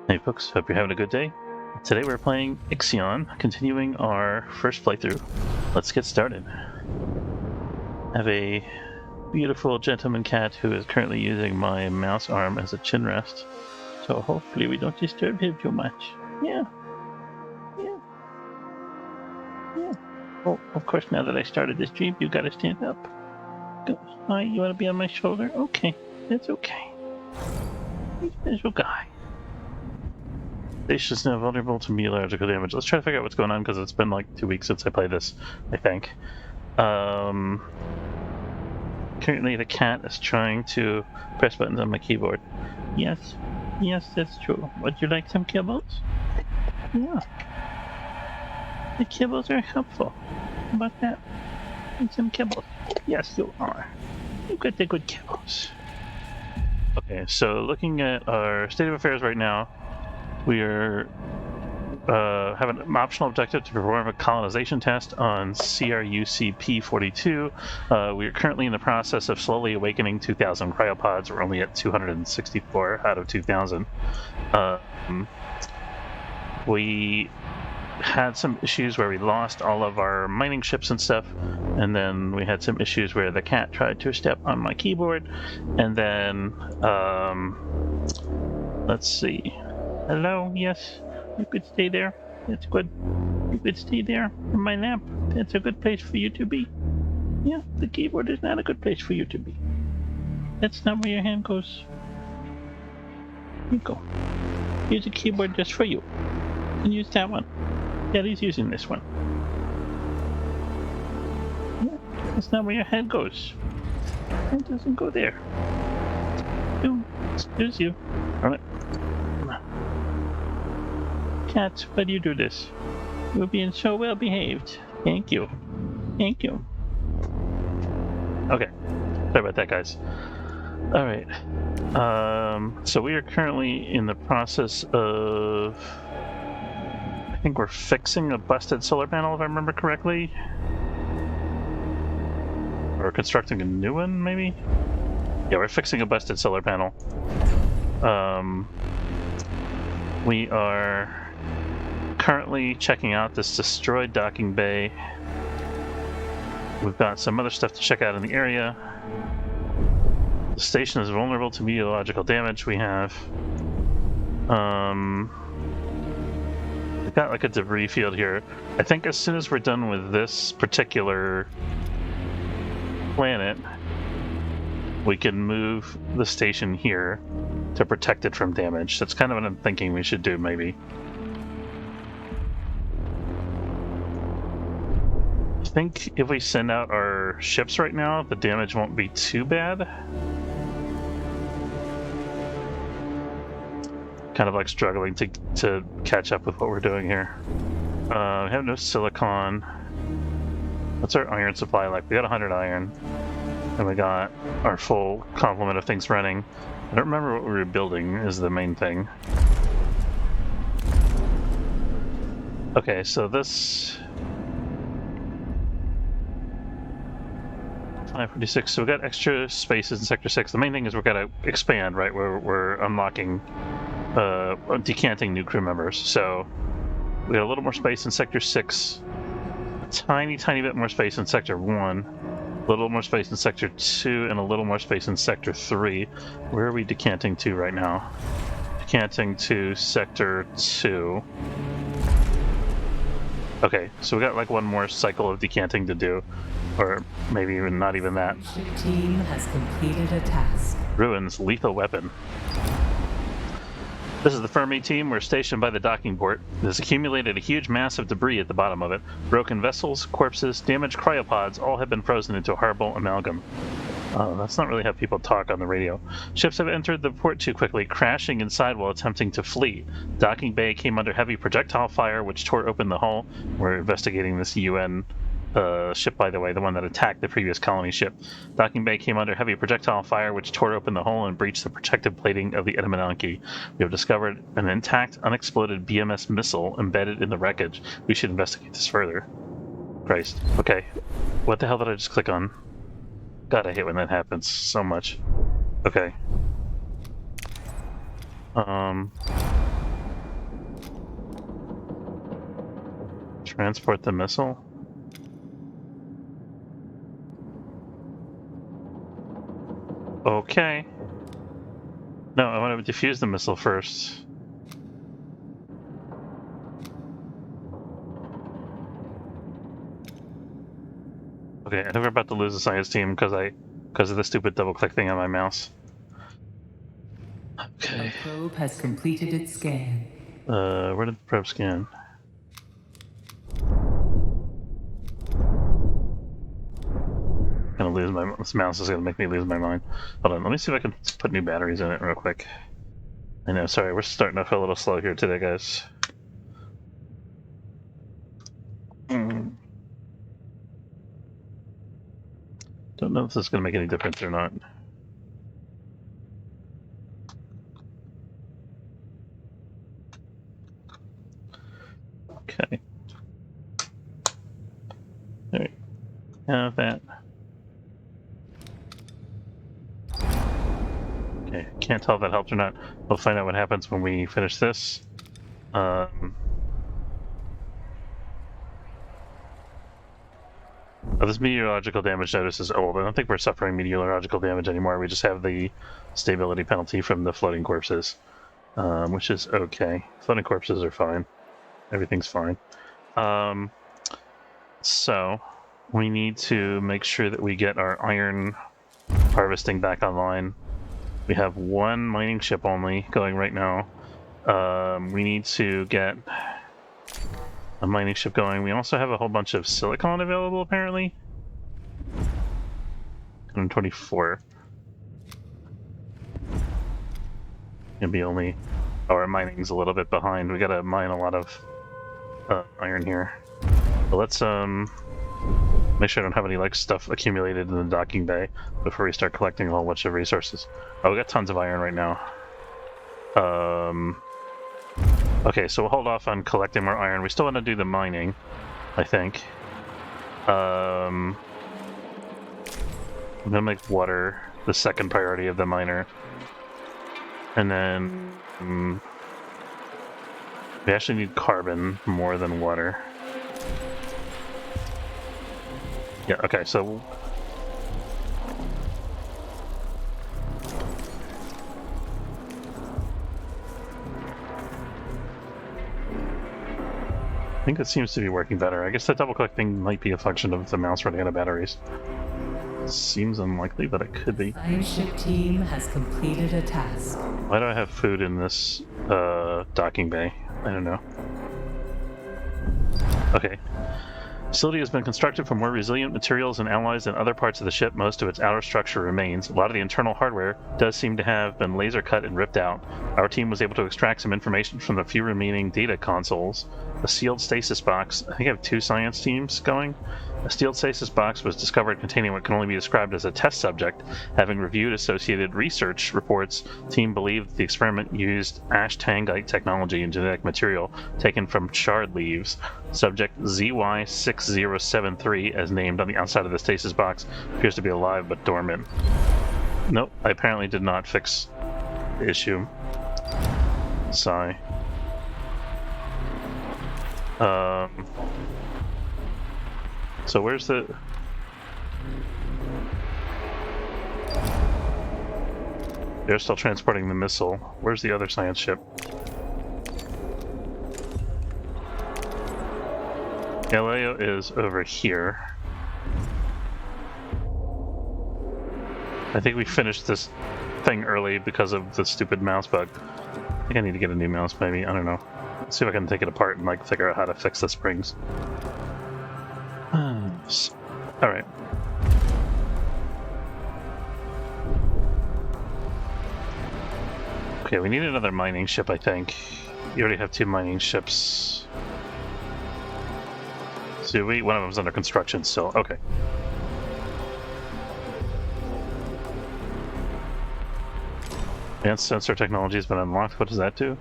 Hey folks, hope you're having a good day. Today we're playing Ixion, continuing our first playthrough. Let's get started. I have a beautiful gentleman cat who is currently using my mouse arm as a chin rest, so hopefully we don't disturb him too much. Yeah. Oh, of course, now that I started this dream, you gotta stand up. Go. Hi, you wanna be on my shoulder? Okay, that's okay. He's a special guy. Station is now vulnerable to meteorological damage. Let's try to figure out what's going on because it's been like 2 weeks since I played this, I think. Currently the cat is trying to press buttons on my keyboard. Yes, that's true. Would you like some kibbles? Yeah. The kibbles are helpful. How about that? Need some kibbles? Yes, you are. You got the good kibbles. Okay, so looking at our state of affairs right now, we are have an optional objective to perform a colonization test on CRUCP-42. We are currently in the process of slowly awakening 2,000 cryopods. We're only at 264 out of 2,000. We had some issues where we lost all of our mining ships and stuff, and then we had some issues where the cat tried to step on my keyboard, and then let's see. Hello, yes, you could stay there. That's good. You could stay there in my lap. That's a good place for you to be. Yeah, the keyboard is not a good place for you to be. That's not where your hand goes. Here you go. Here's a keyboard just for you. You can use that one. Daddy's using this one. Yeah, that's not where your head goes. It doesn't go there. Oh, excuse you. All right. Cats, why do you do this? You're being so well behaved. Thank you. Thank you. Okay. Sorry about that, guys. Alright. So we are currently in the process of... I think we're fixing a busted solar panel, if I remember correctly. Or constructing a new one, maybe? Yeah, we're fixing a busted solar panel. We are currently checking out this destroyed docking bay. We've got some other stuff to check out in the area. The station is vulnerable to meteorological damage. We have we've got like a debris field here. I think as soon as we're done with this particular planet, we can move the station here to protect it from damage. That's kind of what I'm thinking we should do, maybe. I think if we send out our ships right now, the damage won't be too bad. Kind of like struggling to catch up with what we're doing here. We have no silicon. What's our iron supply like? We got 100 iron. And we got our full complement of things running. I don't remember what we were building is the main thing. Okay, so this... 546, so we got extra spaces in Sector 6. The main thing is we've got to expand, right? We're unlocking, decanting new crew members. So we got a little more space in Sector 6, a tiny bit more space in Sector 1, a little more space in Sector 2, and a little more space in Sector 3. Where are we decanting to right now? Decanting to Sector 2. Okay, so we got like one more cycle of decanting to do. Or maybe even not even that. Your team has completed a task. Ruins lethal weapon. This is the Fermi team. We're stationed by the docking port. There's accumulated a huge mass of debris at the bottom of it. Broken vessels, corpses, damaged cryopods, all have been frozen into a horrible amalgam. That's not really how people talk on the radio. Ships have entered the port too quickly, crashing inside while attempting to flee. Docking bay came under heavy projectile fire, which tore open the hull. We're investigating this UN ship, by the way, the one that attacked the previous colony ship. Docking bay came under heavy projectile fire, which tore open the hull and breached the protective plating of the Edamananki. We have discovered an intact, unexploded BMS missile embedded in the wreckage. We should investigate this further. Christ. Okay. What the hell did I just click on? God, I hate when that happens so much. Okay. Transport the missile? Okay. No, I want to defuse the missile first. Okay, I think we're about to lose the science team because of the stupid double-click thing on my mouse. Okay. The probe has completed its scan. Where did the probe scan? Gonna lose my. This mouse is gonna make me lose my mind. Hold on, let me see if I can put new batteries in it real quick. I know, sorry, we're starting off a little slow here today, guys. Don't know if this is gonna make any difference or not. Okay. Alright. Have that. Okay, can't tell if that helped or not. We'll find out what happens when we finish this. This meteorological damage notice is old. I don't think we're suffering meteorological damage anymore. We just have the stability penalty from the floating corpses, which is okay. Floating corpses are fine. Everything's fine. So we need to make sure that we get our iron harvesting back online. We have one mining ship only going right now. We need to get a mining ship going. We also have a whole bunch of silicon available, apparently. 124. Gonna be only... Oh, our mining's a little bit behind. We gotta mine a lot of iron here. But let's make sure I don't have any like stuff accumulated in the docking bay before we start collecting a whole bunch of resources. Oh, we got tons of iron right now. Okay, so we'll hold off on collecting more iron. We still want to do the mining, I think. I'm gonna make water the second priority of the miner. And then we actually need carbon more than water. Yeah, okay, so I think it seems to be working better. I guess that double-click thing might be a function of the mouse running out of batteries. Seems unlikely, but it could be. Science ship team has completed a task. Why do I have food in this docking bay? I don't know. Okay. Facility has been constructed from more resilient materials and alloys than other parts of the ship. Most of its outer structure remains. A lot of the internal hardware does seem to have been laser cut and ripped out. Our team was able to extract some information from the few remaining data consoles. A sealed stasis box. I think I have 2 science teams going. A sealed stasis box was discovered containing what can only be described as a test subject. Having reviewed associated research reports, the team believed the experiment used ashtangite technology and genetic material taken from charred leaves. Subject ZY6073, as named on the outside of the stasis box, appears to be alive but dormant. Nope, I apparently did not fix the issue. Sigh. So where's the... They're still transporting the missile. Where's the other science ship? Galileo is over here. I think we finished this thing early because of the stupid mouse bug. I think I need to get a new mouse, maybe. I don't know. Let's see if I can take it apart and like figure out how to fix the springs. Alright. Okay, we need another mining ship, I think. You already have 2 mining ships. So one of them's under construction still. Okay. Advanced sensor technology has been unlocked. What does that do?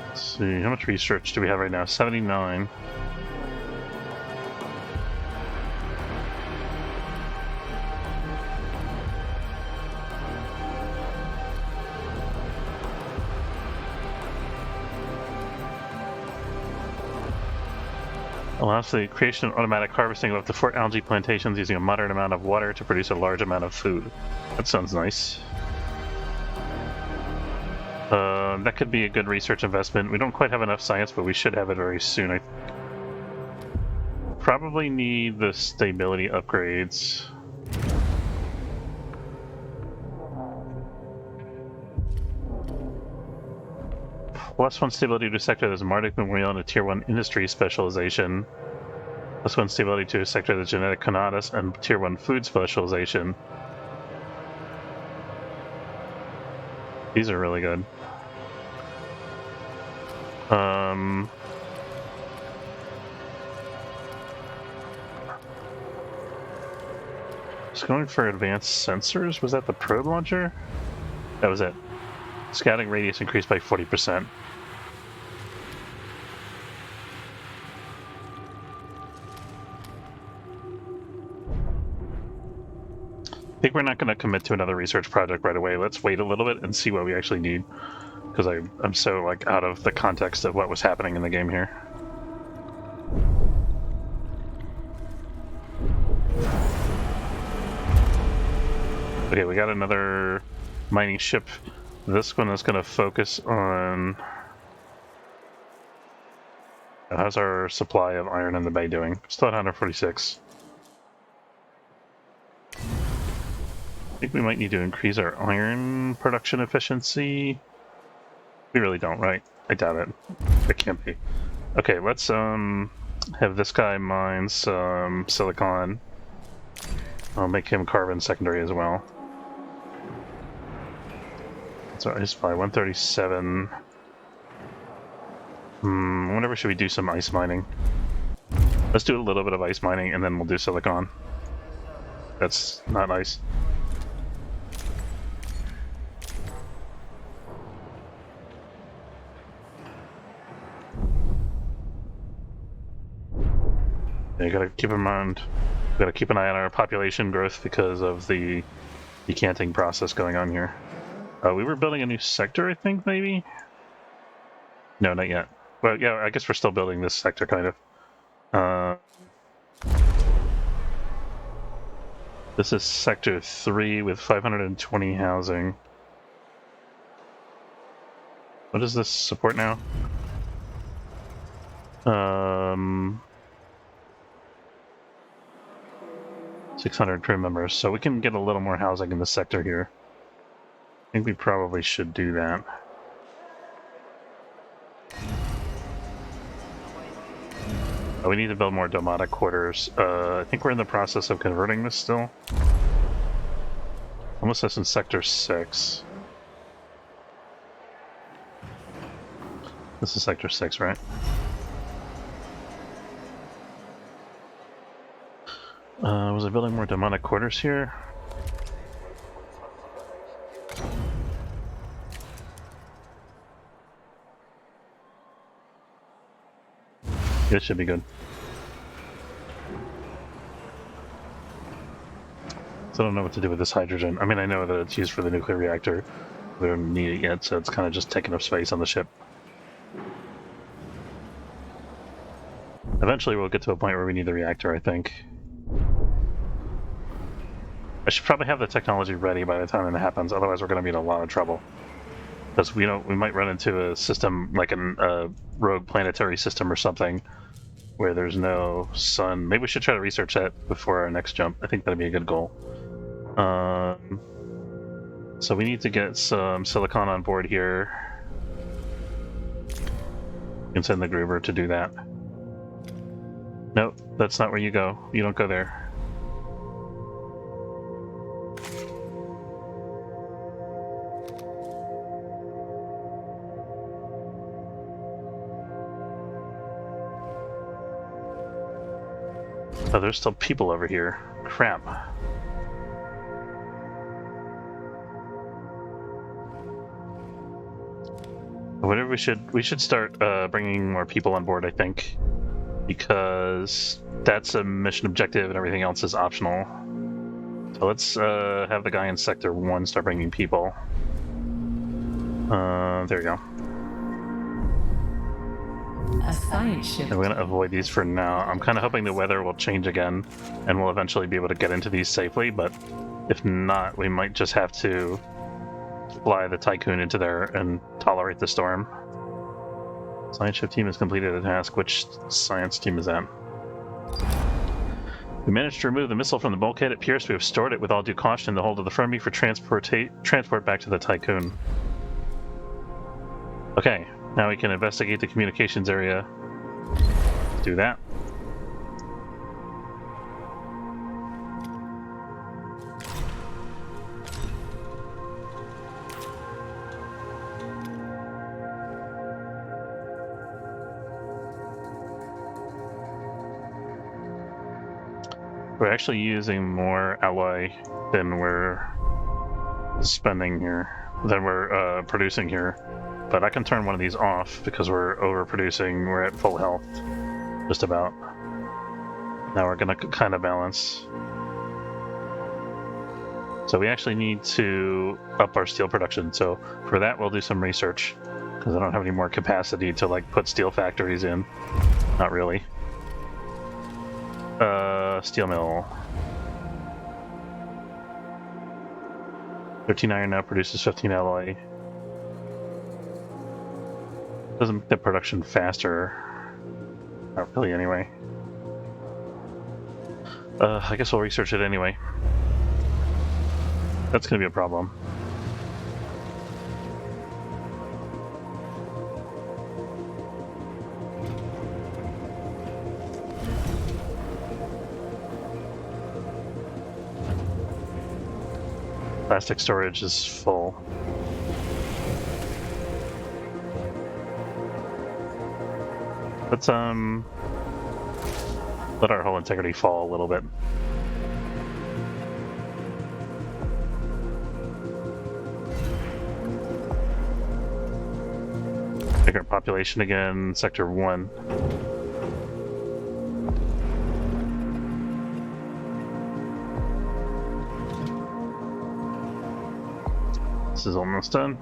Let's see, how much research do we have right now? 79. Allows the creation of automatic harvesting of up to 4 algae plantations using a moderate amount of water to produce a large amount of food. That sounds nice. That could be a good research investment. We don't quite have enough science, but we should have it very soon. I probably need the stability upgrades. +1 stability to a sector that's Marduk Memorial and a Tier 1 industry specialization. +1 stability to a sector that's Genetic Conatus and Tier 1 food specialization. These are really good. Just going for advanced sensors. Was that the probe launcher? That was it. Scouting radius increased by 40%. I think we're not going to commit to another research project right away. Let's wait a little bit and see what we actually need, because I'm so like out of the context of what was happening in the game here. Okay, we got another mining ship. This one is going to focus on... How's our supply of iron in the bay doing? Still at 146. I think we might need to increase our iron production efficiency. We really don't, right? I doubt it. It can't be. Okay, let's have this guy mine some silicon. I'll make him carbon secondary as well. So I just buy 137. I wonder if should we do some ice mining? Let's do a little bit of ice mining and then we'll do silicon. That's not ice. You gotta keep in mind, we gotta keep an eye on our population growth because of the decanting process going on here. We were building a new sector, I think, maybe? No, not yet. Well, yeah, I guess we're still building this sector, kind of. This is Sector 3 with 520 housing. What does this support now? 600 crew members, so we can get a little more housing in the sector here. I think we probably should do that. We need to build more domotic quarters. I think we're in the process of converting this still. Almost as in Sector 6. This is Sector 6, right? Was I building more demonic quarters here? This should be good. So I don't know what to do with this hydrogen. I mean, I know that it's used for the nuclear reactor. We don't need it yet, so it's kind of just taking up space on the ship. Eventually we'll get to a point where we need the reactor, I think. I should probably have the technology ready by the time that happens, otherwise we're going to be in a lot of trouble. Because we might run into a system like a rogue planetary system or something where there's no sun. Maybe we should try to research that before our next jump. I think that'd be a good goal. So we need to get some silicon on board here. You can send the Gruber to do that. Nope, that's not where you go. You don't go there. Oh, there's still people over here. Crap. Whatever, we should start bringing more people on board, I think, because that's a mission objective and everything else is optional. So let's have the guy in Sector 1 start bringing people. There we go. A science ship. And we're going to avoid these for now. I'm kind of hoping the weather will change again, and we'll eventually be able to get into these safely, but if not, we might just have to fly the Tycoon into there and tolerate the storm. Science ship team has completed a task. Which science team is that? We managed to remove the missile from the bulkhead. It appears we have stored it with all due caution in the hold of the Fermi for transport back to the Tycoon. Okay, now we can investigate the communications area. Let's do that. We're actually using more alloy than we're spending here, than we're producing here. But I can turn one of these off because we're overproducing. We're at full health, just about. Now we're gonna kind of balance. So we actually need to up our steel production. So for that, we'll do some research because I don't have any more capacity to like put steel factories in. Not really. Steel mill. 13 iron now produces 15 alloy. Doesn't make the production faster. Not really, anyway. I guess we'll research it anyway. That's gonna be a problem. Plastic storage is full. Let's let our hull integrity fall a little bit. Bigger population again, sector 1. This is almost done.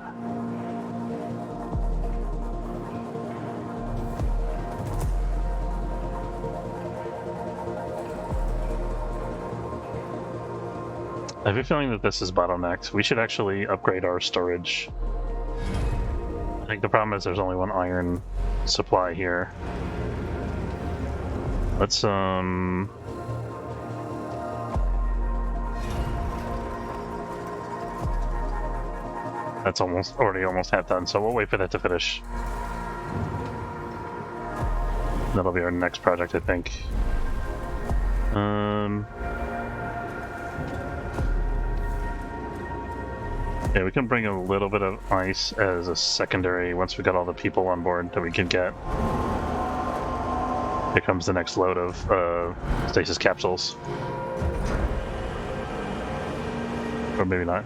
I have a feeling that this is bottlenecked. We should actually upgrade our storage. I think the problem is there's only one iron supply here. Let's that's almost half done, so we'll wait for that to finish. That'll be our next project, I think. Yeah, we can bring a little bit of ice as a secondary once we got all the people on board that we can get. Here comes the next load of stasis capsules. Or maybe not.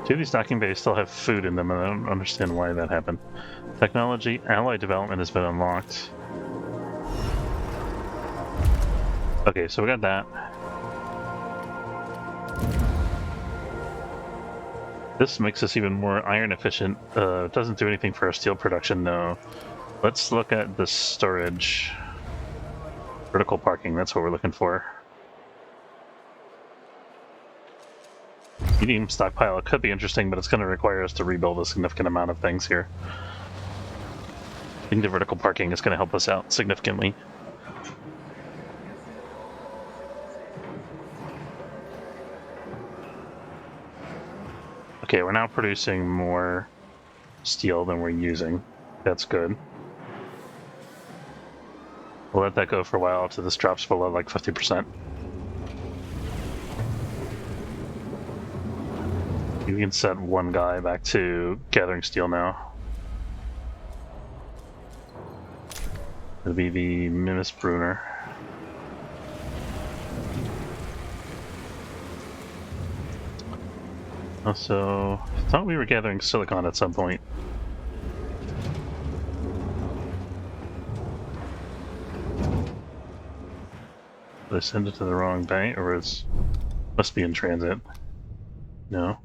Two of these docking bays still have food in them, and I don't understand why that happened. Technology alloy development has been unlocked. Okay, so we got that. This makes us even more iron efficient. It doesn't do anything for our steel production, though. Let's look at the storage. Vertical parking, that's what we're looking for. Medium stockpile, it could be interesting, but it's going to require us to rebuild a significant amount of things here. I think the vertical parking is going to help us out significantly. Okay, we're now producing more steel than we're using. That's good. We'll let that go for a while till this drops below like 50%. You can set one guy back to gathering steel now. It'll be the Mimis Bruner. Also, I thought we were gathering silicon at some point. Did I send it to the wrong bay, or must be in transit? No.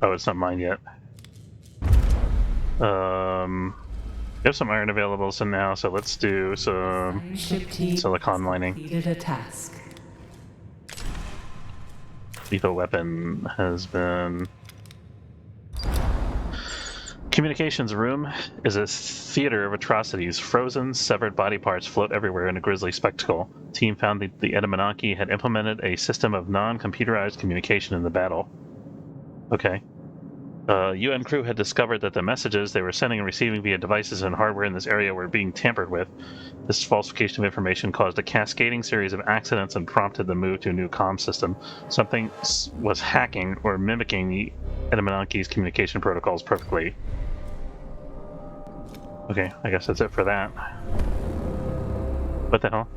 Oh, it's not mine yet. We have some iron available so now, so let's do some silicon mining. Completed a task. Lethal weapon has been... Communications room is a theater of atrocities. Frozen, severed body parts float everywhere in a grisly spectacle. Team found the Edamanaki had implemented a system of non-computerized communication in the battle. Okay. UN crew had discovered that the messages they were sending and receiving via devices and hardware in this area were being tampered with. This falsification of information caused a cascading series of accidents and prompted the move to a new comm system. Something was hacking or mimicking the Edamanaki's communication protocols perfectly. Okay, I guess that's it for that. What the hell?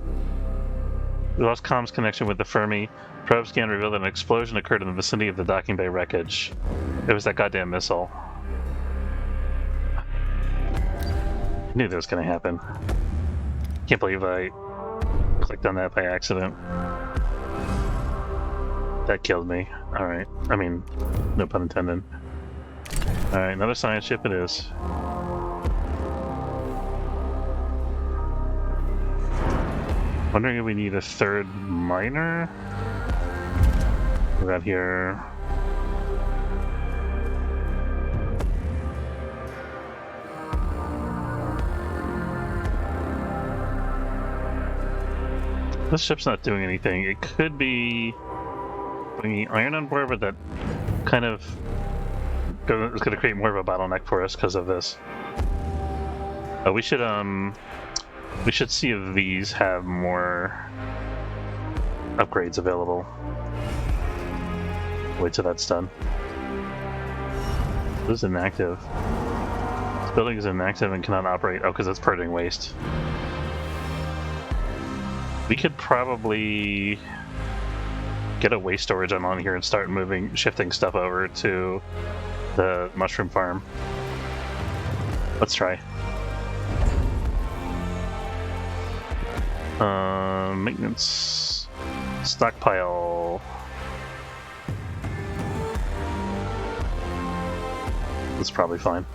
We lost comms connection with the Fermi. Probe scan revealed that an explosion occurred in the vicinity of the docking bay wreckage. It was that goddamn missile. I knew that was gonna happen. Can't believe I clicked on that by accident. That killed me. Alright. I mean, no pun intended. Alright, another science ship it is. Wondering if we need a third miner? We got here. This ship's not doing anything. It could be bringing iron on board, but that kind of is going to create more of a bottleneck for us because of this. We should see if these have more upgrades available. Wait till that's done. This is inactive. This building is inactive and cannot operate. Oh, because it's purging waste. We could probably get a waste storage on here and start shifting stuff over to the mushroom farm. Let's try. Maintenance. Stockpile. That's probably fine.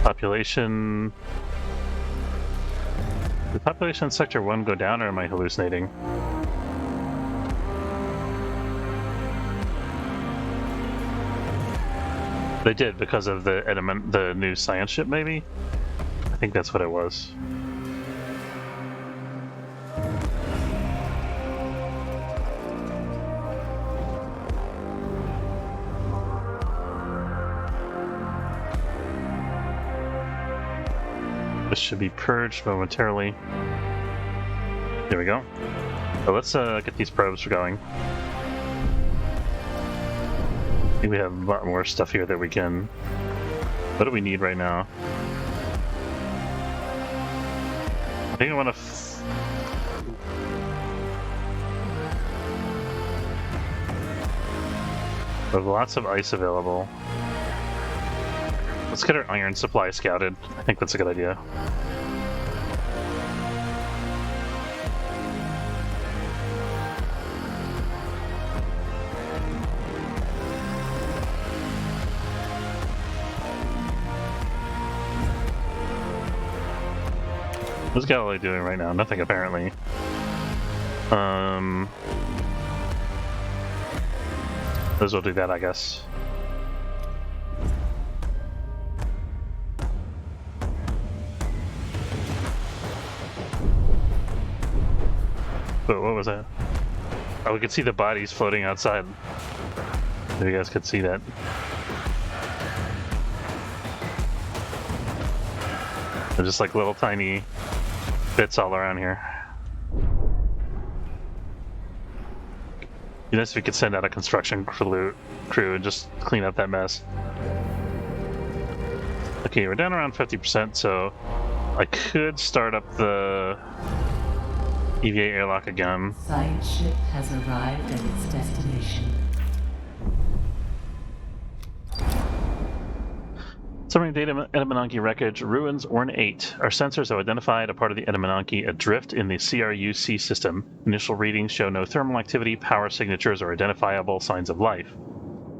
Population... Did population in Sector 1 go down, or am I hallucinating? They did, because of the new science ship, maybe? I think that's what it was. This should be purged momentarily. There we go. So let's get these probes going. I think we have a lot more stuff here that we can... What do we need right now? I think I want to... There's lots of ice available. Let's get our iron supply scouted. I think that's a good idea. What's Galilee doing right now? Nothing, apparently. Might as well do that, I guess. But what was that? Oh, we could see the bodies floating outside. If you guys could see that. They're just like little tiny bits all around here. Be nice if we could send out a construction crew and just clean up that mess. Okay, we're down around 50%, so I could start up the EVA airlock again. Science ship has arrived at its destination. Summary data: Edamanonki wreckage, ruins, Orn 8. Our sensors have identified a part of the Edamanonki adrift in the CRUC system. Initial readings show no thermal activity, power signatures, or identifiable signs of life.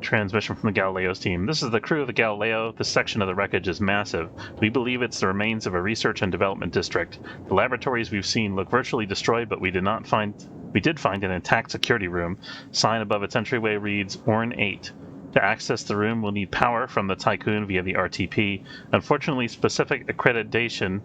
Transmission from the Galileo's team. This is the crew of the Galileo. This section of the wreckage is massive. We believe it's the remains of a research and development district. The laboratories we've seen look virtually destroyed, but we did find an intact security room. Sign above its entryway reads Orn 8. To access the room, we'll need power from the Tycoon via the RTP. Unfortunately, specific accreditation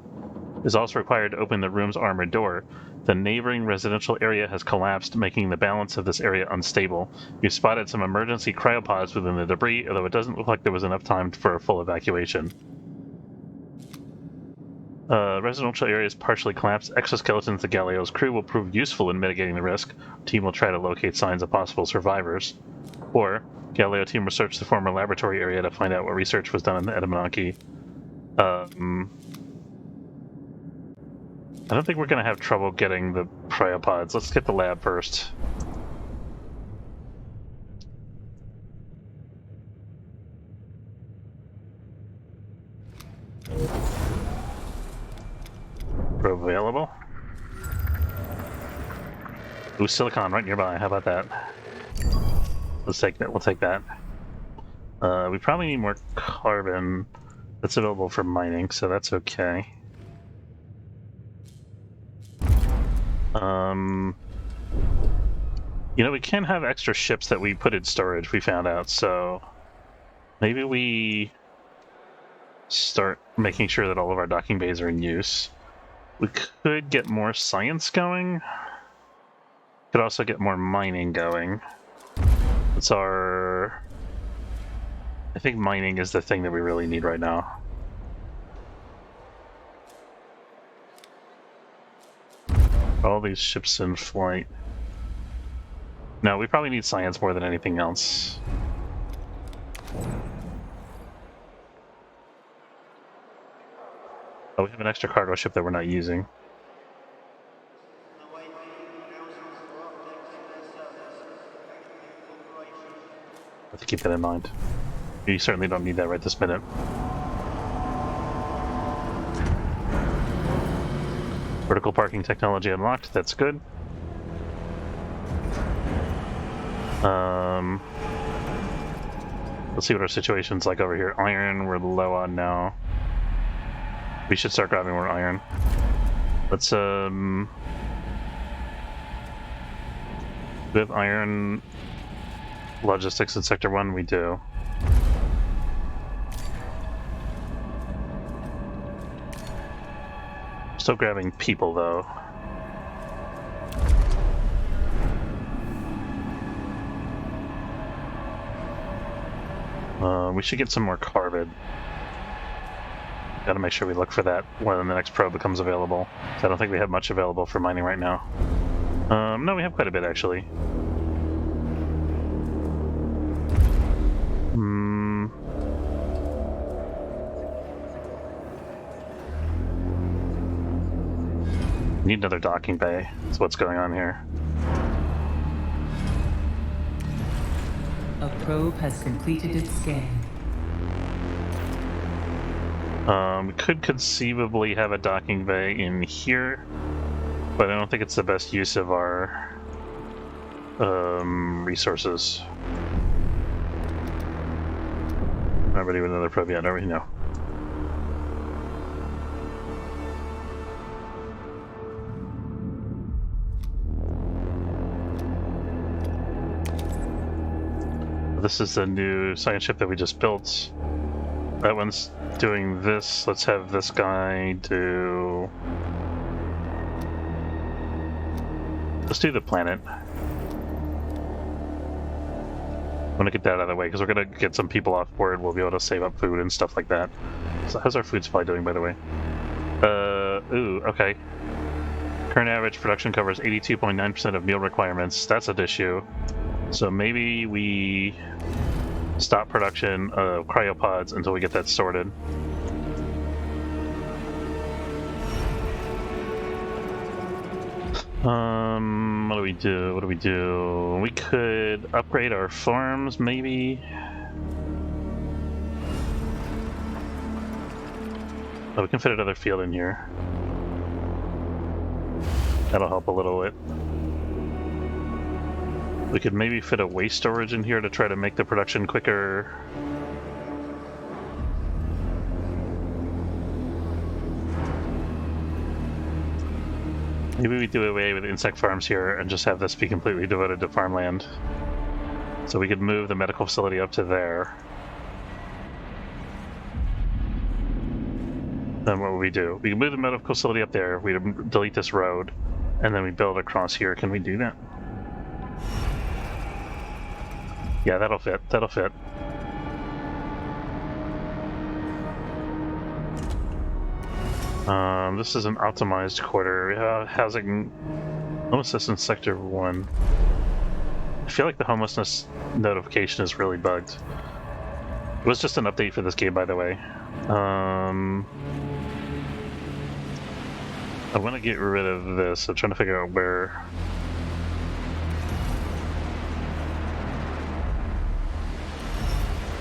is also required to open the room's armored door. The neighboring residential area has collapsed, making the balance of this area unstable. We've spotted some emergency cryopods within the debris, although it doesn't look like there was enough time for a full evacuation. Residential area is partially collapsed. Exoskeletons, the Galileo's crew, will prove useful in mitigating the risk. Our team will try to locate signs of possible survivors. Or, Galileo team will search the former laboratory area to find out what research was done in the Edamanonki. I don't think we're going to have trouble getting the cryopods. Let's get the lab first. Probe available. Ooh, silicon right nearby. How about that? Let's take that. We'll take that. We probably need more carbon. That's available for mining, so that's okay. You know, we can have extra ships that we put in storage, we found out, so maybe we start making sure that all of our docking bays are in use. We could get more science going. Could also get more mining going. It's our... I think mining is the thing that we really need right now. All these ships in flight. No, we probably need science more than anything else. Oh, we have an extra cargo ship that we're not using. I have to keep that in mind. You certainly don't need that right this minute. Vertical parking technology unlocked, that's good. Let's see what our situation's like over here. Iron, we're low on now. We should start grabbing more iron. Let's, do we have iron logistics in Sector 1? We do. Still grabbing people, though. We should get some more carbon. Gotta make sure we look for that when the next probe becomes available. So I don't think we have much available for mining right now. No, we have quite a bit, actually. Need another docking bay. That's what's going on here. A probe has completed its scan. We could conceivably have a docking bay in here, but I don't think it's the best use of our resources. Not ready with another probe yet, are we? No. This is the new science ship that we just built. That one's doing this. Let's have this guy do... Let's do the planet. I want to get that out of the way because we're going to get some people off board. We'll be able to save up food and stuff like that. So how's our food supply doing, by the way? Ooh, okay. Current average production covers 82.9% of meal requirements. That's an issue. So maybe we stop production of cryopods until we get that sorted. What do we do? What do we do? We could upgrade our farms, maybe. Oh, we can fit another field in here. That'll help a little bit. We could maybe fit a waste storage in here to try to make the production quicker. Maybe we do away with insect farms here and just have this be completely devoted to farmland. So we could move the medical facility up to there. Then what would we do? We can move the medical facility up there, we delete this road, and then we build across here. Can we do that? Yeah, that'll fit. That'll fit. This is an optimized quarter. Housing... Home assistance sector 1. I feel like the homelessness notification is really bugged. It was just an update for this game, by the way. I want to get rid of this. I'm trying to figure out where...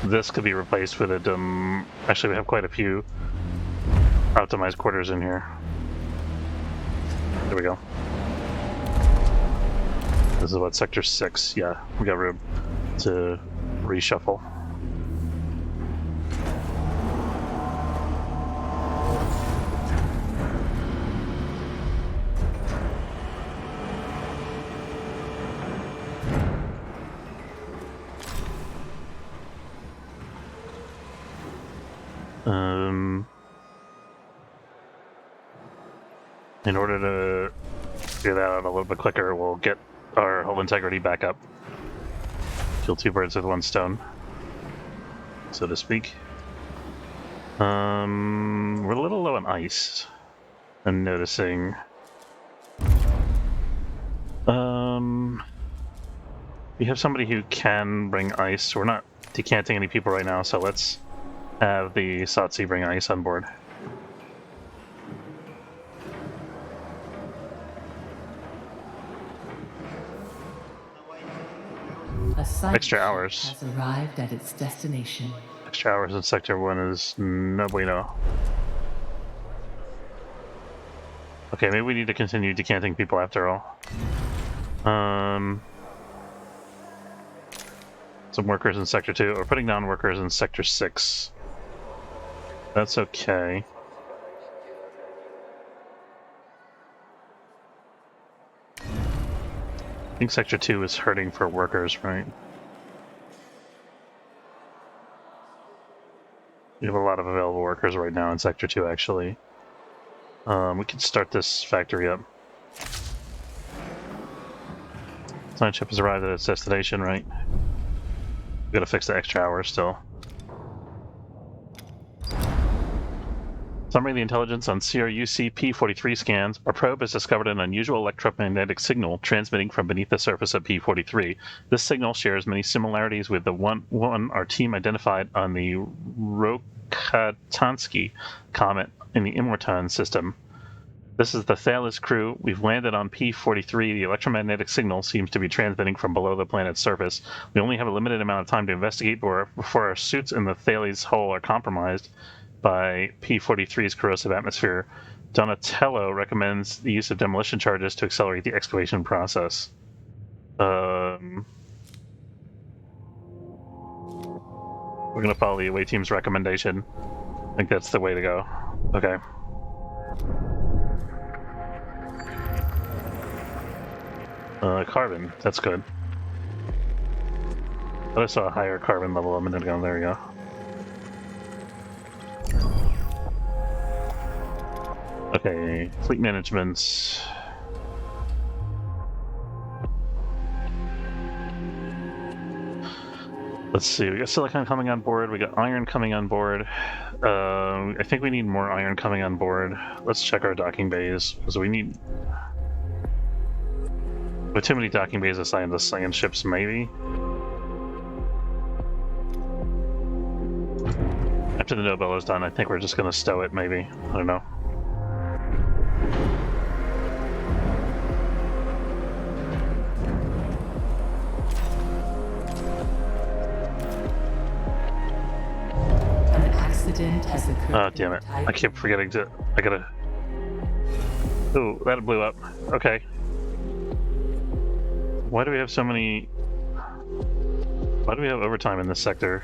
This could be replaced with a actually, we have quite a few optimized quarters in here. There we go. This is what, sector 6? Yeah, we got room to reshuffle. In order to figure that out a little bit quicker, we'll get our hull integrity back up. Kill 2 birds with 1 stone, so to speak. We're a little low on ice, I'm noticing. We have somebody who can bring ice. We're not decanting any people right now, so let's have the Satsi bring ice on board. Extra hours. Has arrived at its destination. Extra hours in Sector 1 is no bueno. Okay, maybe we need to continue decanting people after all. Some workers in Sector 2. We're putting down workers in Sector 6. That's okay. I think Sector 2 is hurting for workers, right? We have a lot of available workers right now in Sector 2, actually. We can start this factory up. Science ship has arrived at its destination, right? We gotta fix the extra hours still. Summary of the intelligence on CRUC P43 scans. Our probe has discovered an unusual electromagnetic signal transmitting from beneath the surface of P43. This signal shares many similarities with the one our team identified on the Rokatansky comet in the Immortan system. This is the Thales crew. We've landed on P43. The electromagnetic signal seems to be transmitting from below the planet's surface. We only have a limited amount of time to investigate before our suits in the Thales hull are compromised by P43's corrosive atmosphere. Donatello recommends the use of demolition charges to accelerate the excavation process. We're going to follow the away team's recommendation. I think that's the way to go. Okay. Carbon. That's good. But I saw a higher carbon level a minute ago. There we go. Okay, fleet management. Let's see, we got silicon coming on board, we got iron coming on board. I think we need more iron coming on board. Let's check our docking bays, because we need... With too many docking bays assigned to science ships, maybe? After the Nobel is done, I think we're just going to stow it, maybe. I don't know. An accident event has occurred. Oh, damn it. I keep forgetting to... I gotta... Ooh, that blew up. Okay. Why do we have so many... Why do we have overtime in this sector?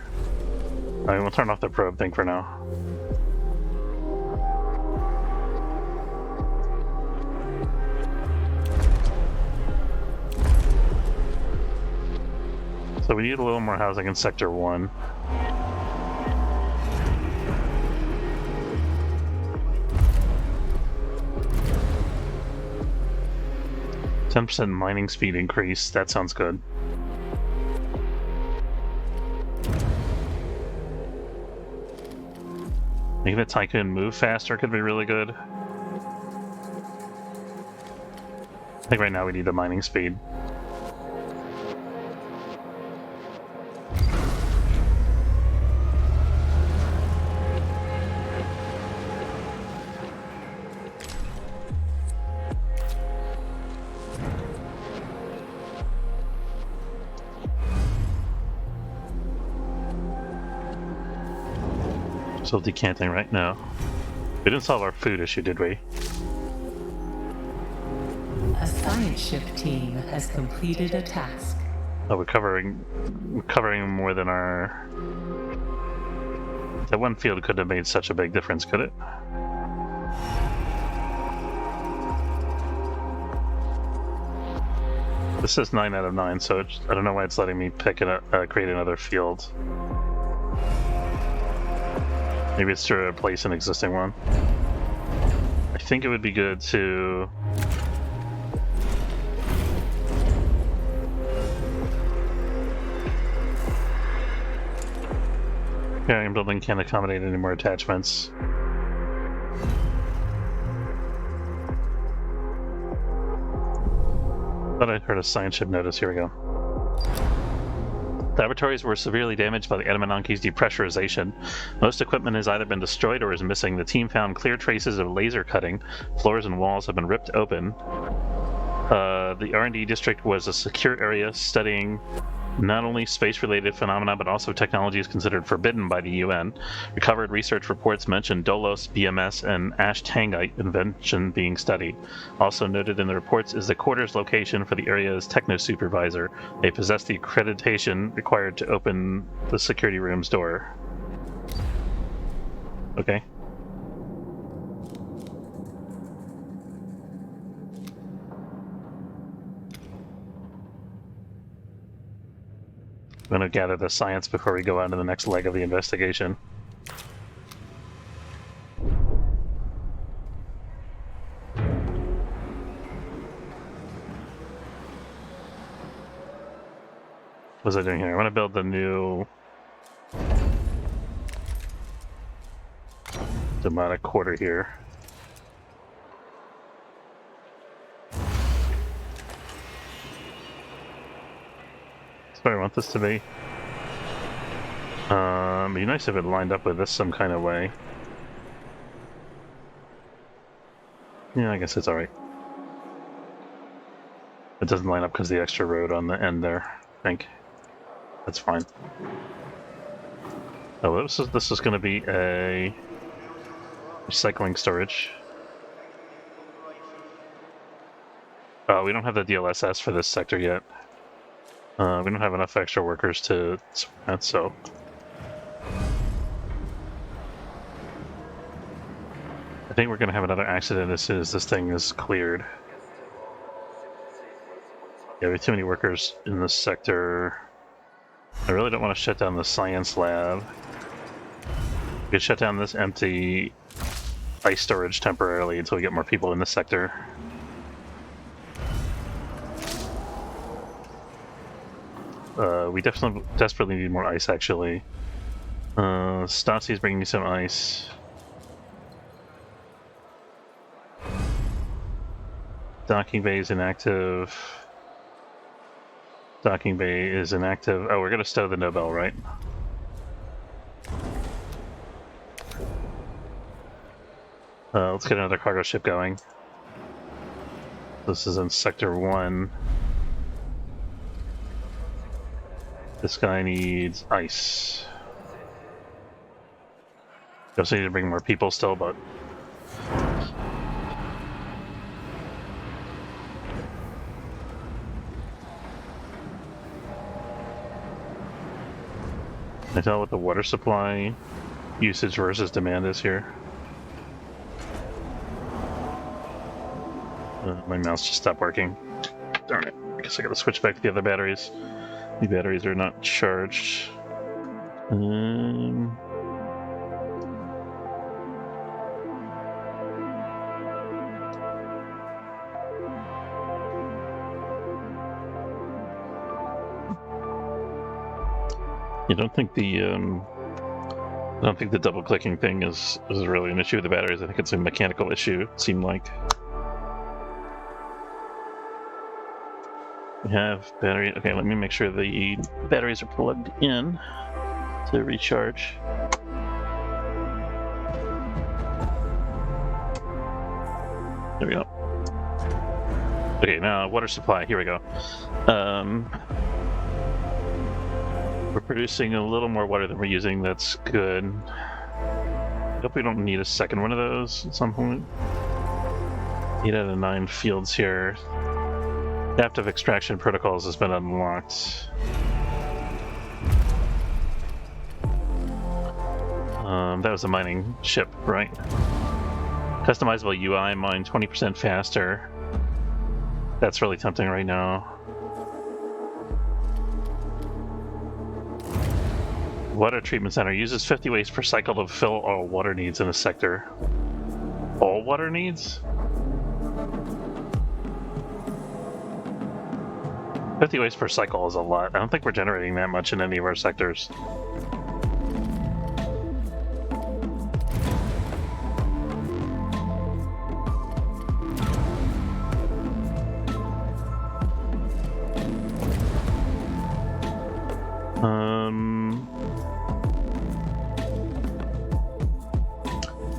I mean, we'll turn off the probe thing for now. So we need a little more housing in Sector 1. %10 mining speed increase, that sounds good. Making the Tycoon move faster could be really good. I think right now we need the mining speed. Still decanting right now. We didn't solve our food issue, did we? A science ship team has completed a task. Oh, we're covering more than our... That one field couldn't have made such a big difference, could it? This is 9 out of 9, so I don't know why it's letting me pick it create another field. Maybe it's to replace an existing one. I think it would be good to... Carrying building can't accommodate any more attachments. Thought I heard a science ship notice. Here we go. Laboratories were severely damaged by the Adamananki's depressurization. Most equipment has either been destroyed or is missing. The team found clear traces of laser cutting. Floors and walls have been ripped open. The R&D district was a secure area studying not only space-related phenomena, but also technologies considered forbidden by the UN. Recovered research reports mention Dolos, BMS, and Ashtangite invention being studied. Also noted in the reports is the quarters location for the area's techno-supervisor. They possess the accreditation required to open the security room's door. Okay. I'm going to gather the science before we go on to the next leg of the investigation. What was I doing here? I want to build the new demonic quarter here. That's what I want this to be. It'd be nice if it lined up with this some kind of way. Yeah, I guess it's alright. It doesn't line up because of the extra road on the end there, I think. That's fine. Oh, this is going to be a recycling storage. We don't have the DLSS for this sector yet. We don't have enough extra workers to that, so... I think we're going to have another accident as soon as this thing is cleared. Yeah, we have too many workers in this sector. I really don't want to shut down the science lab. We could shut down this empty ice storage temporarily until we get more people in the sector. We desperately need more ice, actually. Stassi's bringing me some ice. Docking bay is inactive. Docking bay is inactive. Oh, we're gonna stow the Nobel, right? Let's get another cargo ship going. This is in Sector 1. This guy needs ice. We also need to bring more people still, but... Can I tell what the water supply usage versus demand is here? My mouse just stopped working. Darn it. I guess I gotta switch back to the other batteries. The batteries are not charged. I don't think the double clicking thing is really an issue with the batteries. I think it's a mechanical issue, it seemed like. We have battery. Okay, let me make sure the batteries are plugged in to recharge. There we go. Okay, now water supply. Here we go. We're producing a little more water than we're using. That's good. I hope we don't need a second one of those at some point. 8 out of 9 fields here. Adaptive extraction protocols has been unlocked. That was a mining ship, right? Customizable UI, mine 20% faster. That's really tempting right now. Water treatment center uses 50 waste per cycle to fill all water needs in a sector. All water needs? 50 waste per cycle is a lot. I don't think we're generating that much in any of our sectors.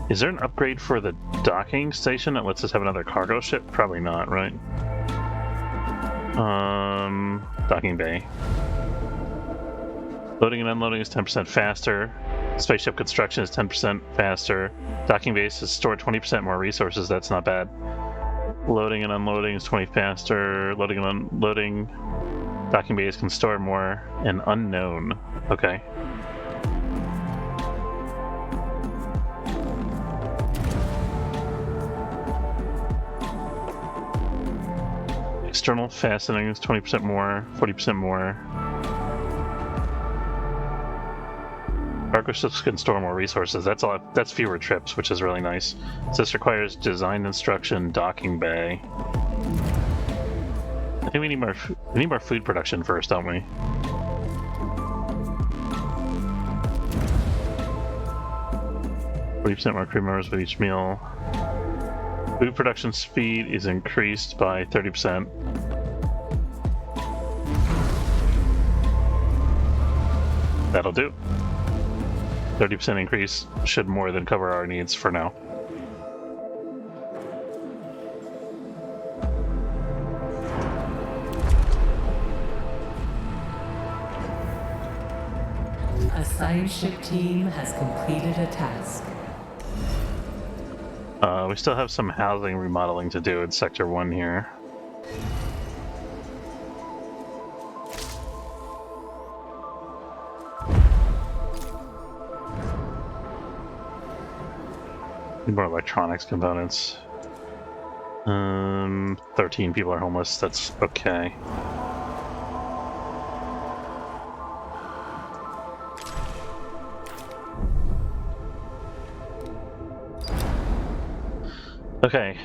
Is there an upgrade for the docking station that lets us have another cargo ship? Probably not, right? Docking bay. Loading and unloading is 10% faster. Spaceship construction is 10% faster. Docking base is stored 20% more resources. That's not bad. Loading and unloading is 20 faster. Loading and unloading. Docking base can store more. And unknown. Okay. External fastenings, 20% more, 40% more. Cargo ships can store more resources. That's all. That's fewer trips, which is really nice. So this requires design instruction, docking bay. I think we need more. We need more food production first, don't we? %40 more crew members with each meal. Food production speed is increased by 30%. That'll do. 30% increase should more than cover our needs for now. A science ship team has completed a task. We still have some housing remodeling to do in Sector 1 here. Need more electronics components. 13 people are homeless, that's okay. Okay,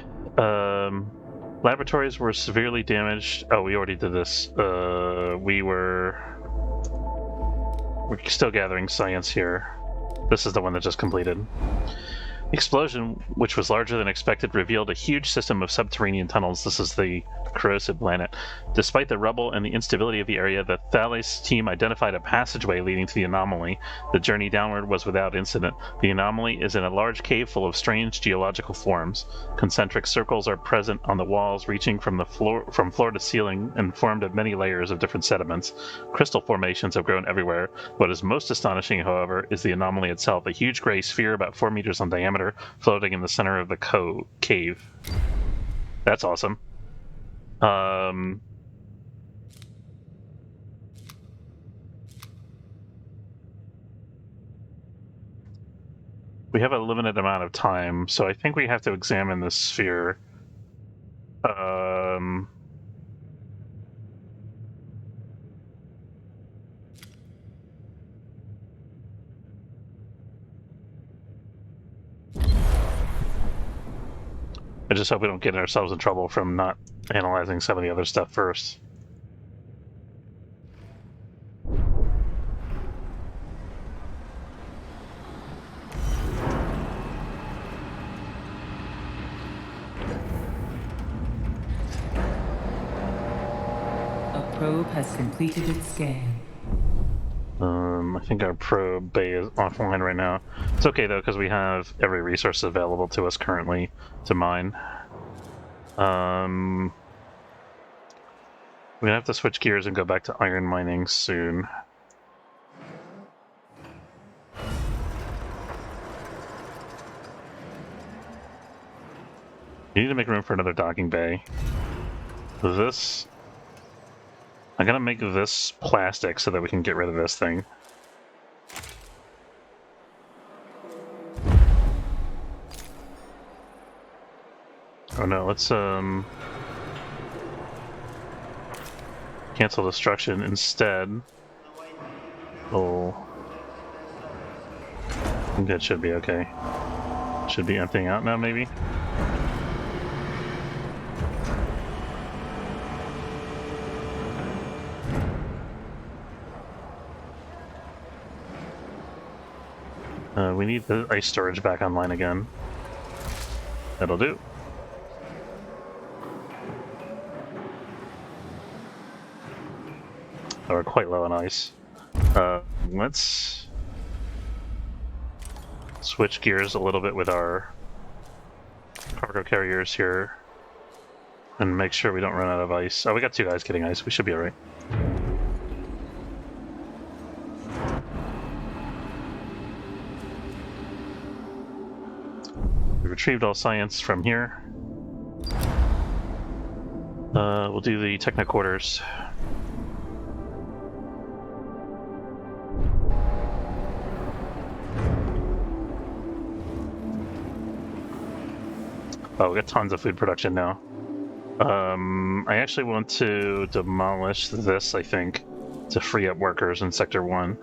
laboratories were severely damaged. Oh, we already did this. We're still gathering science here. This is the one that just completed. The explosion, which was larger than expected, revealed a huge system of subterranean tunnels. This is the corrosive planet. Despite the rubble and the instability of the area, the Thales team identified a passageway leading to the anomaly. The journey downward was without incident. The anomaly is in a large cave full of strange geological forms. Concentric circles are present on the walls, reaching from floor to ceiling, and formed of many layers of different sediments. Crystal formations have grown everywhere. What is most astonishing, however, is the anomaly itself, a huge gray sphere about 4 meters in diameter, floating in the center of the cave. That's awesome. We have a limited amount of time, so I think we have to examine this sphere. I just hope we don't get ourselves in trouble from not analyzing some of the other stuff first. A probe has completed its scan. I think our probe bay is offline right now. It's okay though, because we have every resource available to us currently to mine. We're gonna have to switch gears and go back to iron mining soon. You need to make room for another docking bay. I'm gonna make this plastic so that we can get rid of this thing. Oh no, let's cancel destruction instead. Oh, I think that should be okay. Should be emptying out now, maybe. We need the ice storage back online again. That'll do. Oh, we're quite low on ice. Let's switch gears a little bit with our cargo carriers here and make sure we don't run out of ice. Oh, we got 2 guys getting ice. We should be alright. We retrieved all science from here. We'll do the techno quarters. Oh, we got tons of food production now. I actually want to demolish this, I think, to free up workers in Sector 1.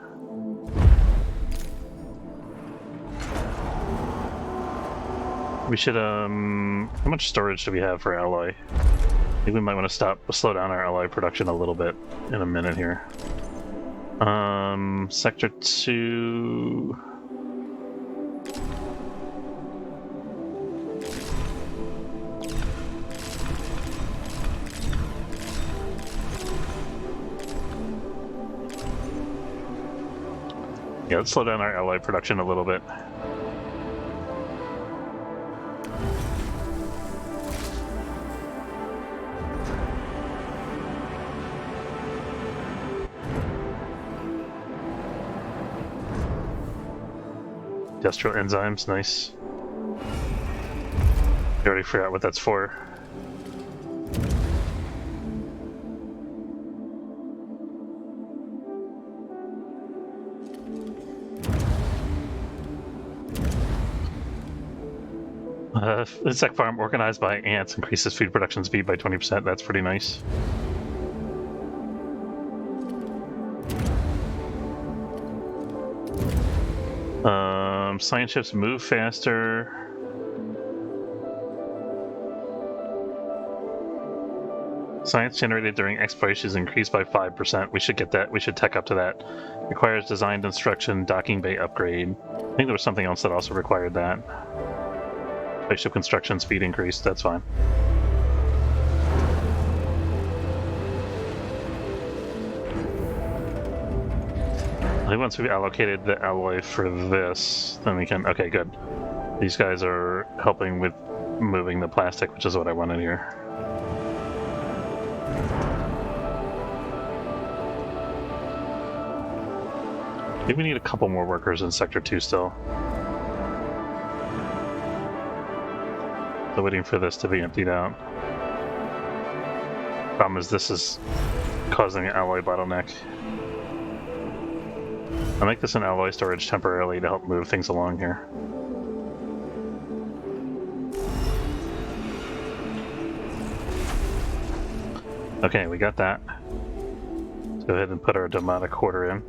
We should, how much storage do we have for alloy? I think we might want to slow down our alloy production a little bit in a minute here. Sector 2... Yeah, let's slow down our alloy production a little bit. Industrial enzymes, nice. I already forgot what that's for. Insect farm organized by ants increases food production speed by 20%. That's pretty nice. Science ships move faster. Science generated during exploration is increased by 5%. We should get that. We should tech up to that. Requires designed instruction, docking bay upgrade. I think there was something else that also required that. Spaceship construction speed increased, that's fine. I think once we've allocated the alloy for this, then we can... Okay, good. These guys are helping with moving the plastic, which is what I wanted here. I think we need a couple more workers in Sector 2 still. So waiting for this to be emptied out. Problem is this is causing an alloy bottleneck. I'll make this an alloy storage temporarily to help move things along here. Okay, we got that. Let's go ahead and put our Domata quarter in.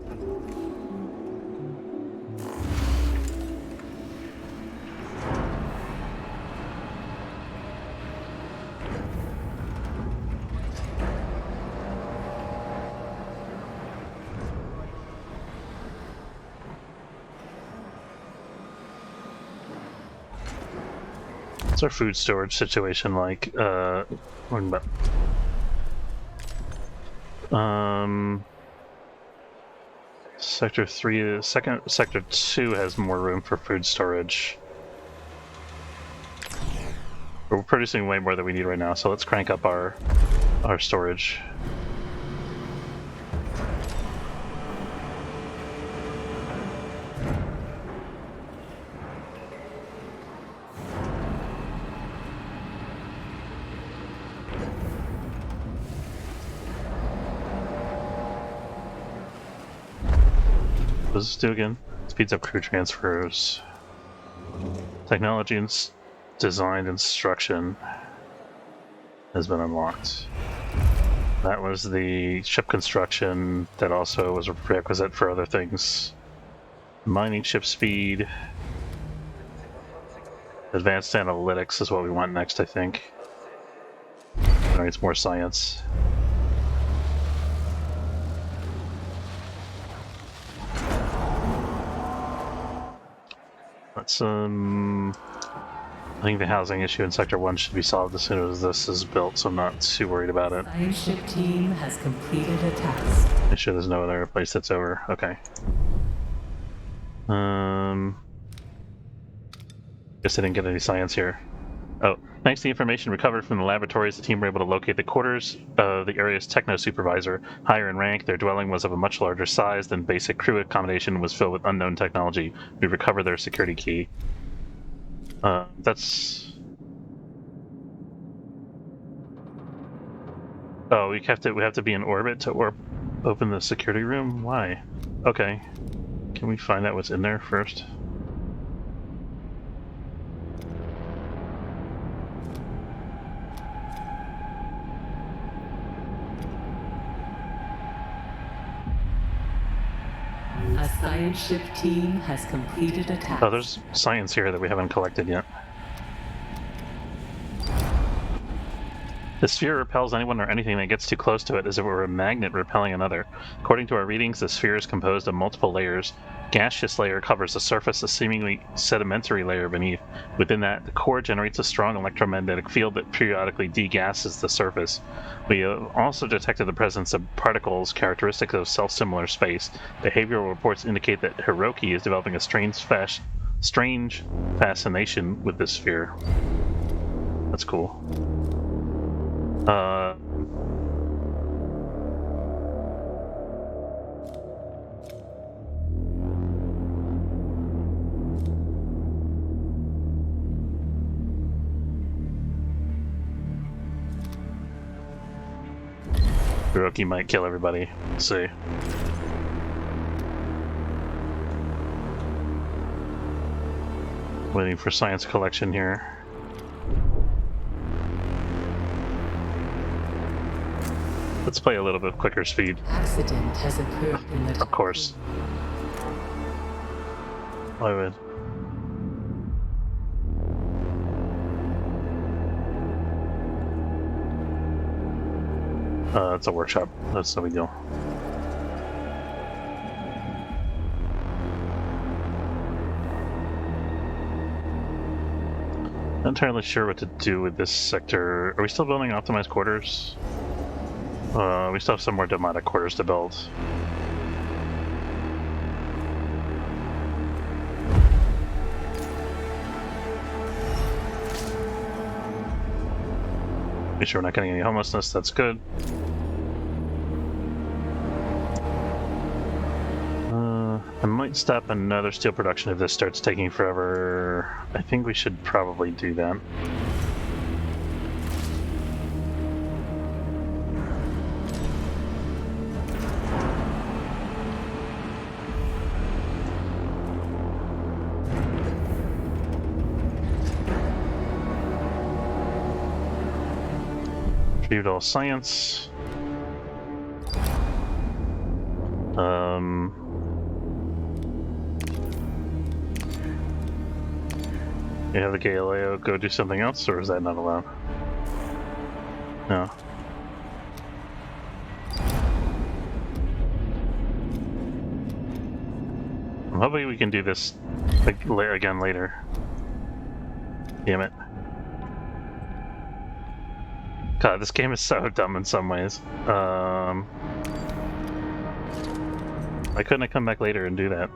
What's our food storage situation like? Sector 3, Sector 2 has more room for food storage. We're producing way more than we need right now, so let's crank up our storage. What does this do again? Speeds up crew transfers. Technology and design instruction has been unlocked. That was the ship construction that also was a prerequisite for other things. Mining ship speed. Advanced analytics is what we want next, I think. Generates more science. Let's, I think the housing issue in Sector 1 should be solved as soon as this is built, so I'm not too worried about it. Science ship team has completed a task. Make sure there's no other place that's over. Okay. Guess I didn't get any science here. Oh, thanks to the information recovered from the laboratories, the team were able to locate the quarters of the area's techno-supervisor. Higher in rank, their dwelling was of a much larger size than basic crew accommodation and was filled with unknown technology. We recovered their security key. That's... Oh, we have to be in orbit to open the security room? Why? Okay. Can we find out what's in there first? A science ship team has completed a task. Oh, there's science here that we haven't collected yet. The sphere repels anyone or anything that gets too close to it as if it were a magnet repelling another. According to our readings, the sphere is composed of multiple layers. Gaseous layer covers the surface, a seemingly sedimentary layer beneath. Within that, the core generates a strong electromagnetic field that periodically degasses the surface. We have also detected the presence of particles characteristic of self-similar space. Behavioral reports indicate that Hiroki is developing a strange fascination with this sphere. That's cool. Hiroki might kill everybody. Let's see. Waiting for science collection here. Let's play a little bit quicker speed. Accident has occurred in the... Of course. Why would? It's a workshop. That's no big deal. Not entirely sure what to do with this sector. Are we still building optimized quarters? We still have some more demonic quarters to build. Make sure we're not getting any homelessness, that's good. I might stop another steel production if this starts taking forever. I think we should probably do that. Retrieved all science. You have the Galileo go do something else, or is that not allowed? No. I'm hoping we can do this again later. Damn it. God, this game is so dumb in some ways. Why couldn't I come back later and do that?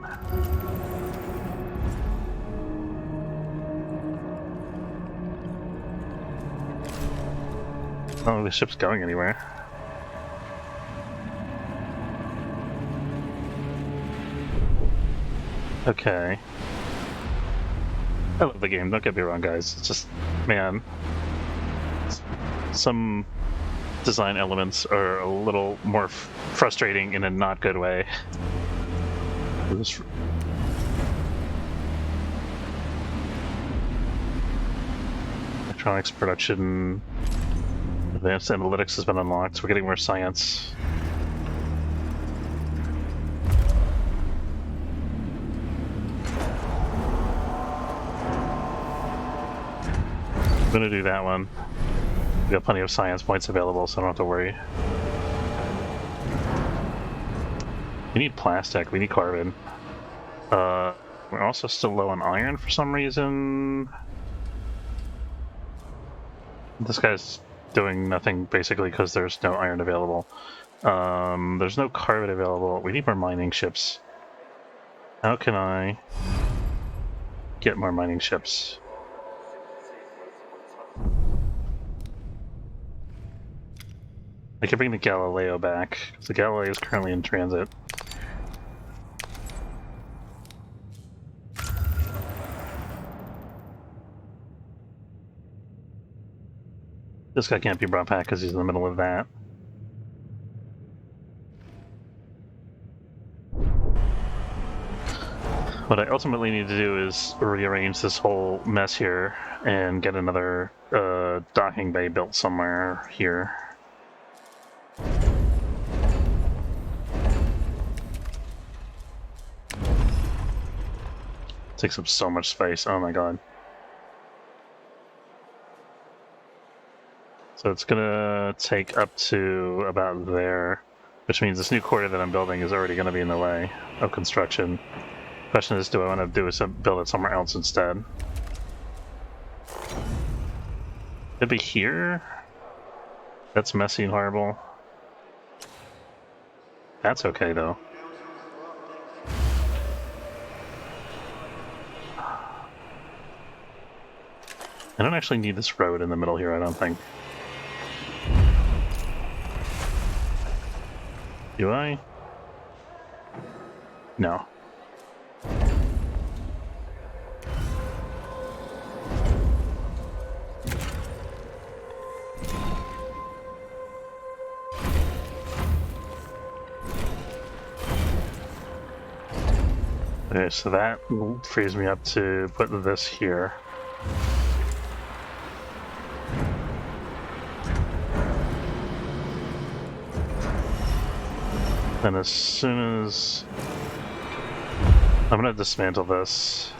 Oh, the ship's going anywhere. Okay. I love the game, don't get me wrong, guys. It's just, man, some design elements are a little more frustrating in a not good way. Electronics production, advanced analytics has been unlocked, so we're getting more science. I'm gonna do that one. We got plenty of science points available, so I don't have to worry. We need plastic, we need carbon. We're also still low on iron for some reason. This guy's doing nothing basically because there's no iron available. There's no carbon available. We need more mining ships. How can I get more mining ships? I can bring the Galileo back, because the Galileo is currently in transit. This guy can't be brought back because he's in the middle of that. What I ultimately need to do is rearrange this whole mess here and get another docking bay built somewhere here. Takes up so much space, oh my god. So it's gonna take up to about there, which means this new quarter that I'm building is already gonna be in the way of construction. Question is, do I want to build it somewhere else instead? Could be here? That's messy and horrible. That's okay though. I don't actually need this road in the middle here, I don't think. Do I? No. Okay, so that frees me up to put this here. And as soon as... I'm gonna dismantle this.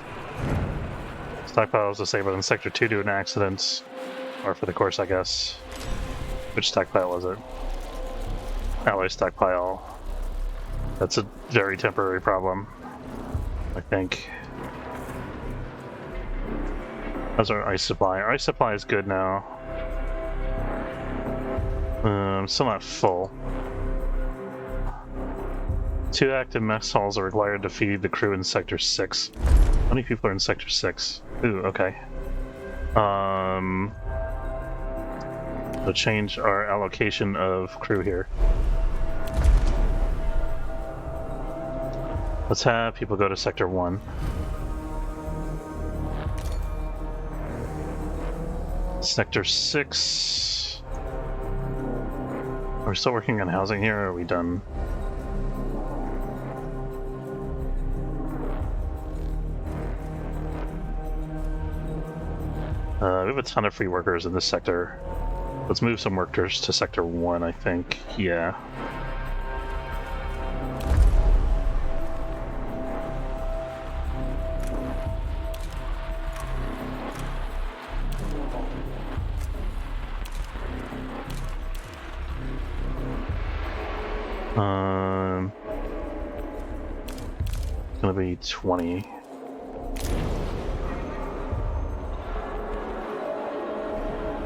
Stockpile is disabled in Sector 2 due to an accident. Or for the course, I guess. Which stockpile was it? Alloy stockpile. That's a very temporary problem, I think. How's our ice supply? Our ice supply is good now. Still not full. 2 active mess halls are required to feed the crew in Sector 6. How many people are in Sector 6? Ooh, okay. We'll change our allocation of crew here. Let's have people go to Sector 1. Sector 6. Are we still working on housing here, or are we done? We have a ton of free workers in this sector. Let's move some workers to Sector 1, I think. Yeah. It's gonna be 20.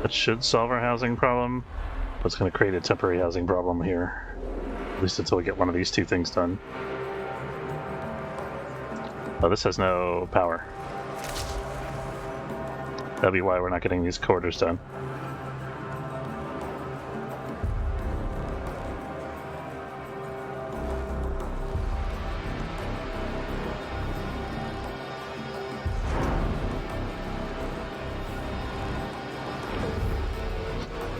That should solve our housing problem, but it's going to create a temporary housing problem here. At least until we get one of these 2 things done. Oh, this has no power. That'll be why we're not getting these corridors done.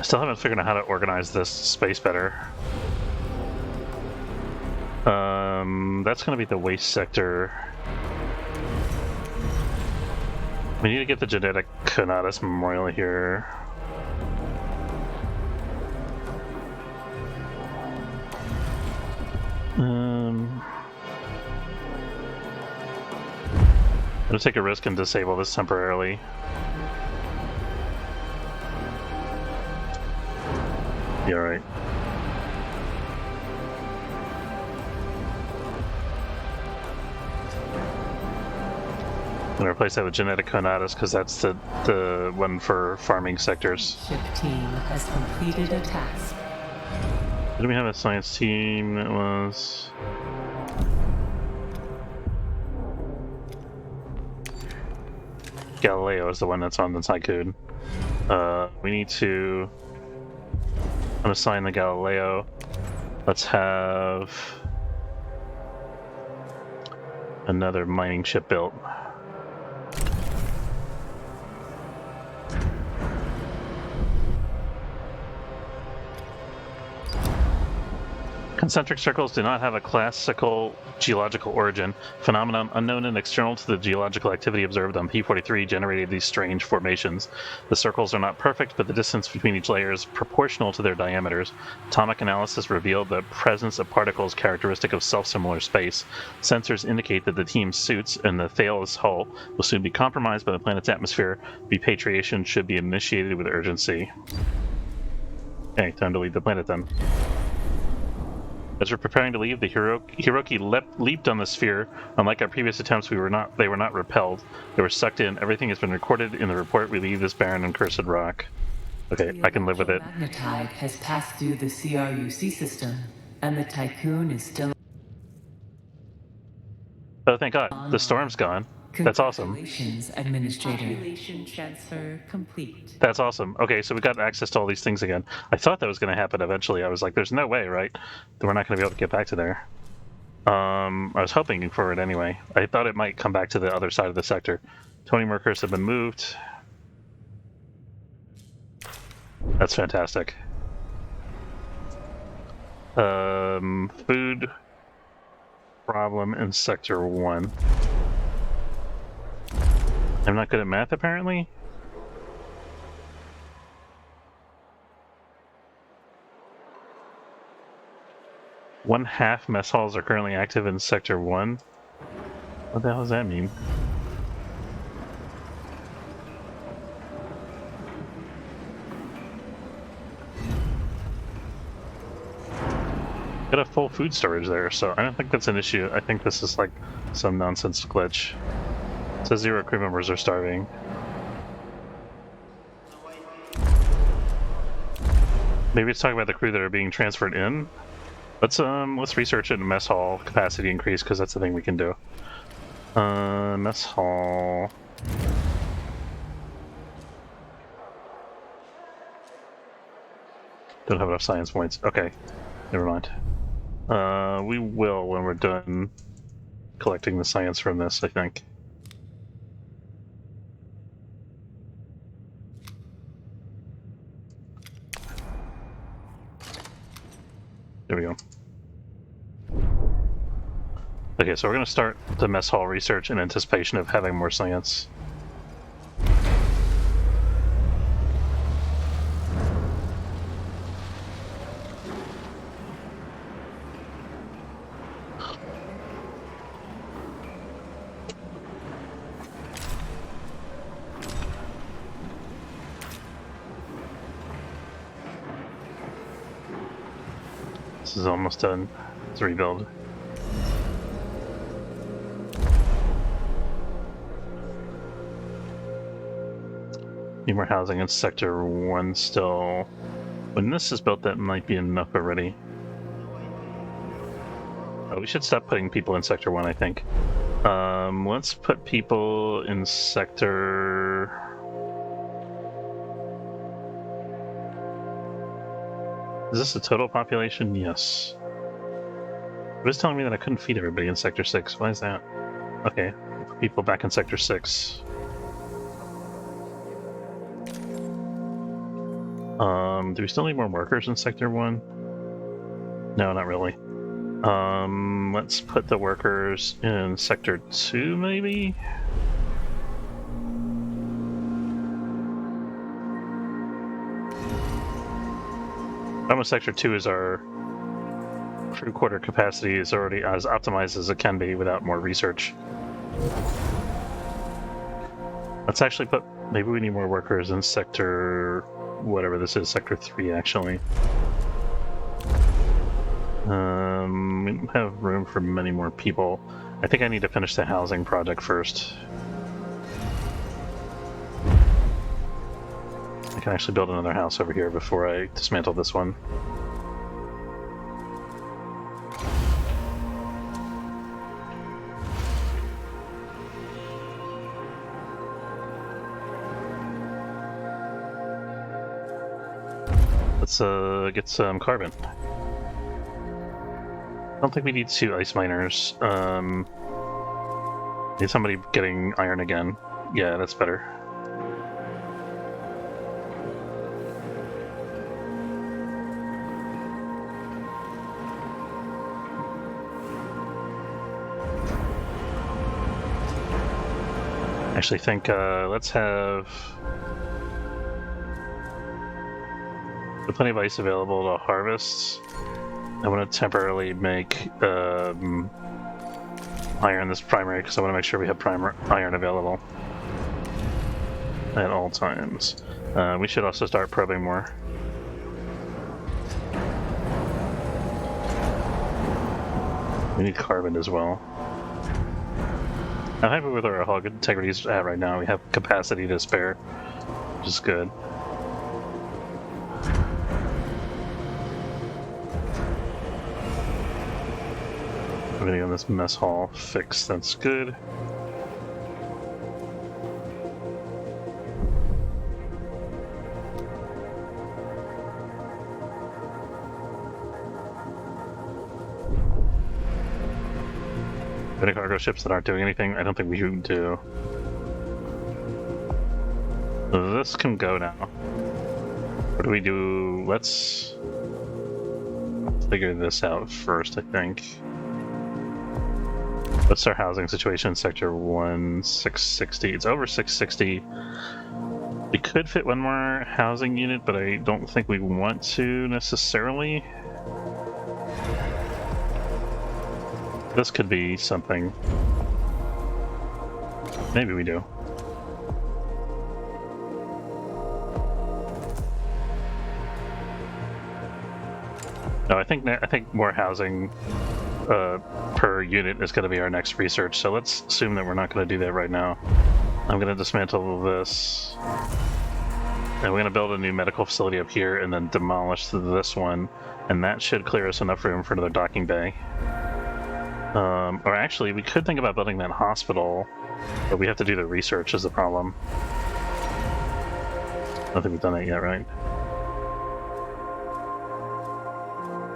Still haven't figured out how to organize this space better. That's going to be the waste sector. We need to get the genetic Conatus Memorial here. I'm going to take a risk and disable this temporarily. Yeah, right. I'm gonna replace that with genetic Conatus because that's the one for farming sectors. Ship team has completed a task. Did we have a science team that was... Galileo is the one that's on the Tycoon. We need to unassign the Galileo. Let's have another mining ship built. Concentric circles do not have a classical geological origin. Phenomenon unknown and external to the geological activity observed on P43 generated these strange formations. The circles are not perfect, but the distance between each layer is proportional to their diameters. Atomic analysis revealed the presence of particles characteristic of self-similar space. Sensors indicate that the team's suits and the Thales hull will soon be compromised by the planet's atmosphere. Repatriation should be initiated with urgency. Okay, time to leave the planet then. As we're preparing to leave, the Hiroki leaped on the sphere. Unlike our previous attempts, they were not repelled. They were sucked in. Everything has been recorded in the report. We leave this barren and cursed rock. Okay, I can live with it. The magnetide has passed through the CRUC system, and the Tycoon is still... Oh, thank God. The storm's gone. That's awesome. Congratulations, Administrator. Population transfer complete. That's awesome. Okay, so we got access to all these things again. I thought that was going to happen eventually. I was like, there's no way, right? That we're not going to be able to get back to there. I was hoping for it anyway. I thought it might come back to the other side of the sector. 20 workers have been moved. That's fantastic. Food problem in Sector 1. I'm not good at math, apparently? One half mess halls are currently active in Sector 1. What the hell does that mean? Got a full food storage there, so I don't think that's an issue. I think this is like some nonsense glitch. It says 0 crew members are starving. Your Maybe it's talking about the crew that are being transferred in. Let's research it in mess hall capacity increase, because that's the thing we can do. Mess hall. Don't have enough science points. Okay, never mind. We will when we're done collecting the science from this, I think. There we go. Okay, so we're going to start the mess hall research in anticipation of having more science. This is almost done. Let's rebuild. Need more housing in Sector 1 still. When this is built, that might be enough already. Oh, we should stop putting people in Sector 1, I think. Let's put people in Sector... Is this the total population? Yes. It was telling me that I couldn't feed everybody in Sector 6. Why is that? Okay, put people back in Sector 6. Do we still need more workers in Sector 1? No, not really. Let's put the workers in Sector 2, maybe? Almost Sector 2 is our crew quarter capacity is already as optimized as it can be without more research. Let's actually put... Maybe we need more workers in Sector... whatever this is, Sector 3, actually. We don't have room for many more people. I think I need to finish the housing project first. I can actually build another house over here before I dismantle this one. Let's get some carbon. I don't think we need 2 ice miners. Need somebody getting iron again. Yeah, that's better. I actually think let's have plenty of ice available to harvest. I want to temporarily make iron this primary because I want to make sure we have iron available at all times. We should also start probing more. We need carbon as well. I'm happy with where our hog integrity is at right now. We have capacity to spare, which is good. Everything on this mess hall fixed, that's good. Any cargo ships that aren't doing anything? I don't think we do. This can go now. What do we do? Let's figure this out first, I think. What's our housing situation in Sector 1? 660. It's over 660. We could fit one more housing unit, but I don't think we want to necessarily. This could be something. Maybe we do. No, I think more housing per unit is going to be our next research. So let's assume that we're not going to do that right now. I'm going to dismantle this. And we're going to build a new medical facility up here and then demolish this one. And that should clear us enough room for another docking bay. Or actually, we could think about building that hospital, but we have to do the research is the problem. I don't think we've done that yet, right?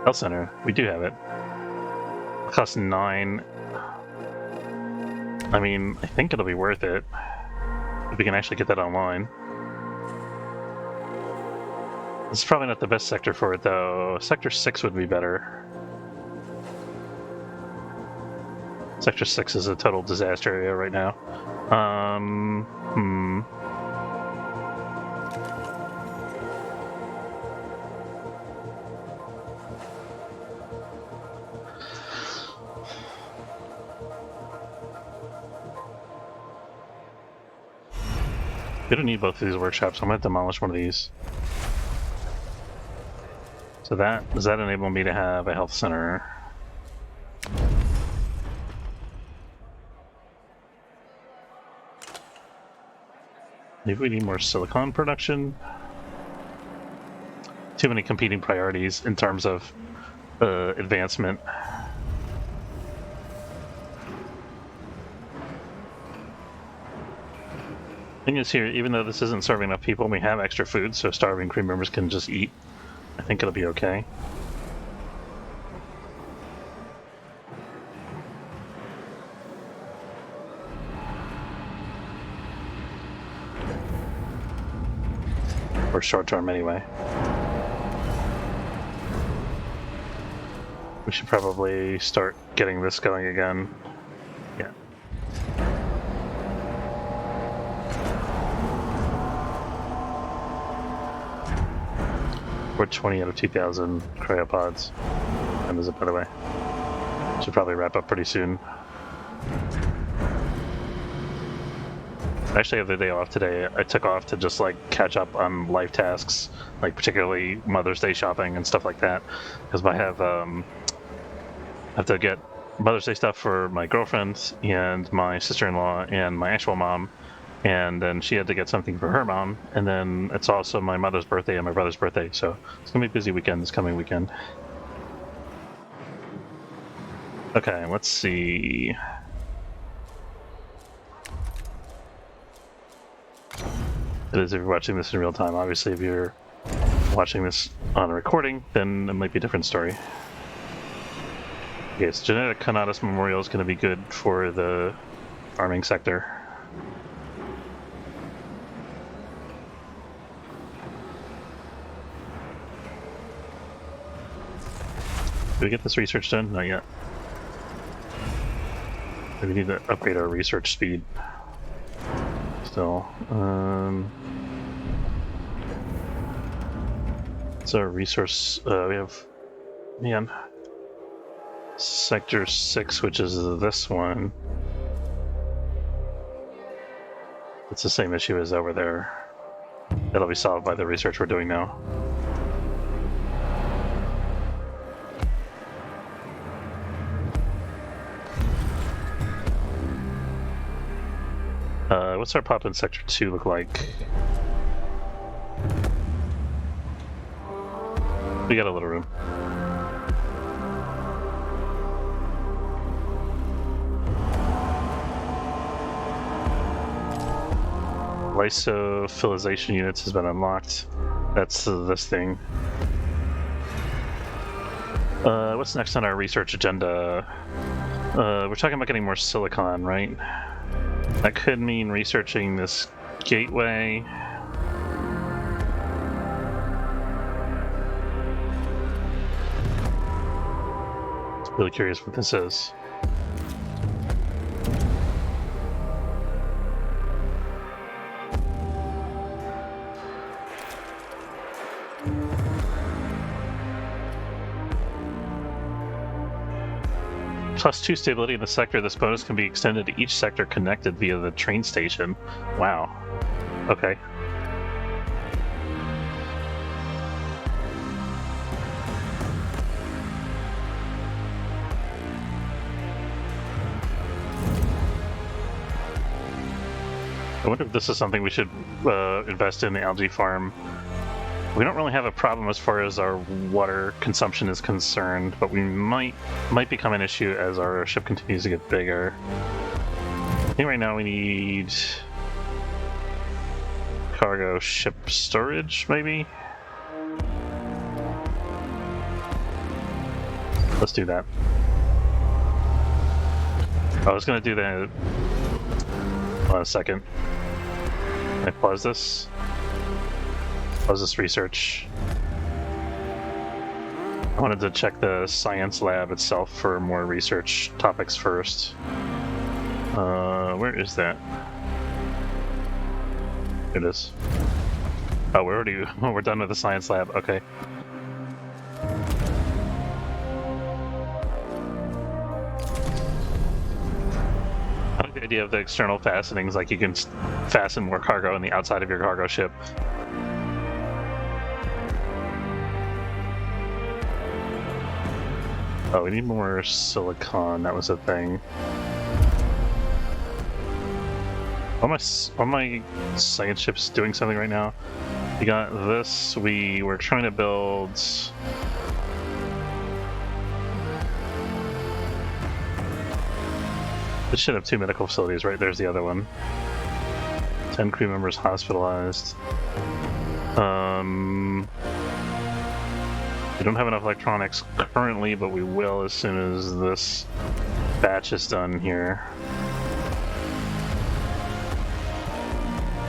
Health center. We do have it. It costs 9. I mean, I think it'll be worth it if we can actually get that online. It's probably not the best sector for it, though. Sector 6 would be better. Sector 6 is a total disaster area right now. We don't need both of these workshops. I'm going to demolish one of these. So does that enable me to have a health center? Maybe we need more silicon production. Too many competing priorities in terms of advancement. Thing is here, even though this isn't serving enough people, we have extra food, so starving crew members can just eat. I think it'll be okay. Or short term anyway. We should probably start getting this going again. Yeah. We're 20 out of 2,000 cryopods. And is it, by the way? Should probably wrap up pretty soon. I actually have the day off today. I took off to just like catch up on life tasks, like particularly Mother's Day shopping and stuff like that, because I have to get Mother's Day stuff for my girlfriend and my sister-in-law and my actual mom, and then she had to get something for her mom, and then it's also my mother's birthday and my brother's birthday, so it's gonna be a busy weekend this coming weekend. Okay, let's see. It is if you're watching this in real time. Obviously, if you're watching this on a recording, then it might be a different story. Yes, Genetic Conatus Memorial is going to be good for the farming sector. Did we get this research done? Not yet. We need to upgrade our research speed. Still. It's our resource. We have, man, Sector 6, which is this one. It's the same issue as over there. That'll be solved by the research we're doing now. What's our pop in Sector 2 look like? We got a little room. Lysophilization units has been unlocked. That's this thing. What's next on our research agenda? We're talking about getting more silicon, right? That could mean researching this gateway. Really curious what this is. +2 stability in the sector. This bonus can be extended to each sector connected via the train station. Wow. Okay. I wonder if this is something we should invest in the algae farm. We don't really have a problem as far as our water consumption is concerned, but we might become an issue as our ship continues to get bigger. I think right now we need cargo ship storage, maybe? Let's do that. I was gonna do that. Hold on a second. Can I pause this? Pause this research. I wanted to check the science lab itself for more research topics first. Where is that? It is. Oh, we're done with the science lab. Okay. I like the idea of the external fastenings, like you can fasten more cargo on the outside of your cargo ship. Oh, we need more silicon. That was a thing. All my science ships doing something right now. We got this. We were trying to build. This should have 2 medical facilities, right? There's the other one. 10 crew members hospitalized. We don't have enough electronics currently, but we will as soon as this batch is done here.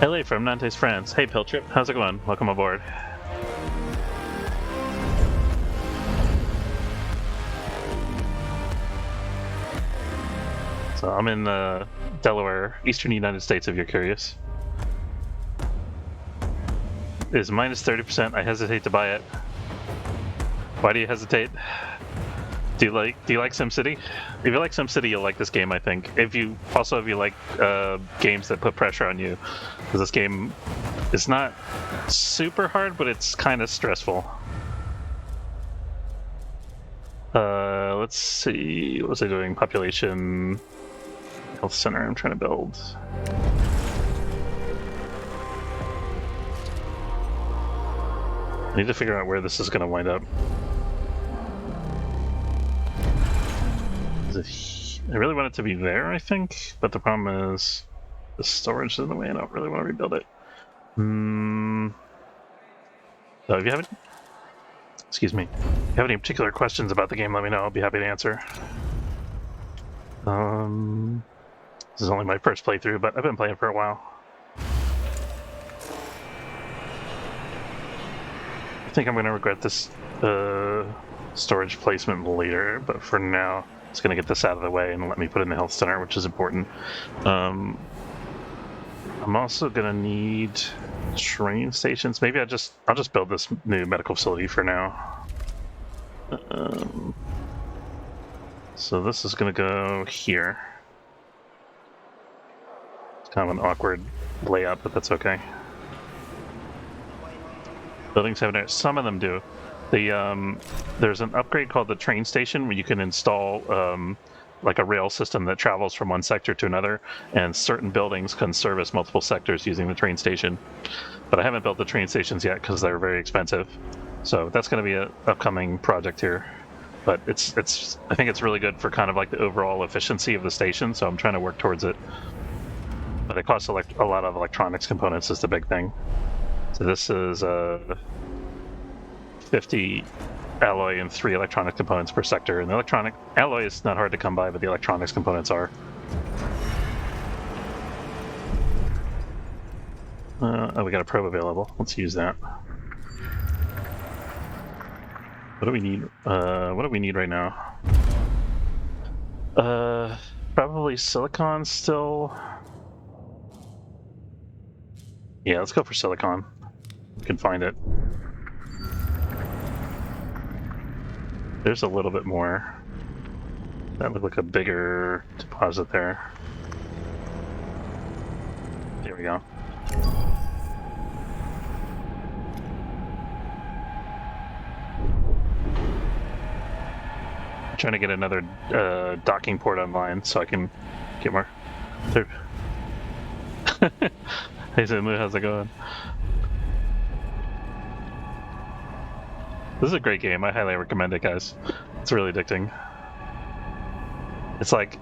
LA from Nantes, France. Hey, Piltrip. How's it going? Welcome aboard. So I'm in Delaware, eastern United States, if you're curious. It is minus 30%. I hesitate to buy it. Why do you hesitate? Do you like SimCity? If you like SimCity, you'll like this game, I think. If you like games that put pressure on you, because this game is not super hard, but it's kind of stressful. Let's see. What was I doing? Population health center. I'm trying to build. I need to figure out where this is going to wind up. I really want it to be there, I think, but the problem is the storage is in the way. I don't really want to rebuild it. So if you have any, excuse me, if you have any particular questions about the game, let me know. I'll be happy to answer. This is only my first playthrough, but I've been playing for a while. I think I'm going to regret this storage placement later, but for now, it's going to get this out of the way and let me put in the health center, which is important. I'm also going to need train stations. Maybe I'll just build this new medical facility for now. So this is going to go here. It's kind of an awkward layout, but that's okay. Buildings have it. Some of them do. There's an upgrade called the train station where you can install like a rail system that travels from one sector to another, and certain buildings can service multiple sectors using the train station. But I haven't built the train stations yet because they're very expensive. So that's going to be an upcoming project here. But I think it's really good for kind of like the overall efficiency of the station, so I'm trying to work towards it. But it costs a lot of electronics components is the big thing. So this is 50 alloy and 3 electronic components per sector. And the electronic alloy is not hard to come by, but the electronics components are. Oh, we got a probe available. Let's use that. What do we need? What do we need right now? Probably silicon still. Yeah, let's go for silicon. We can find it. There's a little bit more. That looked like a bigger deposit there. There we go. I'm trying to get another docking port online so I can get more. Hey Zinlu, how's it going? This is a great game. I highly recommend it, guys. It's really addicting. It's like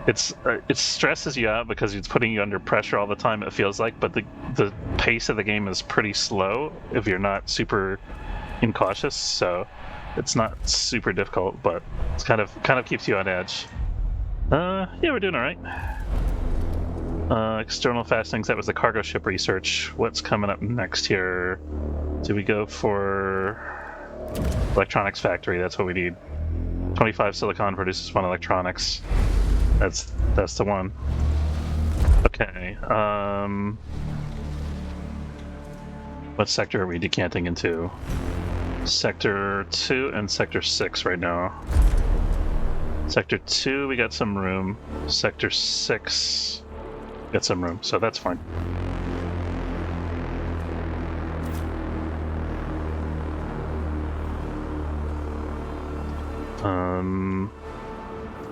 it stresses you out because it's putting you under pressure all the time. It feels like, but the pace of the game is pretty slow if you're not super incautious. So it's not super difficult, but it's kind of keeps you on edge. Yeah, we're doing all right. External fastenings. That was the cargo ship research. What's coming up next here? Do we go for electronics factory? That's what we need. 25 silicon produces 1 electronics. That's the one. Okay. What sector are we decanting into? Sector 2 and Sector 6 right now. Sector 2, we got some room. Sector 6, got some room, so that's fine.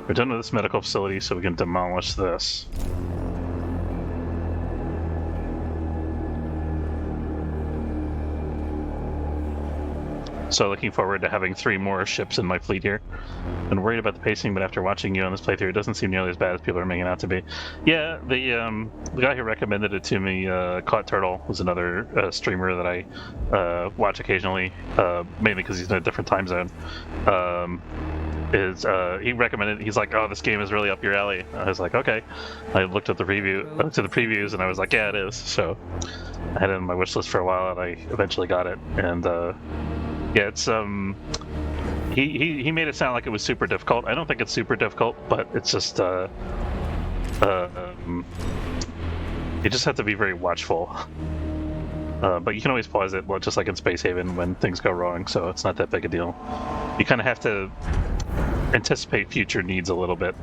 We're done with this medical facility, so we can demolish this. So looking forward to having 3 more ships in my fleet here. Been worried about the pacing, but after watching you on this playthrough, it doesn't seem nearly as bad as people are making it out to be. Yeah, the guy who recommended it to me, Caught Turtle, was another streamer that I watch occasionally, mainly because he's in a different time zone. He recommended? He's like, "Oh, this game is really up your alley." I was like, "Okay." I looked at the previews, and I was like, "Yeah, it is." So I had it on my wish list for a while, and I eventually got it. And yeah, it's he made it sound like it was super difficult. I don't think it's super difficult, but it's just you just have to be very watchful. But you can always pause it, just like in Space Haven, when things go wrong, so it's not that big a deal. You kind of have to anticipate future needs a little bit.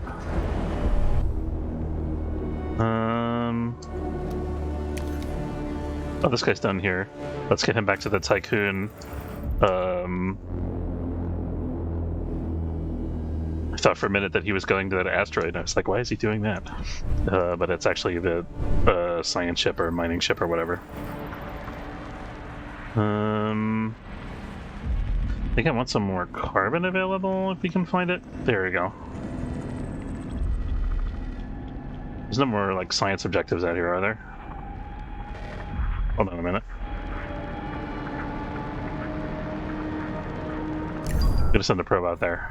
Oh, this guy's done here. Let's get him back to the Tycoon. I thought for a minute that he was going to that asteroid. I was like, why is he doing that? But it's actually the science ship or mining ship or whatever. I think I want some more carbon available if we can find it. There we go. There's no more like science objectives out here, are there? Hold on a minute. I'm gonna send a probe out there.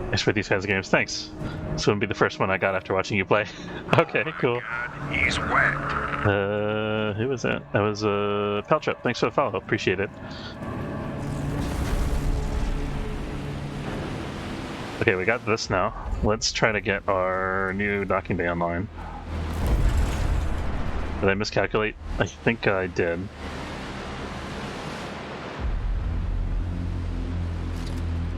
Thanks for these kinds of games. Thanks. This wouldn't be the first one I got after watching you play. Okay, cool. He's wet. Who was that? That was Peltrip. Thanks for the follow. Appreciate it. Okay, we got this now. Let's try to get our new docking bay online. Did I miscalculate? I think I did.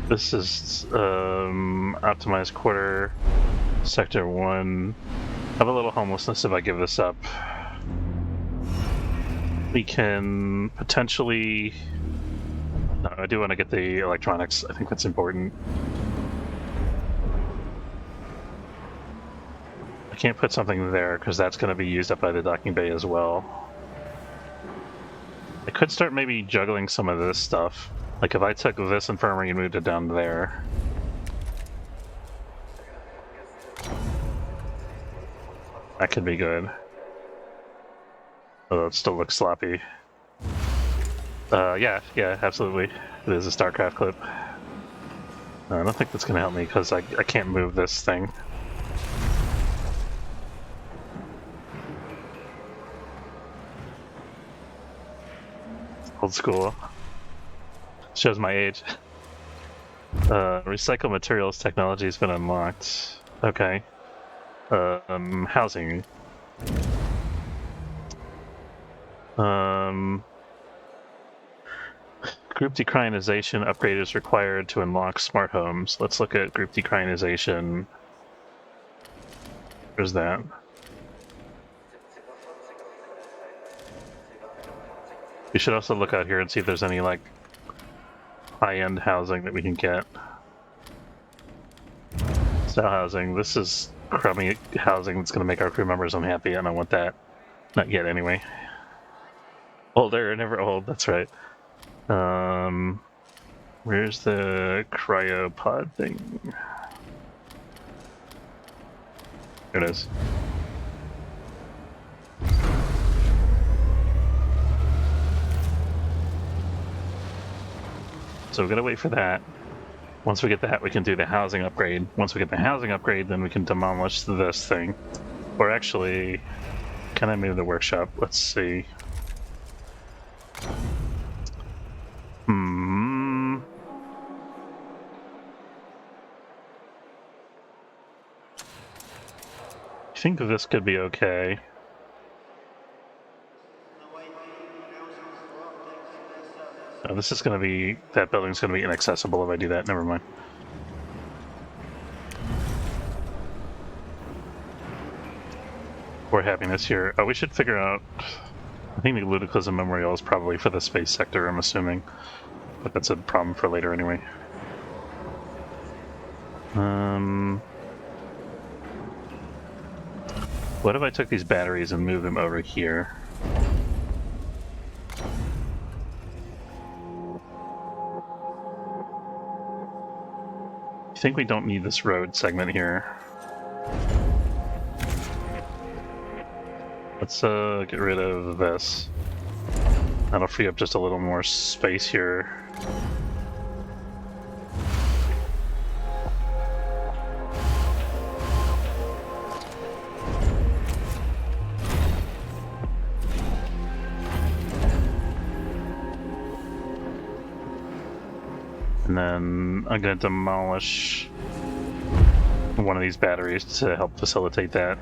This is optimized quarter, sector 1. I have a little homelessness if I give this up. We can potentially... No, I do want to get the electronics. I think that's important. I can't put something there because that's going to be used up by the docking bay as well. I could start maybe juggling some of this stuff. Like if I took this infirmary and moved it down there. That could be good. Although it still looks sloppy. Yeah, absolutely. It is a StarCraft clip. I don't think that's going to help me because I can't move this thing. Old school. Shows my age. Recycle materials technology has been unlocked. Okay. Housing. Group decryonisation upgrade is required to unlock smart homes. Let's look at group decryonisation. Where's that? We should also look out here and see if there's any like high-end housing that we can get. Cell housing. This is crummy housing that's going to make our crew members unhappy. I don't want that. Not yet, anyway. Older, never old. That's right. Where's the cryopod thing? There it is. So we've got to wait for that. Once we get that, we can do the housing upgrade. Once we get the housing upgrade, then we can demolish this thing. Or actually, can I move the workshop? Let's see. I think this could be okay. Oh, this is going to be... That building's going to be inaccessible if I do that. Never mind. We're happiness here. Oh, we should figure out... I think the Ludicrism Memorial is probably for the space sector, I'm assuming. But that's a problem for later anyway. What if I took these batteries and moved them over here? I think we don't need this road segment here. Let's get rid of this. That'll free up just a little more space here. And then I'm going to demolish one of these batteries to help facilitate that.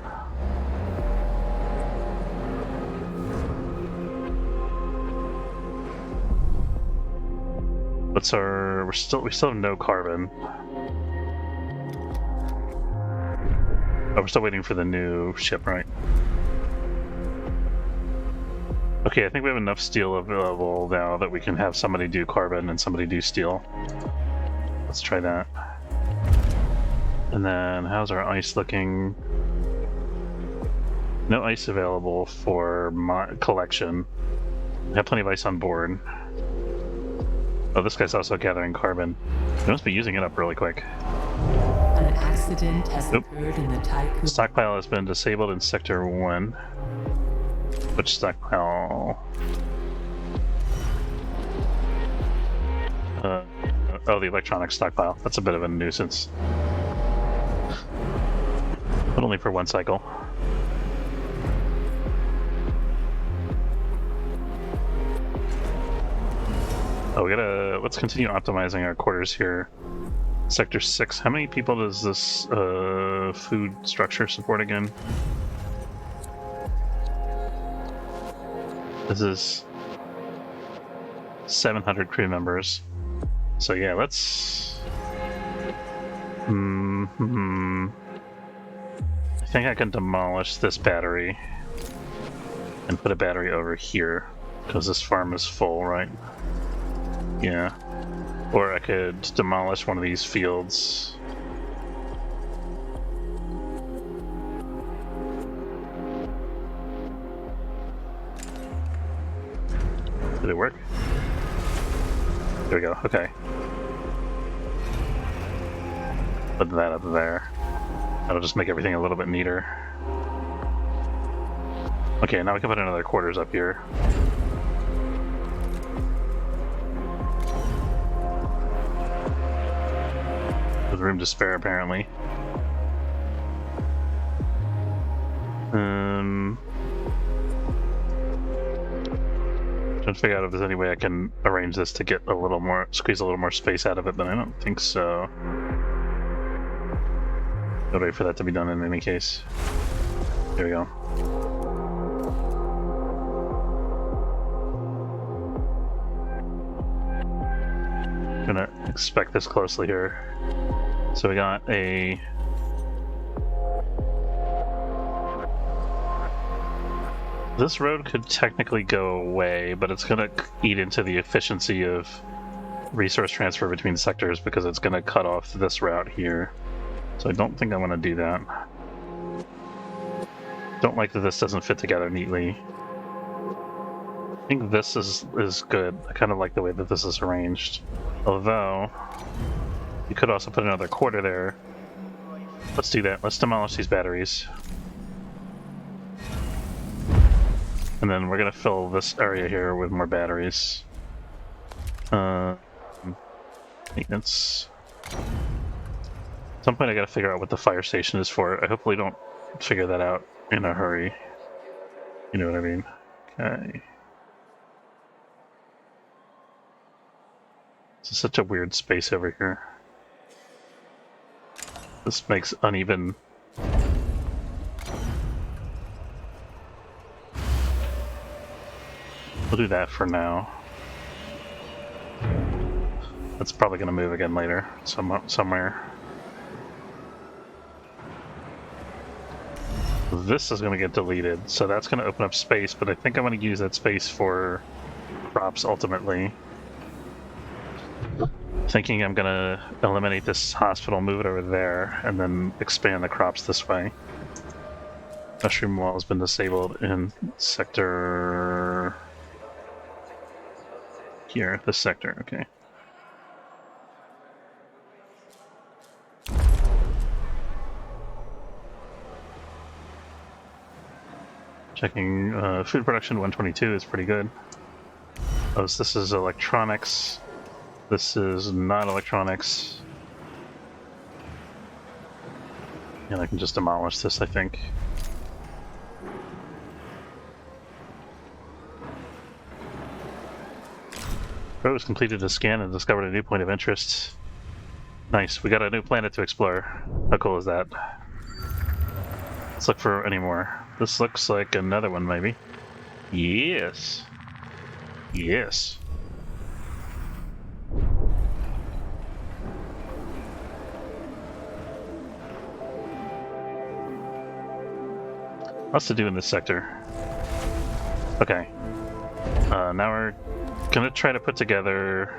What's our... we still have no carbon. Oh, we're still waiting for the new ship, right? Okay, I think we have enough steel available now that we can have somebody do carbon and somebody do steel. Let's try that. And then, how's our ice looking? No ice available for my collection. We have plenty of ice on board. Oh, this guy's also gathering carbon. He must be using it up really quick. An accident has occurred in the Tycoon. Stockpile has been disabled in Sector 1. Which stockpile? Oh, the electronic stockpile. That's a bit of a nuisance. But only for one cycle. Oh, we gotta... let's continue optimizing our quarters here. Sector 6. How many people does this food structure support again? This is 700 crew members. So yeah, let's... I think I can demolish this battery and put a battery over here, because this farm is full, right? Yeah. Or I could demolish one of these fields. Did it work? There we go, okay. Put that up there. That'll just make everything a little bit neater. Okay, now we can put another quarters up here. There's room to spare, apparently. Trying to figure out if there's any way I can arrange this to get a little more, squeeze a little more space out of it, but I don't think so. I'll wait for that to be done in any case. There we go. Gonna inspect this closely here. So we got a... This road could technically go away, but it's gonna eat into the efficiency of resource transfer between sectors because it's gonna cut off this route here. So I don't think I want to do that. Don't like that this doesn't fit together neatly. I think this is good. I kind of like the way that this is arranged. Although, you could also put another quarter there. Let's do that. Let's demolish these batteries. And then we're going to fill this area here with more batteries. Maintenance. At some point I got to figure out what the fire station is for. I hopefully don't figure that out in a hurry. You know what I mean? Okay. This is such a weird space over here. This makes uneven. We'll do that for now. That's probably going to move again later, somewhere. This is going to get deleted, so that's going to open up space, but I think I'm going to use that space for crops ultimately. Thinking I'm going to eliminate this hospital, move it over there, and then expand the crops this way. Mushroom wall has been disabled in sector... Here, this sector, okay. Checking food production 122 is pretty good. Oh, so this is electronics. This is not electronics. And I can just demolish this, I think. Rose completed a scan and discovered a new point of interest. Nice, we got a new planet to explore. How cool is that? Let's look for any more. This looks like another one, maybe. Yes. Yes. What's to do in this sector? Okay. Now we're gonna try to put together...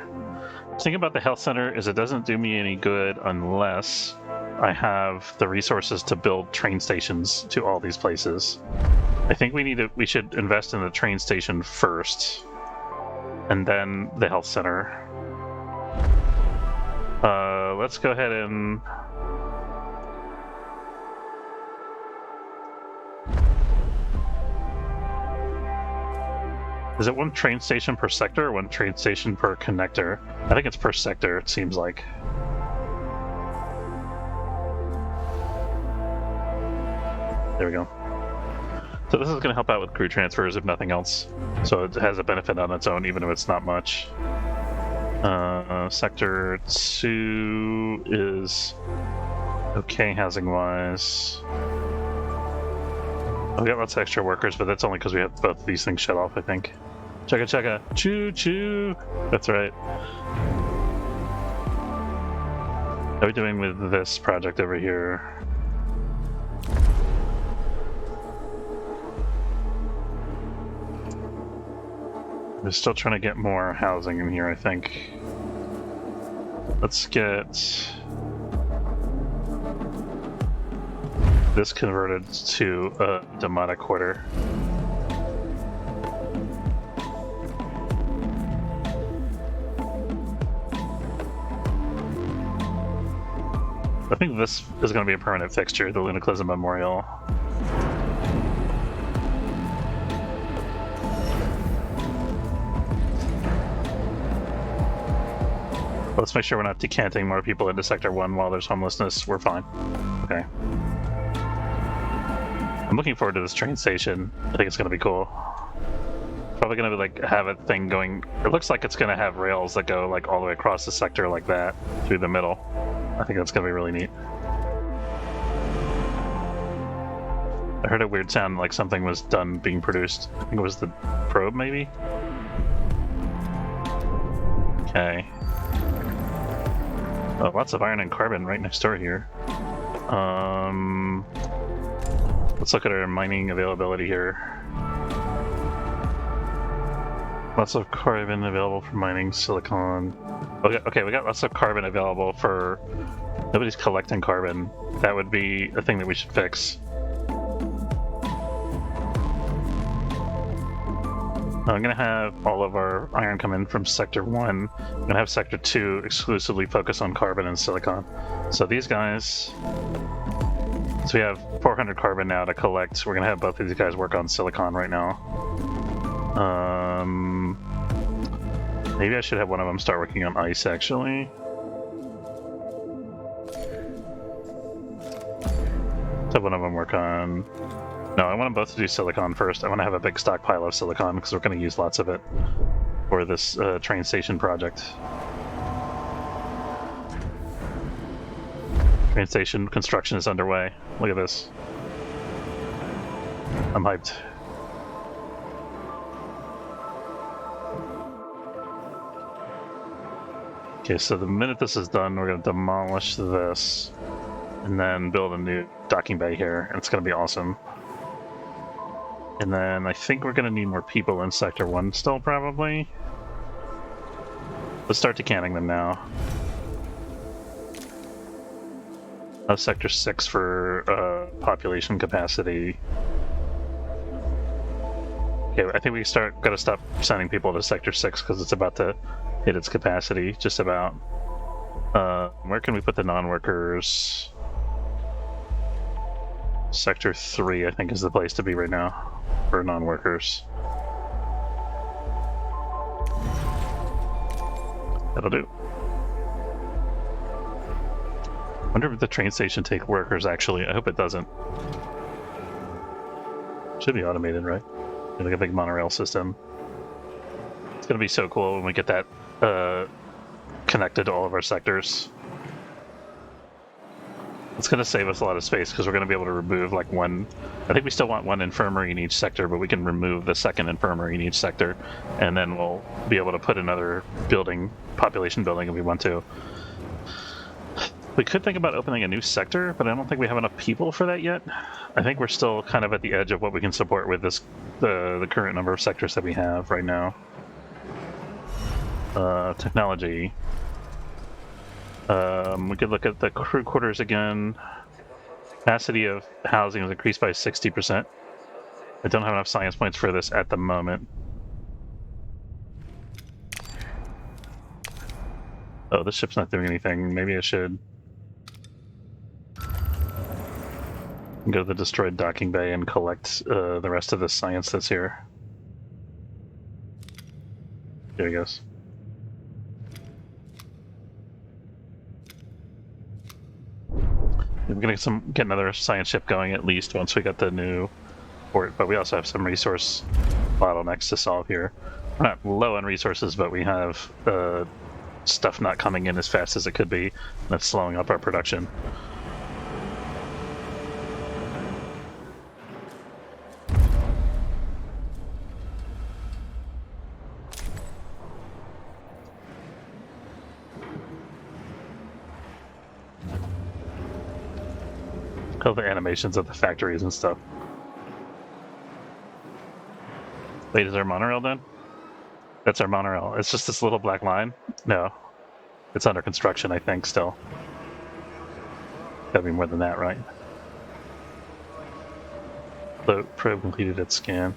The thing about the health center is it doesn't do me any good unless I have the resources to build train stations to all these places. I think we should invest in the train station first, and then the health center. Let's go ahead and... Is it one train station per sector or one train station per connector? I think it's per sector, it seems like. There we go. So this is going to help out with crew transfers, if nothing else. So it has a benefit on its own, even if it's not much. Sector 2 is okay housing-wise. We got lots of extra workers, but that's only because we have both of these things shut off, I think. Chugga chugga. Choo choo! That's right. How are we doing with this project over here? We're still trying to get more housing in here, I think. Let's get this converted to a Demata quarter. I think this is going to be a permanent fixture, the Lunaclism Memorial. Let's make sure we're not decanting more people into Sector 1 while there's homelessness. We're fine. Okay. I'm looking forward to this train station. I think it's going to be cool. Probably going to like have a thing going... It looks like it's going to have rails that go like all the way across the sector like that through the middle. I think that's going to be really neat. I heard a weird sound like something was done being produced. I think it was the probe, maybe? Okay. Oh, lots of iron and carbon right next door here. Let's look at our mining availability here. Lots of carbon available for mining, silicon. Okay, we got lots of carbon available for... Nobody's collecting carbon. That would be a thing that we should fix. I'm gonna have all of our iron come in from Sector 1. I'm gonna have Sector 2 exclusively focus on carbon and silicon. So these guys... So we have 400 carbon now to collect. We're gonna have both of these guys work on silicon right now. Maybe I should have one of them start working on ice, actually. Let's have one of them work on... No, I want them both to do silicon first. I want to have a big stockpile of silicon because we're going to use lots of it for this train station project. Train station construction is underway. Look at this. I'm hyped. Okay, so the minute this is done, we're going to demolish this and then build a new docking bay here, and it's going to be awesome. And then I think we're going to need more people in Sector 1 still, probably. Let's start decanting them now. Sector 6 for population capacity. Okay, I think we gotta stop sending people to Sector 6 because it's about to hit its capacity, just about. Where can we put the non-workers? Sector 3, I think, is the place to be right now for non-workers. That'll do. I wonder if the train station take workers, actually. I hope it doesn't. Should be automated, right? Like a big monorail system. It's gonna be so cool when we get that connected to all of our sectors. It's going to save us a lot of space because we're going to be able to remove like one... I think we still want one infirmary in each sector, but we can remove the second infirmary in each sector, and then we'll be able to put another building, population building if we want to. We could think about opening a new sector, but I don't think we have enough people for that yet. I think we're still kind of at the edge of what we can support with this the current number of sectors that we have right now. Technology. We could look at the crew quarters again. Capacity of housing is increased by 60%. I don't have enough science points for this at the moment. Oh, this ship's not doing anything. Maybe I should go to the destroyed docking bay and collect the rest of the science that's here. There he goes. We're gonna get another science ship going at least once we got the new port, but we also have some resource bottlenecks to solve here. We're not low on resources, but we have stuff not coming in as fast as it could be. That's slowing up our production. Oh, the animations of the factories and stuff. Wait, is our monorail done? That's our monorail. It's just this little black line? No. It's under construction, I think, still. Gotta be more than that, right? The probe completed its scan.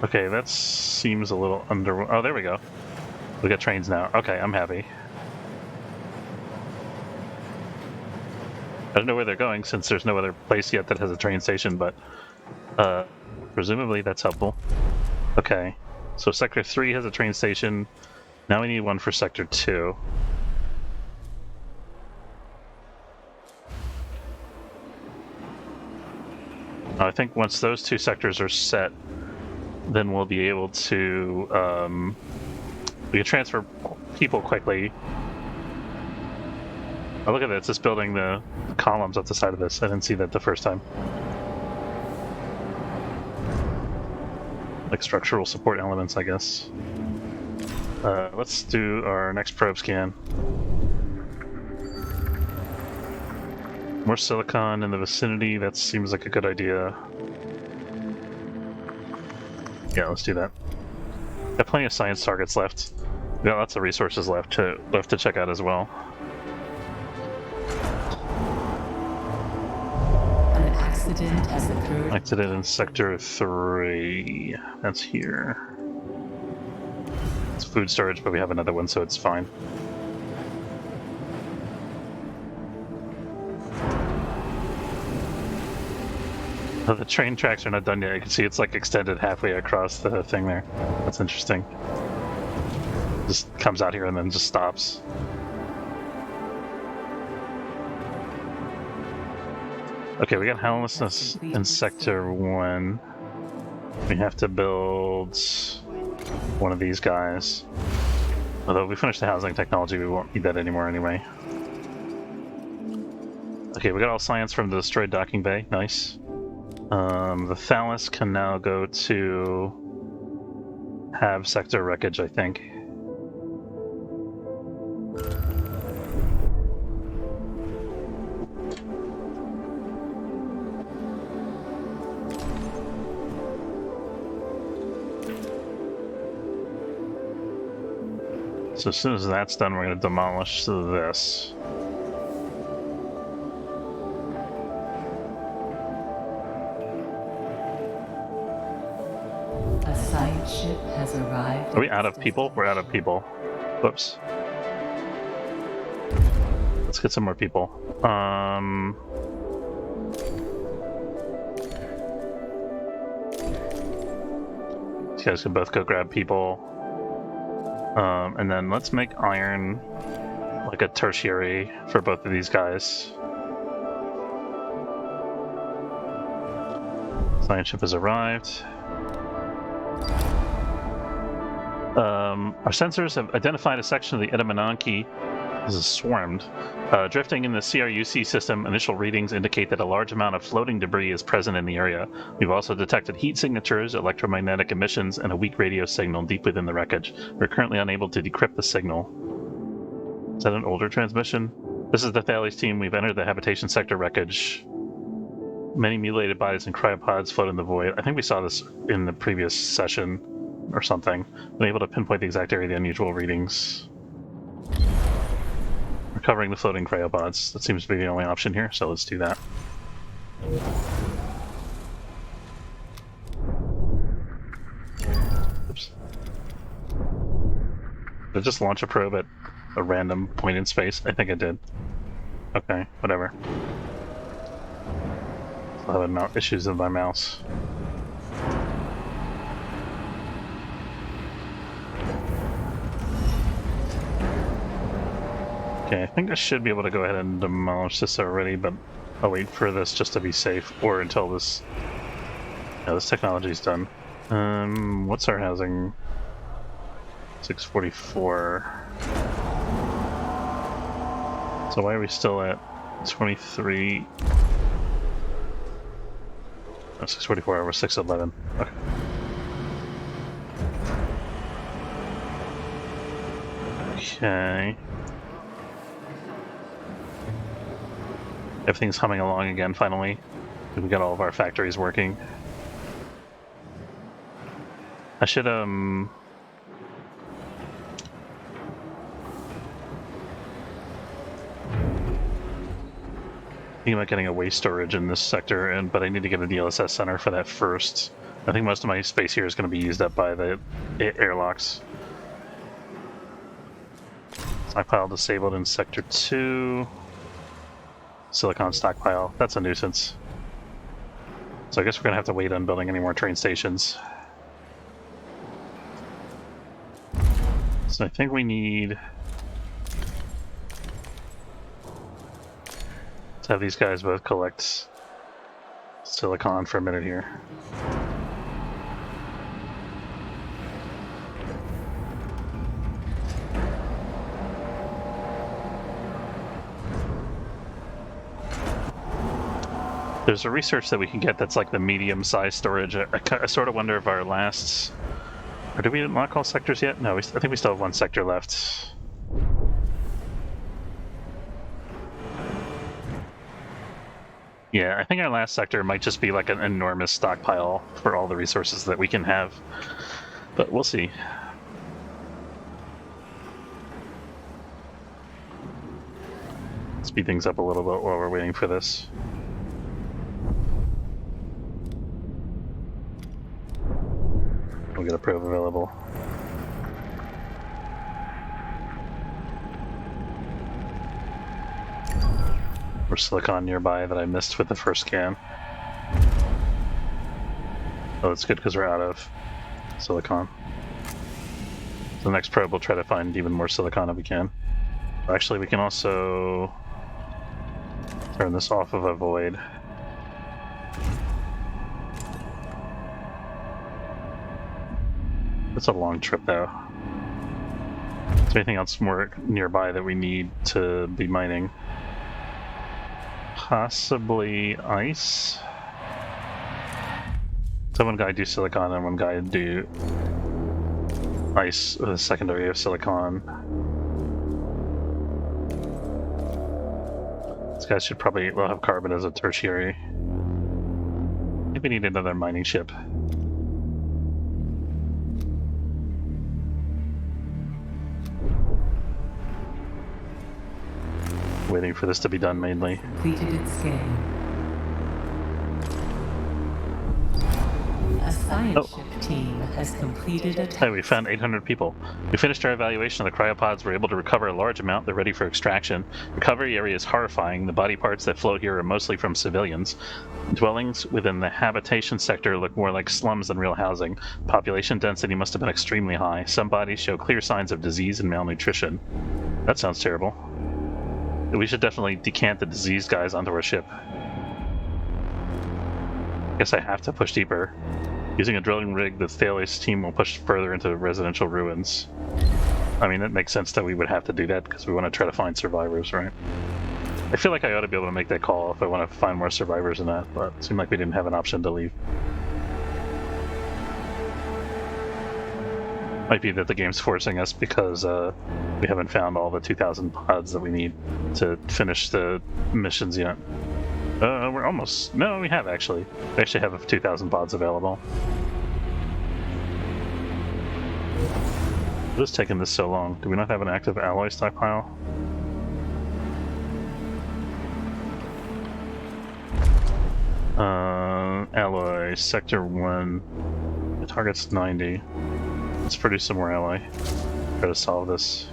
Okay, that seems a little under... Oh, there we go. We got trains now. Okay, I'm happy. I don't know where they're going since there's no other place yet that has a train station, but presumably that's helpful. Okay, so Sector 3 has a train station. Now we need one for Sector 2. I think once those two sectors are set, then we'll be able to... we can transfer people quickly. Oh, look at that. It's just building the columns up the side of this. I didn't see that the first time. Like structural support elements, I guess. Let's do our next probe scan. More silicon in the vicinity. That seems like a good idea. Yeah, let's do that. Got plenty of science targets left. We got lots of resources left to check out as well. Accident has occurred. Accident in Sector 3. That's here. It's food storage, but we have another one, so it's fine. Oh, the train tracks are not done yet. You can see it's like extended halfway across the thing there. That's interesting. Just comes out here and then just stops. Okay, we got homelessness in Sector 1. We have to build one of these guys. Although if we finish the housing technology, we won't need that anymore anyway. Okay, we got all science from the destroyed docking bay. Nice. The Thallus can now go to have sector wreckage, I think. So as soon as that's done, we're going to demolish this. A science ship has arrived. Are we out of people? We're out of people. Whoops. Let's get some more people. These guys can both go grab people. And then let's make iron like a tertiary for both of these guys. Science ship has arrived. Our sensors have identified a section of the Edamananki is swarmed. Drifting in the CRUC system, initial readings indicate that a large amount of floating debris is present in the area. We've also detected heat signatures, electromagnetic emissions, and a weak radio signal deep within the wreckage. We're currently unable to decrypt the signal. Is that an older transmission? This is the Thales team. We've entered the habitation sector wreckage. Many mutilated bodies and cryopods float in the void. I think we saw this in the previous session or something. Been able to pinpoint the exact area of the unusual readings. Recovering the floating cryopods. That seems to be the only option here, so let's do that. Oops. Did I just launch a probe at a random point in space? I think I did. Okay, whatever. Still having issues with my mouse. Okay, I think I should be able to go ahead and demolish this already, but I'll wait for this just to be safe, or until this... Yeah, this technology's done. What's our housing? 644. So why are we still at 23? Oh, 644 over 611. Okay. Okay. Everything's humming along again, finally. We got all of our factories working. I should, thinking about getting a waste storage in this sector, but I need to get a DLSS center for that first. I think most of my space here is going to be used up by the airlocks. Stockpile disabled in Sector 2. Silicon stockpile. That's a nuisance. So I guess we're going to have to wait on building any more train stations. So I think we need to have these guys both collect silicon for a minute here. There's a research that we can get that's like the medium-sized storage. I sort of wonder if our last... Or did we unlock all sectors yet? No, I think we still have one sector left. Yeah, I think our last sector might just be like an enormous stockpile for all the resources that we can have. But we'll see. Speed things up a little bit while we're waiting for this. we got a probe available. Or silicon nearby that I missed with the first scan. Oh, that's good because we're out of silicon. So the next probe will try to find even more silicon if we can. Actually, we can also turn this off of a void. It's a long trip though. Is there anything else more nearby that we need to be mining? Possibly ice? So one guy do silicon and one guy do ice with a secondary of silicon. These guys should probably, well, have carbon as a tertiary. I think we need another mining ship. Waiting for this to be done mainly. Completed its scan. A science ship team has completed a task. Hey, we found 800 people. We finished our evaluation of the cryopods. We're able to recover a large amount. They're ready for extraction. Recovery area is horrifying. The body parts that float here are mostly from civilians. Dwellings within the habitation sector look more like slums than real housing. Population density must have been extremely high. Some bodies show clear signs of disease and malnutrition. That sounds terrible. We should definitely decant the diseased guys onto our ship. Guess I have to push deeper. Using a drilling rig, the Thales team will push further into residential ruins. I mean, it makes sense that we would have to do that because we want to try to find survivors, right? I feel like I ought to be able to make that call if I want to find more survivors in that, but it seemed like we didn't have an option to leave. Might be that the game's forcing us because we haven't found all the 2,000 pods that we need to finish the missions yet. We're almost... No, we have actually. We actually have 2,000 pods available. What is taking this so long? Do we not have an active alloy stockpile? Alloy, Sector 1. The target's 90. Let's produce some more alloy. Try to solve this.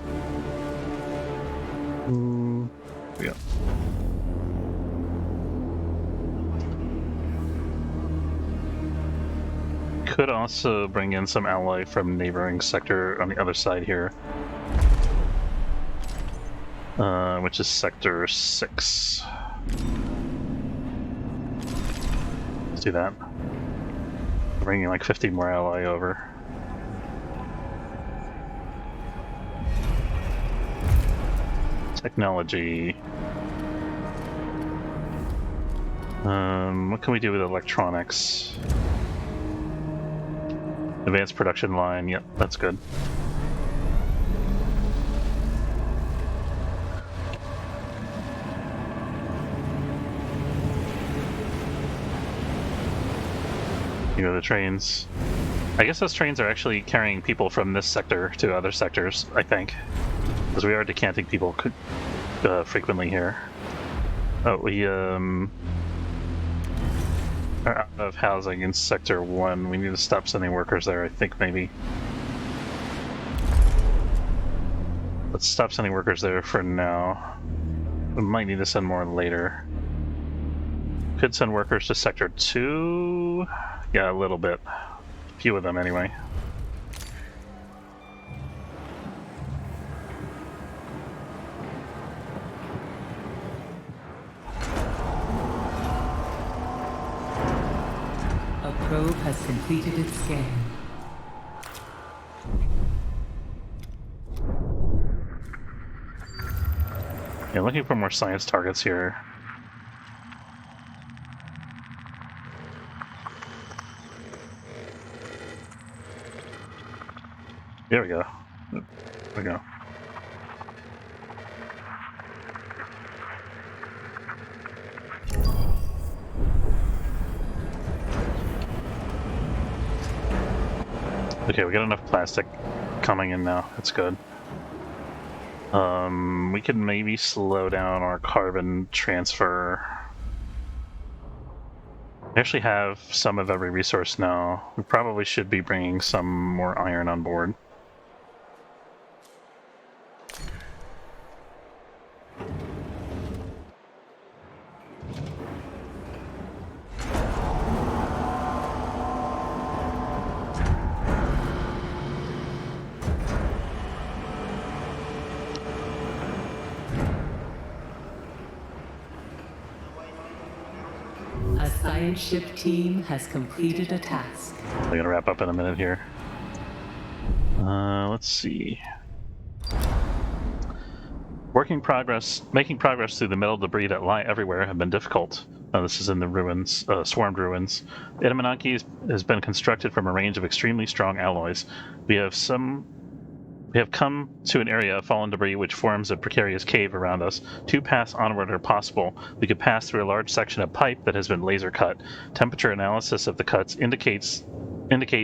Yeah. Could also bring in some alloy from neighboring sector on the other side here, which is Sector 6. Let's do that. Bringing like 50 more alloy over. Technology. What can we do with electronics? Advanced production line, yep, that's good. You know, the trains. I guess those trains are actually carrying people from this sector to other sectors, I think. Because we are decanting people frequently here. Oh, we are out of housing in Sector 1. We need to stop sending workers there, I think, maybe. Let's stop sending workers there for now. We might need to send more later. Could send workers to Sector 2? Yeah, a little bit. A few of them, anyway. Probe has completed its scan. Yeah, looking for more science targets here. There we go. There we go. Okay, we got enough plastic coming in now. That's good. We could maybe slow down our carbon transfer. We actually have some of every resource now. We probably should be bringing some more iron on board. A science ship team has completed a task. We're gonna wrap up in a minute here. Let's see. Making progress through the metal debris that lie everywhere have been difficult. This is in the ruins, swarmed ruins. The Itamanaki has been constructed from a range of extremely strong alloys. We have come to an area of fallen debris which forms a precarious cave around us. 2 paths onward are possible. We could pass through a large section of pipe that has been laser cut. Temperature analysis of the cuts indicate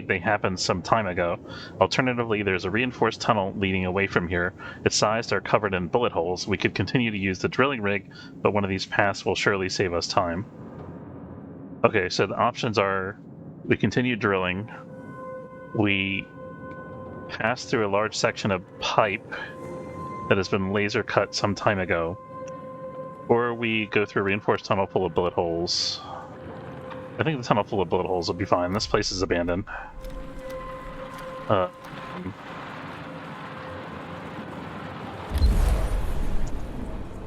they happened some time ago. Alternatively, there's a reinforced tunnel leading away from here. Its sides are covered in bullet holes. We could continue to use the drilling rig, but one of these paths will surely save us time. Okay, so the options are we continue drilling, we pass through a large section of pipe that has been laser cut some time ago, or we go through a reinforced tunnel full of bullet holes. I think the tunnel full of bullet holes will be fine. This place is abandoned.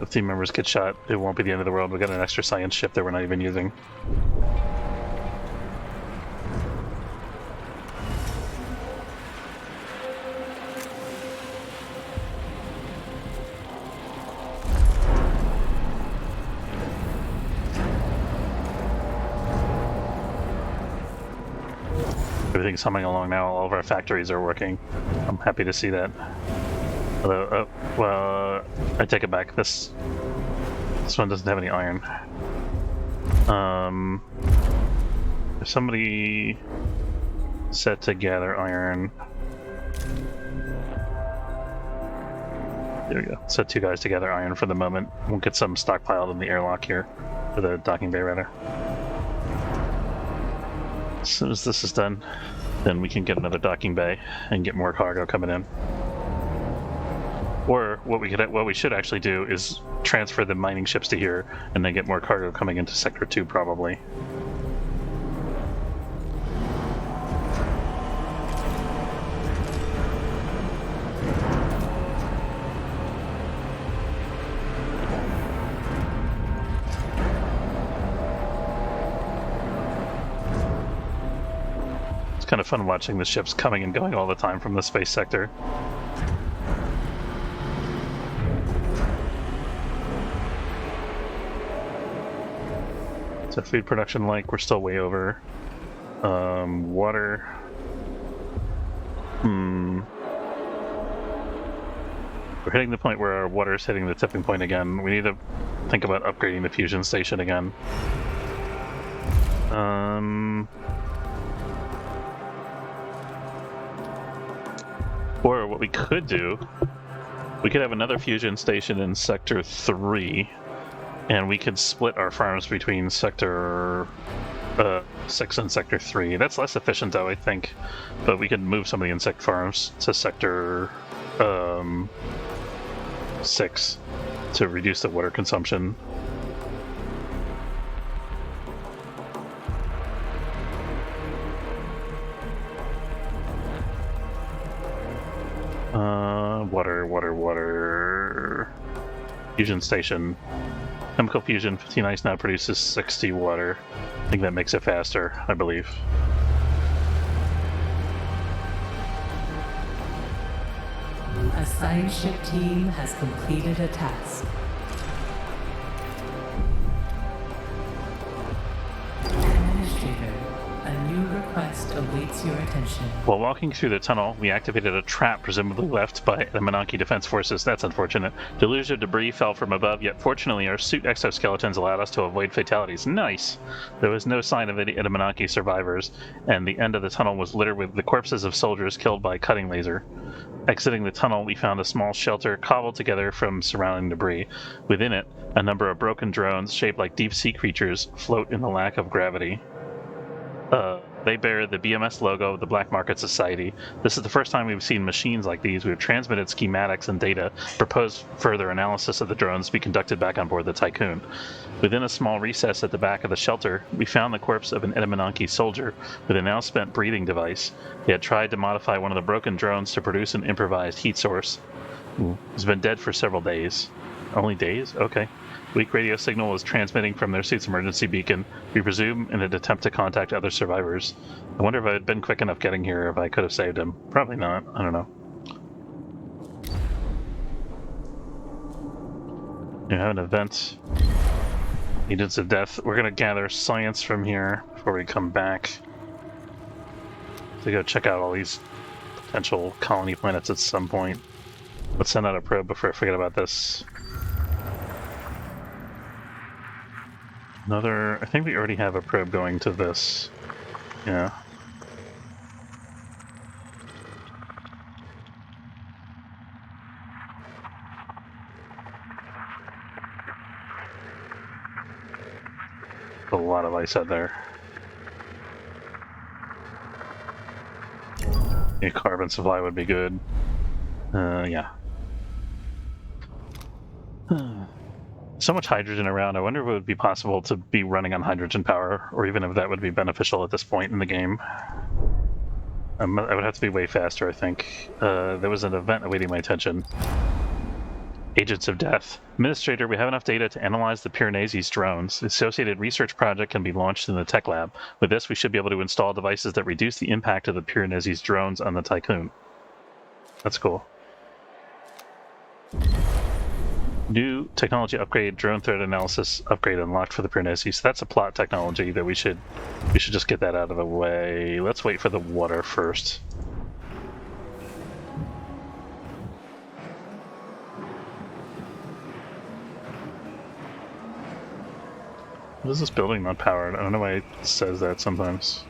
If team members get shot, it won't be the end of the world. We got an extra science ship that we're not even using. Everything's humming along now. All of our factories are working. I'm happy to see that. Although, well, I take it back. This one doesn't have any iron. If somebody set to gather iron, there we go. Set 2 guys to gather iron for the moment. We'll get some stockpiled in the airlock here, or the docking bay rather. As soon as this is done, then we can get another docking bay and get more cargo coming in. Or what we should actually do is transfer the mining ships to here and then get more cargo coming into Sector 2 probably. Kind of fun watching the ships coming and going all the time from the space sector. So food production, like, we're still way over. Water. We're hitting the point where our water is hitting the tipping point again. We need to think about upgrading the fusion station again. Or what we could do, we could have another fusion station in Sector 3, and we could split our farms between Sector 6 and Sector 3. That's less efficient, though, I think, but we could move some of the insect farms to Sector 6 to reduce the water consumption. Water. Fusion station. Chemical fusion, 15 ice now produces 60 water. I think that makes it faster, I believe. A science ship team has completed a task. Administrator, a new request awaits your attention. While walking through the tunnel, we activated a trap presumably left by the Itamanaki defense forces. That's unfortunate. Deluge of debris fell from above, yet fortunately our suit exoskeletons allowed us to avoid fatalities. Nice! There was no sign of any Itamanaki survivors, and the end of the tunnel was littered with the corpses of soldiers killed by cutting laser. Exiting the tunnel, we found a small shelter cobbled together from surrounding debris. Within it, a number of broken drones shaped like deep-sea creatures float in the lack of gravity. They bear the BMS logo of the Black Market Society. This is the first time we've seen machines like these. We've transmitted schematics and data, proposed further analysis of the drones to be conducted back on board the Tycoon. Within a small recess at the back of the shelter, we found the corpse of an Edamananki soldier with a now-spent breathing device. They had tried to modify one of the broken drones to produce an improvised heat source. He's been dead for several days. Only days? Okay. Weak radio signal was transmitting from their suit's emergency beacon, we presume in an attempt to contact other survivors. I wonder if I had been quick enough getting here, if I could have saved him. Probably not. I don't know. You have an event. Agents of Death. We're going to gather science from here before we come back to go check out all these potential colony planets at some point. Let's send out a probe before I forget about this. Another... I think we already have a probe going to this. Yeah. A lot of ice out there. A carbon supply would be good. Yeah. So much hydrogen around, I wonder if it would be possible to be running on hydrogen power, or even if that would be beneficial at this point in the game. I would have to be way faster, I think. There was an event awaiting my attention. Agents of Death. Administrator, we have enough data to analyze the Piranesi's drones. The associated research project can be launched in the tech lab. With this, we should be able to install devices that reduce the impact of the Piranesi's drones on the Tycoon. That's cool. New technology upgrade, drone threat analysis upgrade unlocked for the Piranesi. So that's a plot technology that we should just get that out of the way. Let's wait for the water first. What is this building not powered? I don't know why it says that sometimes.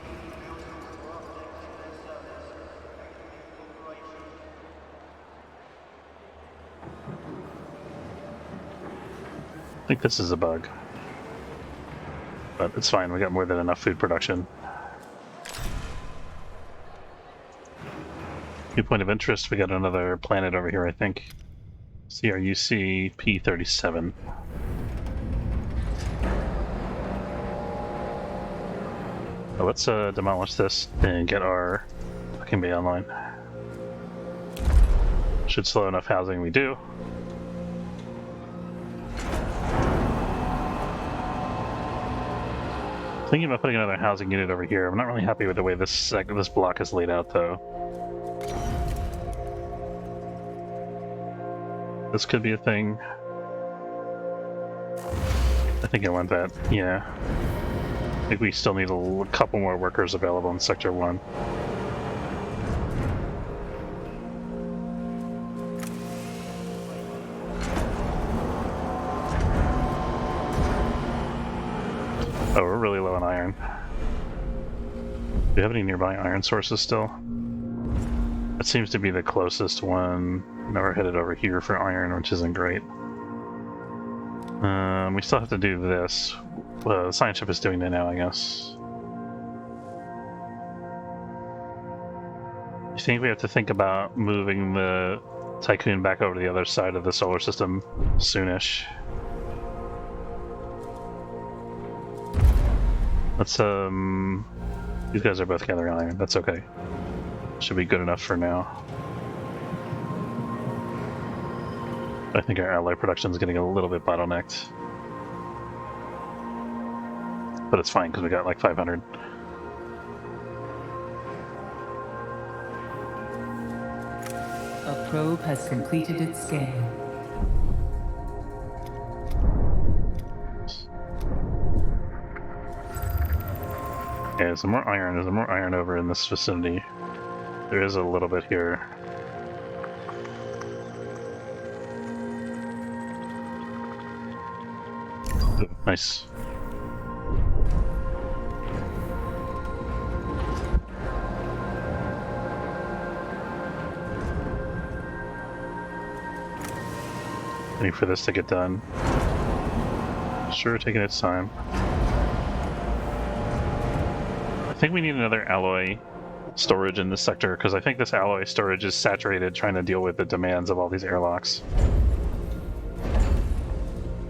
I think this is a bug. But it's fine, we got more than enough food production. New point of interest, we got another planet over here, I think. CRUC P37. Oh, let's demolish this and get our fucking bay online. Should slow enough housing, we do. Thinking about putting another housing unit over here. I'm not really happy with the way this block is laid out, though. This could be a thing. I think I want that. Yeah. I think we still need a couple more workers available in Sector 1. Oh, we're really low on iron. Do we have any nearby iron sources still? That seems to be the closest one. Never headed over here for iron, which isn't great. We still have to do this. Well, the science ship is doing that now, I guess. You think we have to think about moving the Tycoon back over to the other side of the solar system soonish? Let's, these guys are both gathering iron, that's okay. Should be good enough for now. I think our ally production is getting a little bit bottlenecked. But it's fine, because we got like 500. A probe has completed its scan. Okay, there's some more iron. There's more iron over in this vicinity. There is a little bit here. Ooh, nice. Waiting for this to get done. Sure, taking its time. I think we need another alloy storage in this sector, because I think this alloy storage is saturated trying to deal with the demands of all these airlocks.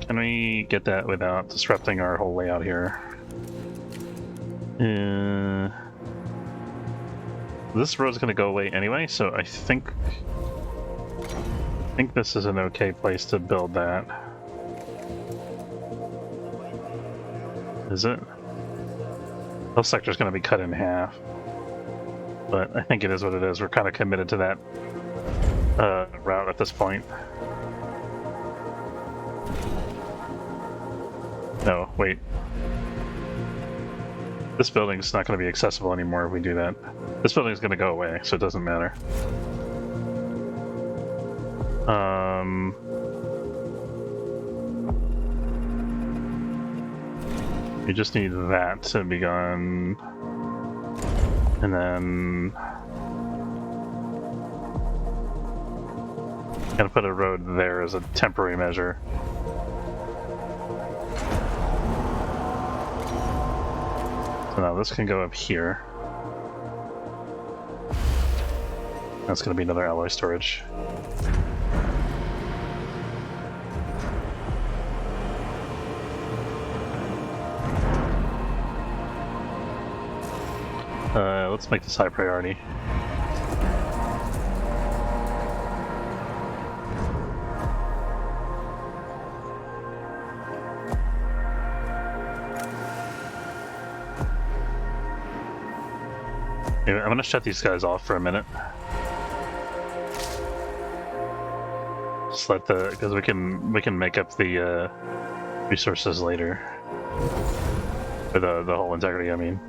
Can we get that without disrupting our whole layout here? This road's going to go away anyway, so I think this is an okay place to build that. Is it? This sector's going to be cut in half. But I think it is what it is. We're kind of committed to that route at this point. No, wait. This building's not going to be accessible anymore if we do that. This building's going to go away, so it doesn't matter. We just need that to be gone. And then gotta put a road there as a temporary measure. So now this can go up here. That's gonna be another alloy storage. Let's make this high priority. Anyway, I'm gonna shut these guys off for a minute. Just let because we can make up the resources later. For the whole integrity, I mean.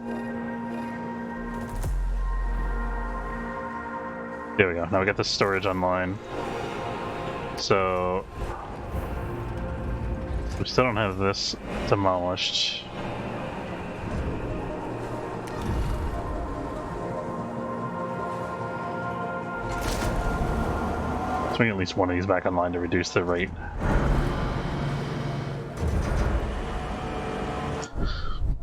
There we go. Now we got the storage online. So we still don't have this demolished. Let's bring at least one of these back online to reduce the rate.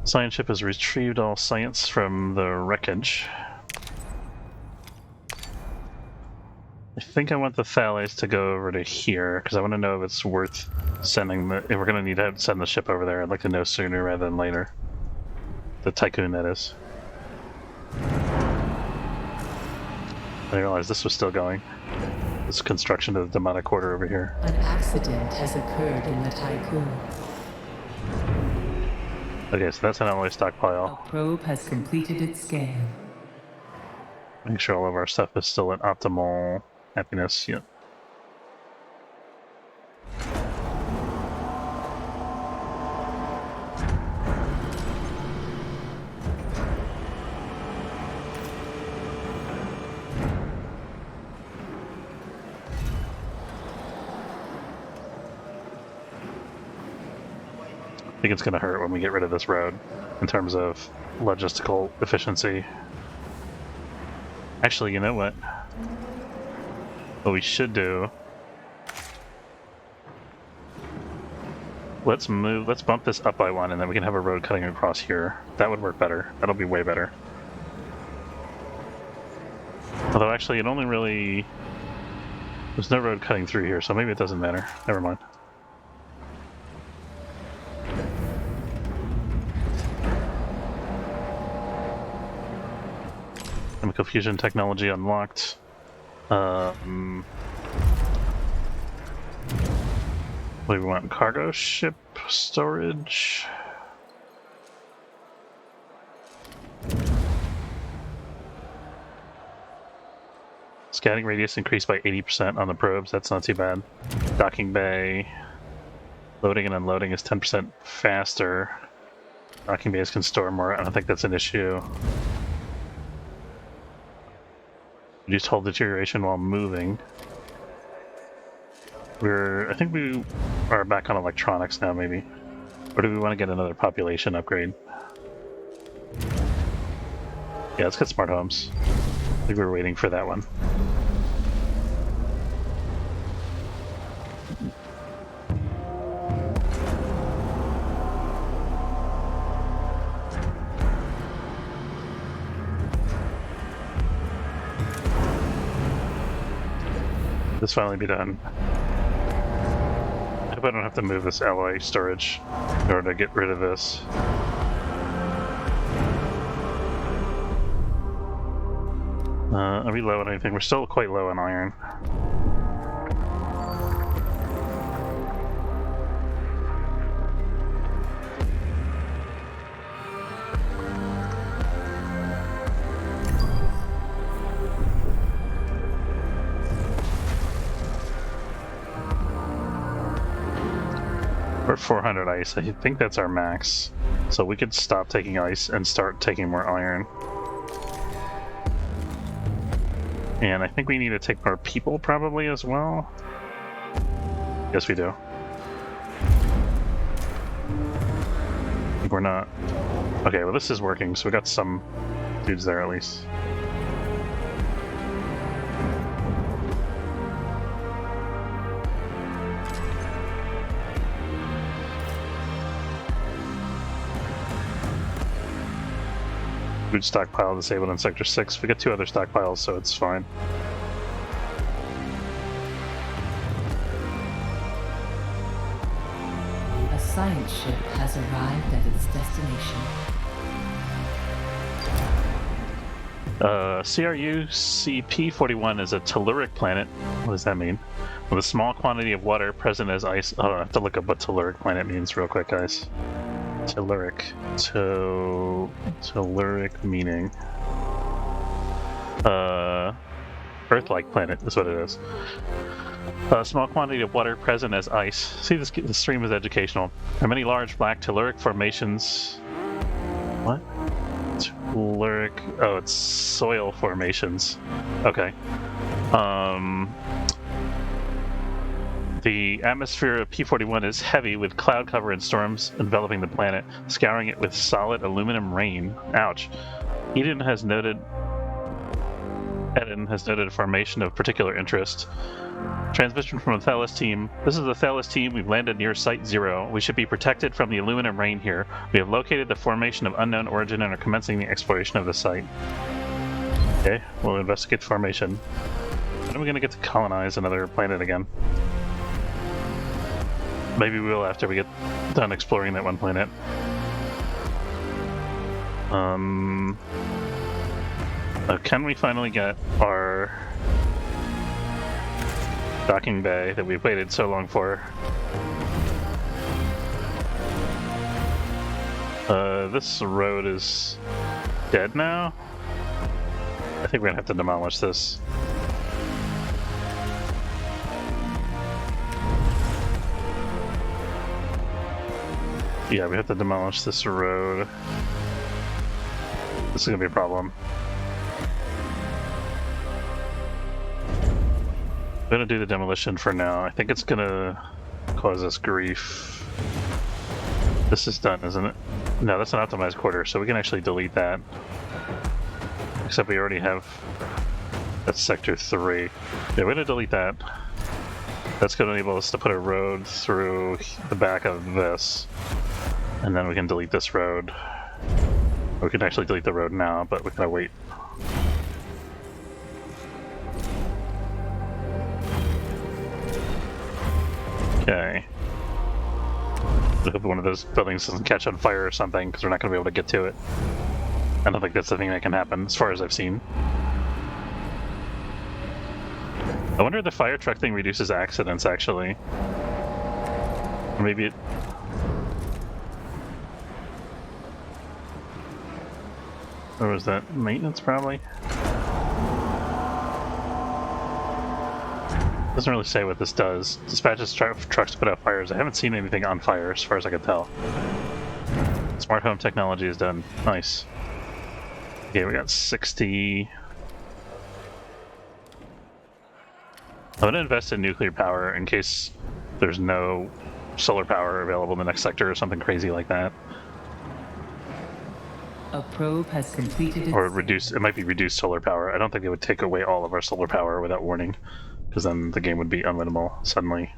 Science ship has retrieved all science from the wreckage. I think I want the phthalates to go over to here, because I want to know if it's worth sending if we're going to need to send the ship over there. I'd like to know sooner rather than later. The Tycoon, that is. I realized this was still going. This construction of the demonic quarter over here. An accident has occurred in the Tycoon. Okay, so that's an alloy stockpile. A probe has completed its scan. Make sure all of our stuff is still at optimal happiness. Yep. I think it's going to hurt when we get rid of this road in terms of logistical efficiency. Actually, you know what? What we should do... Let's bump this up by one, and then we can have a road cutting across here. That would work better. That'll be way better. Although actually, it only really... There's no road cutting through here, so maybe it doesn't matter. Never mind. Chemical fusion technology unlocked. What do we want? Cargo ship storage? Scanning radius increased by 80% on the probes. That's not too bad. Docking bay. Loading and unloading is 10% faster. Docking bays can store more. I don't think that's an issue. Reduced hull deterioration while moving. I think we are back on electronics now, maybe. Or do we want to get another population upgrade? Yeah, let's get smart homes. I think we were waiting for that one. this finally be done. I hope I don't have to move this alloy storage in order to get rid of this. Are we low on anything? We're still quite low on iron. We're 400 ice. I think that's our max. So we could stop taking ice and start taking more iron. And I think we need to take more people probably as well. Yes, we do. I think we're not. Okay, well this is working, so we got some dudes there at least. Food stockpile disabled in Sector 6. We got 2 other stockpiles, so it's fine. A science ship has arrived at its destination. CRU CP41 is a telluric planet. What does that mean? With a small quantity of water present as ice. Oh, I have to look up what telluric planet means real quick, guys. Telluric. Telluric meaning. Earth-like planet is what it is. A small quantity of water present as ice. See, this stream is educational. There are many large black telluric formations. What? Telluric. Oh, it's soil formations. Okay. The atmosphere of P41 is heavy with cloud cover and storms enveloping the planet, scouring it with solid aluminum rain. Ouch. Eden has noted a formation of particular interest. Transmission from the Thalos team. This is the Thalos team. We've landed near Site 0. We should be protected from the aluminum rain here. We have located the formation of unknown origin and are commencing the exploration of the site. Okay, we'll investigate the formation. When are we going to get to colonize another planet again? Maybe we will after we get done exploring that one planet. Can we finally get our docking bay that we've waited so long for? This road is dead now? I think we're gonna have to demolish this. Yeah, we have to demolish this road. This is gonna be a problem. I'm gonna do the demolition for now. I think it's gonna cause us grief. This is done, isn't it? No, that's an optimized quarter, so we can actually delete that. Except we already have... That's Sector 3. Yeah, we're gonna delete that. That's gonna enable us to put a road through the back of this. And then we can delete this road. We can actually delete the road now, but we gotta wait. Okay. I hope one of those buildings doesn't catch on fire or something, because we're not going to be able to get to it. I don't think that's the thing that can happen, as far as I've seen. I wonder if the fire truck thing reduces accidents, actually. Or maybe it... Or was that maintenance, probably? Doesn't really say what this does. Dispatches trucks to put out fires. I haven't seen anything on fire, as far as I can tell. Smart home technology is done. Nice. Okay, we got 60... I'm going to invest in nuclear power in case there's no solar power available in the next sector or something crazy like that. A probe has completed its... Or reduce, it might be reduced solar power. I don't think it would take away all of our solar power without warning, because then the game would be unwinnable suddenly.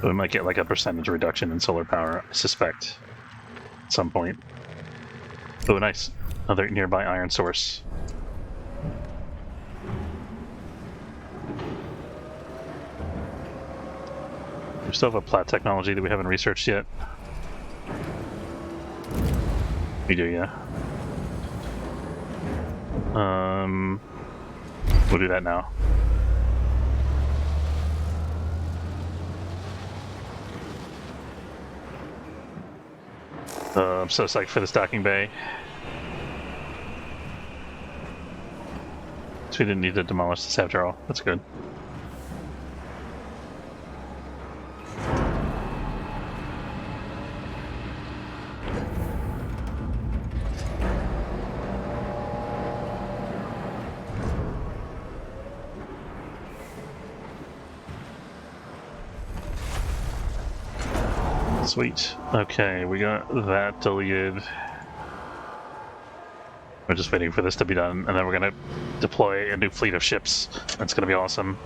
But we might get like a percentage reduction in solar power, I suspect, at some point. Oh, nice. Another nearby iron source. We still have a plat technology that we haven't researched yet. We do, yeah. We'll do that now. I'm so psyched for this docking bay. So we didn't need to demolish this after all. That's good. Sweet. Okay, we got that deleted. We're just waiting for this to be done, and then we're going to deploy a new fleet of ships. That's going to be awesome.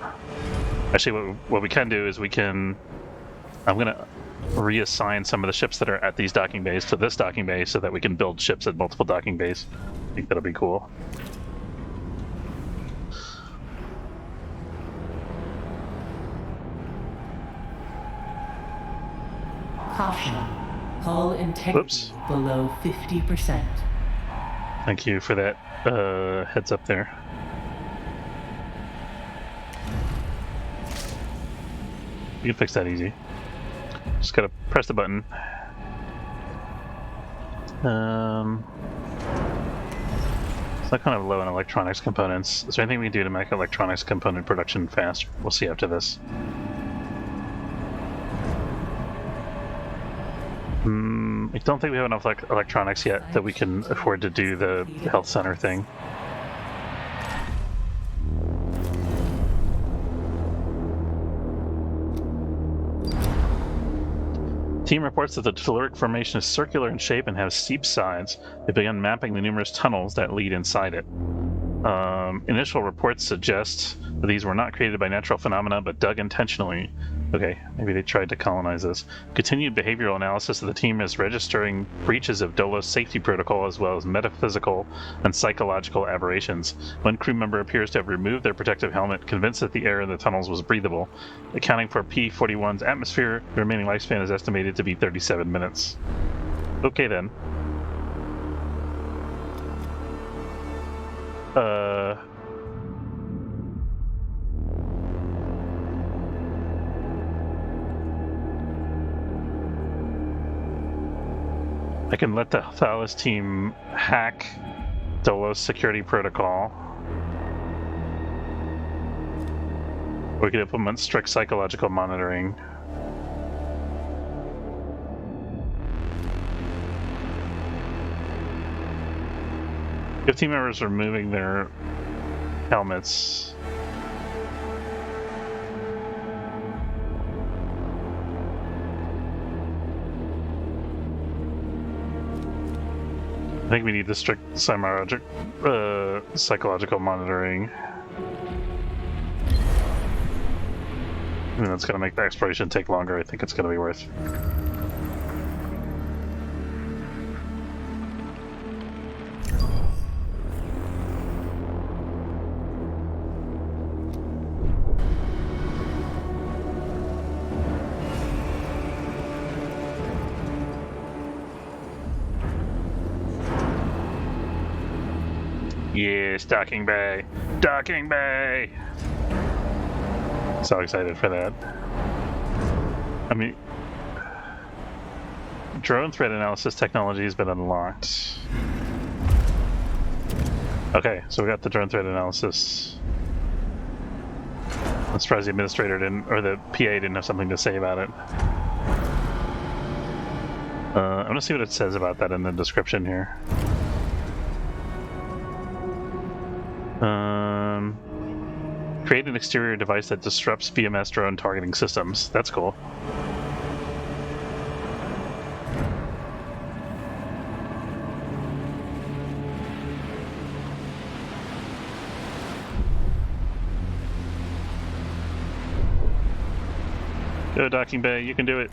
Actually, what we can do is I'm going to reassign some of the ships that are at these docking bays to this docking bay so that we can build ships at multiple docking bays. I think that'll be cool. Caution. Hull integrity below 50%. Thank you for that heads up there. You can fix that easy. Just gotta press the button. It's not kind of low in electronics components. Is there anything we can do to make electronics component production faster? We'll see after this. I don't think we have enough electronics yet that we can afford to do the health center thing. Team reports that the telluric formation is circular in shape and has steep sides. They began mapping the numerous tunnels that lead inside it. Initial reports suggest that these were not created by natural phenomena but dug intentionally. Okay, maybe they tried to colonize this. Continued behavioral analysis of the team is registering breaches of Dolo's safety protocol as well as metaphysical and psychological aberrations. One crew member appears to have removed their protective helmet, convinced that the air in the tunnels was breathable. Accounting for P-41's atmosphere, the remaining lifespan is estimated to be 37 minutes. Okay then. I can let the Thalos team hack Dolo's security protocol. We can implement strict psychological monitoring. If team members are removing their helmets, I think we need the strict psychological monitoring. And that's going to make the exploration take longer. I think it's going to be worth. Yes, docking bay! Docking bay! So excited for that. I mean, drone threat analysis technology has been unlocked. Okay, so we got the drone threat analysis. I'm surprised the administrator didn't, or the PA didn't have something to say about it. I'm gonna see what it says about that in the description here. Create an exterior device that disrupts BMS drone targeting systems. That's cool. Go, docking bay, you can do it.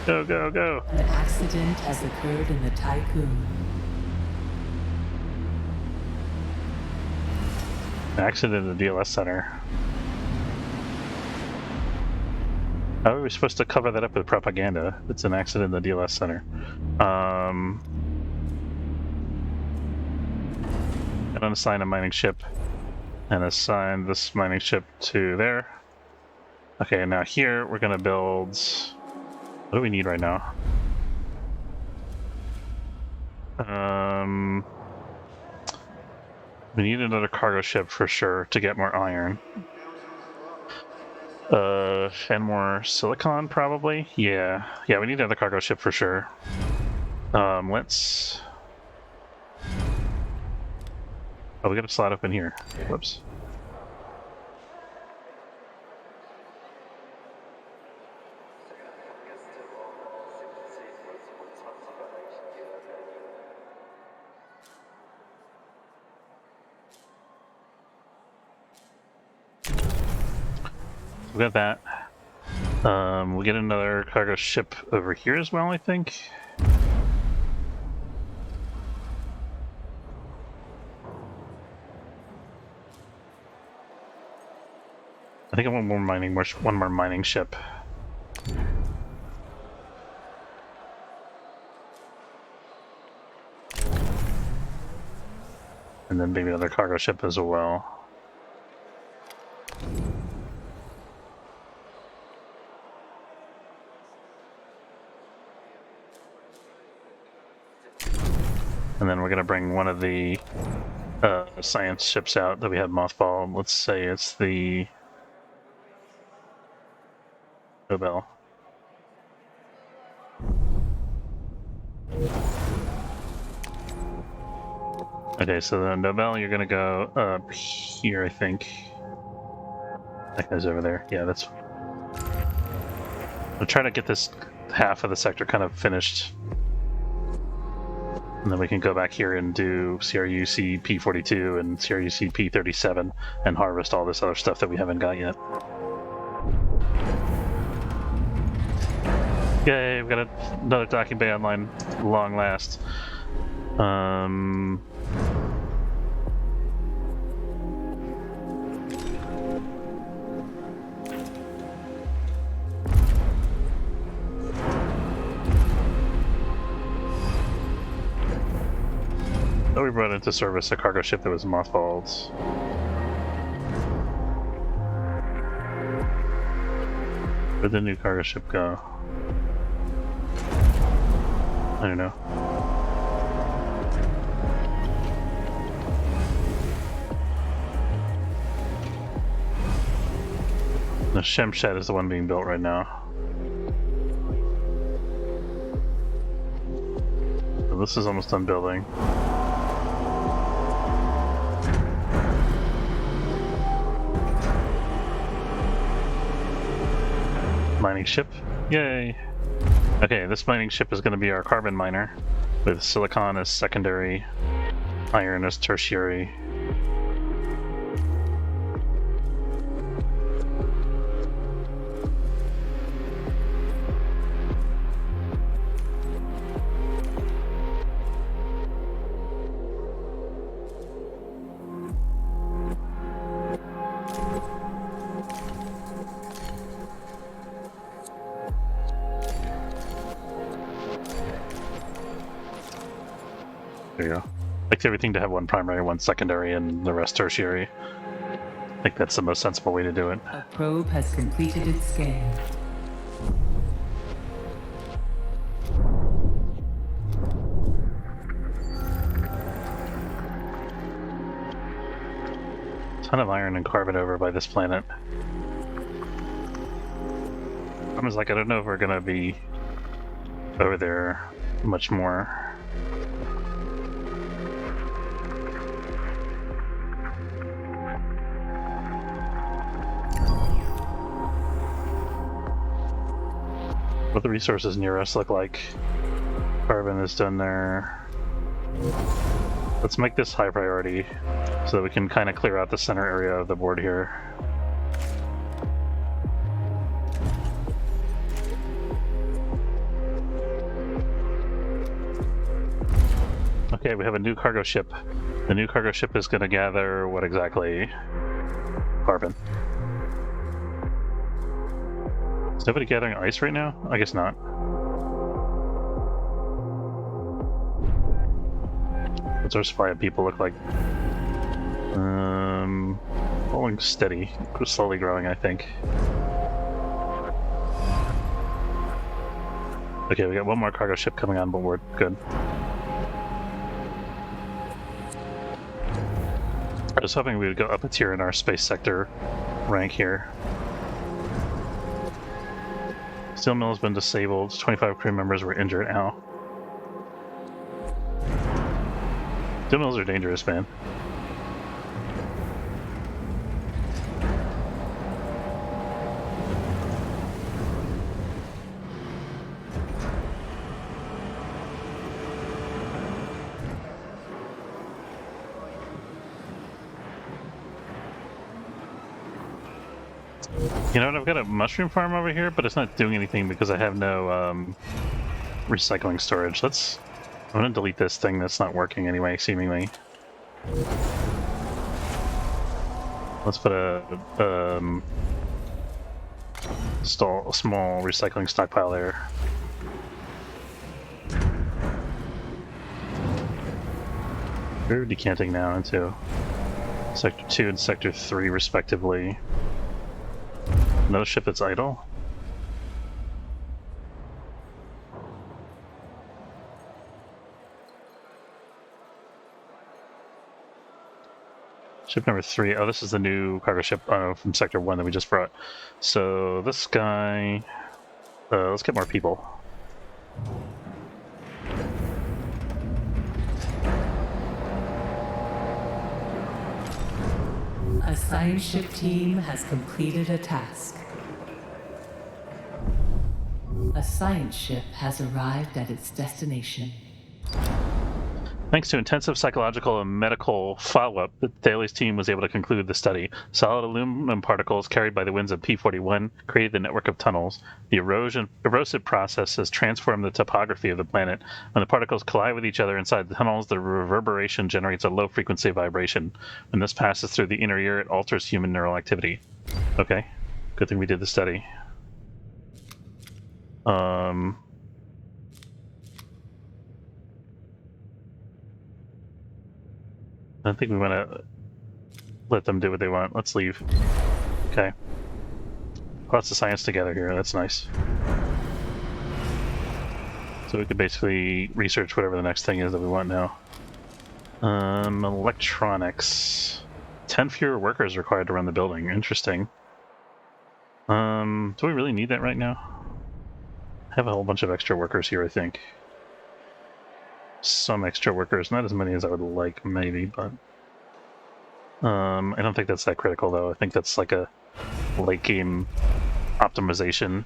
Go, go, go. An accident has occurred in the Tycoon. Accident in the DLS center. How are we supposed to cover that up with propaganda? It's an accident in the DLS center. And unassign a mining ship and assign this mining ship to there. Okay, now here we're gonna build. What do we need right now? We need another cargo ship for sure to get more iron. And more silicon probably. Yeah, we need another cargo ship for sure. Let's. Oh, we got a slot up in here. Whoops. We got that. We get another cargo ship over here as well, I think. I think I want one more mining ship. And then maybe another cargo ship as well. And then we're going to bring one of the science ships out that we had mothballed. Let's say it's the Nobel. Okay, so the Nobel, you're going to go up here, I think. That guy's over there. Yeah, that's... I'll try to get this half of the sector kind of finished. And then we can go back here and do CRUC P42 and CRUC P37 and harvest all this other stuff that we haven't got yet. Yay, we've got another docking bay online, long last. Oh, we brought into service a cargo ship that was mothballed. Where'd the new cargo ship go? I don't know. The Shemshed is the one being built right now. So this is almost done building. Mining ship. Yay! Okay, this mining ship is going to be our carbon miner, with silicon as secondary, iron as tertiary. There you go. Like everything to have one primary, one secondary, and the rest tertiary. I think that's the most sensible way to do it. A probe has completed its scan. Ton of iron and carbon over by this planet. I was like, I don't know if we're gonna be over there much more. What the resources near us look like. Carbon is done there. Let's make this high priority so that we can kind of clear out the center area of the board here. Okay, we have a new cargo ship. The new cargo ship is going to gather what exactly? Carbon. Is nobody gathering ice right now? I guess not. What's our supply of people look like? Falling steady, slowly growing, I think. Okay, we got one more cargo ship coming on board. Good. I was hoping we would go up a tier in our space sector rank here. Steel mill has been disabled. 25 crew members were injured. Ow. Steel mills are dangerous, man. You know what, I've got a mushroom farm over here, but it's not doing anything because I have no recycling storage. I'm gonna delete this thing that's not working anyway, seemingly. Let's put a small recycling stockpile there. We're decanting now into Sector 2 and Sector 3 respectively. Another ship that's idle? Ship number 3. Oh, this is the new cargo ship from Sector 1 that we just brought. So this guy... let's get more people. A science ship team has completed a task. A science ship has arrived at its destination. Thanks to intensive psychological and medical follow-up, the Thales team was able to conclude the study. Solid aluminum particles carried by the winds of P-41 created the network of tunnels. The erosive process has transformed the topography of the planet. When the particles collide with each other inside the tunnels, the reverberation generates a low-frequency vibration. When this passes through the inner ear, it alters human neural activity. Okay, good thing we did the study. I don't think we want to let them do what they want. Let's leave. Okay. Lots of science together here. That's nice. So we could basically research whatever the next thing is that we want now. Electronics. 10 fewer workers required to run the building. Interesting. Do we really need that right now? I have a whole bunch of extra workers here, I think. Some extra workers, not as many as I would like, maybe, but I don't think that's that critical, though. I think that's like a late game optimization.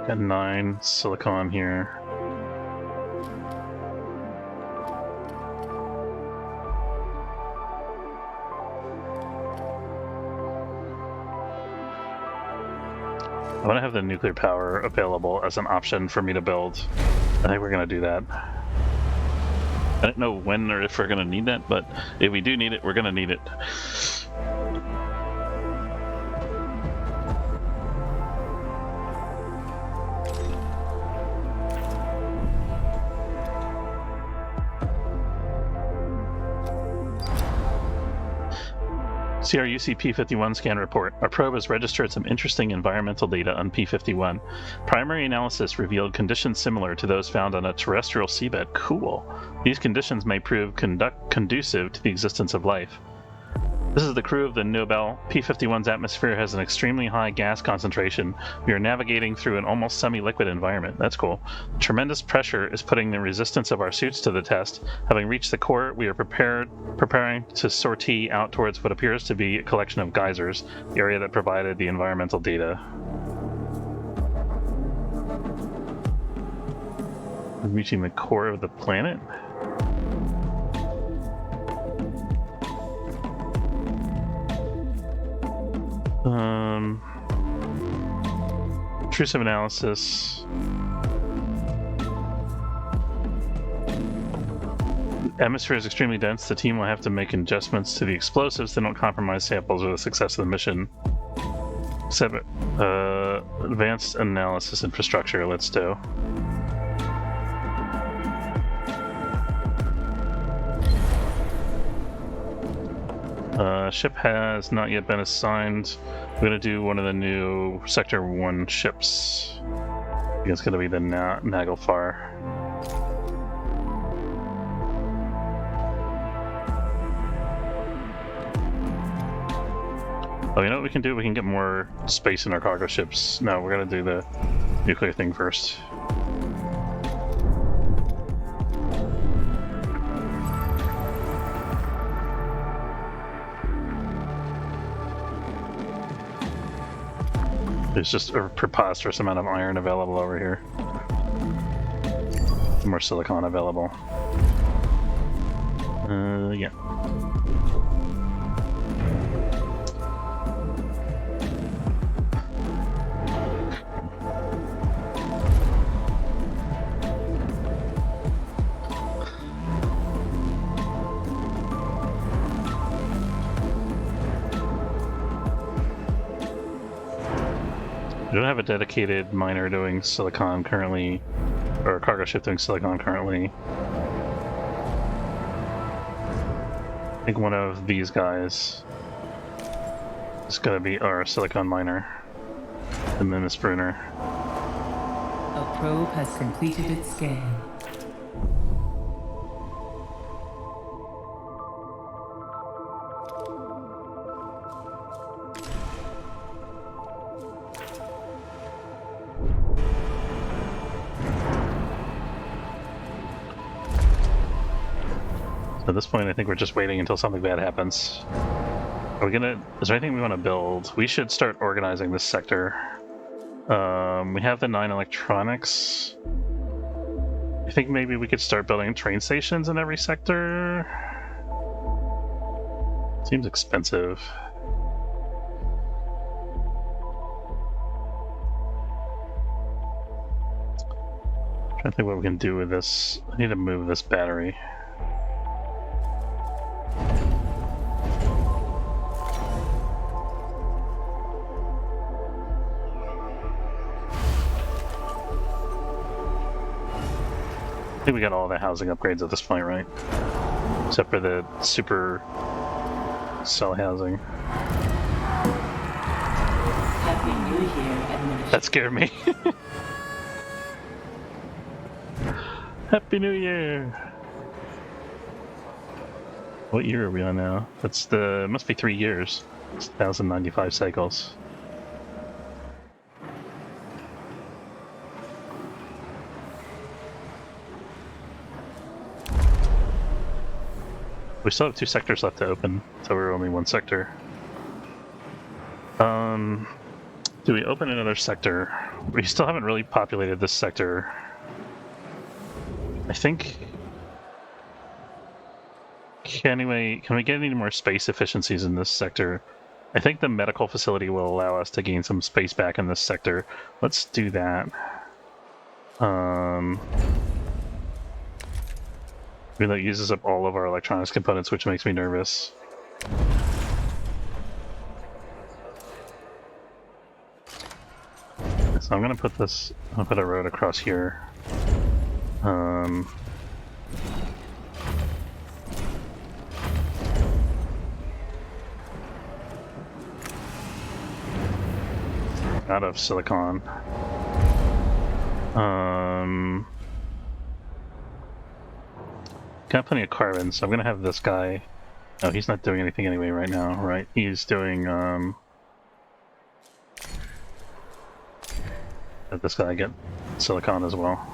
Got 9 silicon here. I want to have the nuclear power available as an option for me to build. I think we're going to do that. I don't know when or if we're going to need that, but if we do need it, we're going to need it. CRUC P-51 scan report. Our probe has registered some interesting environmental data on P-51. Primary analysis revealed conditions similar to those found on a terrestrial seabed. Cool. These conditions may prove conducive to the existence of life. This is the crew of the Nobel. P-51's atmosphere has an extremely high gas concentration. We are navigating through an almost semi-liquid environment. That's cool. Tremendous pressure is putting the resistance of our suits to the test. Having reached the core, we are preparing to sortie out towards what appears to be a collection of geysers, the area that provided the environmental data. Reaching the core of the planet? Intrusive analysis. Atmosphere is extremely dense. The team will have to make adjustments to the explosives that don't compromise samples or the success of the mission. Advanced analysis infrastructure, let's do. Ship has not yet been assigned. We're going to do one of the new Sector 1 ships. I think it's going to be the Nagelfar. Oh, you know what we can do? We can get more space in our cargo ships. No, we're going to do the nuclear thing first. There's just a preposterous amount of iron available over here. More silicon available. Yeah. We don't have a dedicated miner doing silicon currently, or a cargo ship doing silicon currently. I think one of these guys is going to be our silicon miner, and then this Bruner. A probe has completed its scan. At this point, I think we're just waiting until something bad happens. Are we gonna? Is there anything we want to build? We should start organizing this sector. We have the 9 electronics. I think maybe we could start building train stations in every sector. Seems expensive. Trying to think what we can do with this. I need to move this battery. I think we got all the housing upgrades at this point, right? Except for the super cell housing. Happy New Year, Administrator. That scared me. Happy New Year! What year are we on now? That's the... must be 3 years. It's 1,095 cycles. We still have 2 sectors left to open, so we're only 1 sector. Do we open another sector? We still haven't really populated this sector. I think... Can we get any more space efficiencies in this sector? I think the medical facility will allow us to gain some space back in this sector. Let's do that. I mean, that uses up all of our electronics components, which makes me nervous. So I'm gonna put this, I'll put a road across here. Out of silicon. Got plenty of carbon, so I'm gonna have this guy. Oh, he's not doing anything anyway right now, right? He's doing let this guy get silicon as well.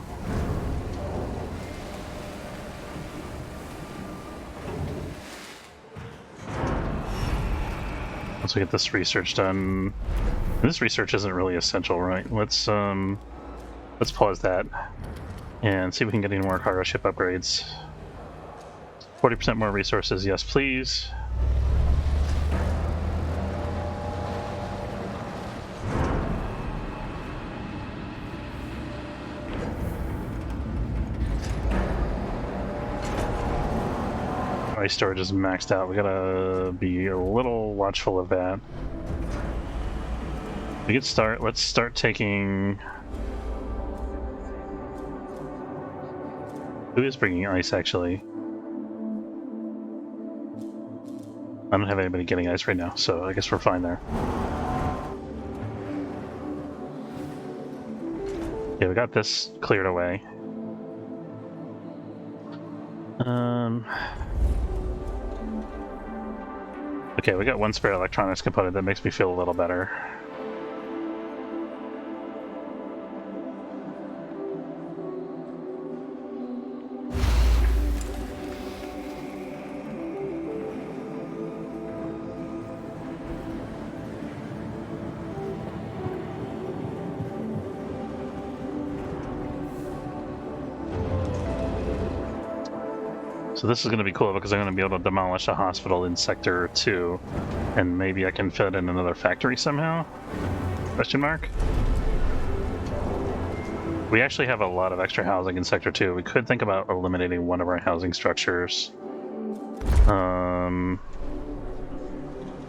Once we get this research done, this research isn't really essential, right? Let's pause that and see if we can get any more cargo ship upgrades. 40% more resources, yes please. ice storage is maxed out. We gotta be a little watchful of that. We could start. Let's start taking. Who is bringing ice, actually? I don't have anybody getting ice right now, so I guess we're fine there. Yeah, we got this cleared away. Okay, we got one spare electronics component. That makes me feel a little better. So this is going to be cool because I'm going to be able to demolish a hospital in Sector 2, and maybe I can fit in another factory somehow? Question mark? We actually have a lot of extra housing in Sector 2. We could think about eliminating one of our housing structures.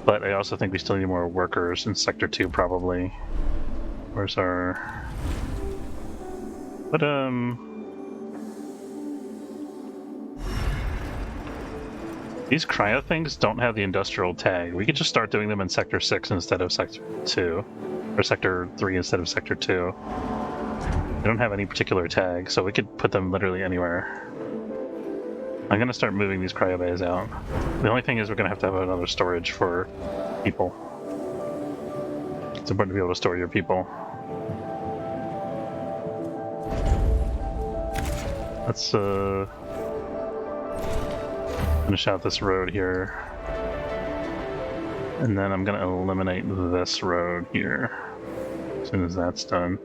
But I also think we still need more workers in Sector 2, probably. Where's our... But, these cryo things don't have the industrial tag. We could just start doing them in Sector 6 instead of Sector 2. Or Sector 3 instead of Sector 2. They don't have any particular tag, so we could put them literally anywhere. I'm gonna start moving these cryo bays out. The only thing is we're gonna have another storage for people. It's important to be able to store your people. Let's finish out this road here. And then I'm gonna eliminate this road here as soon as that's done.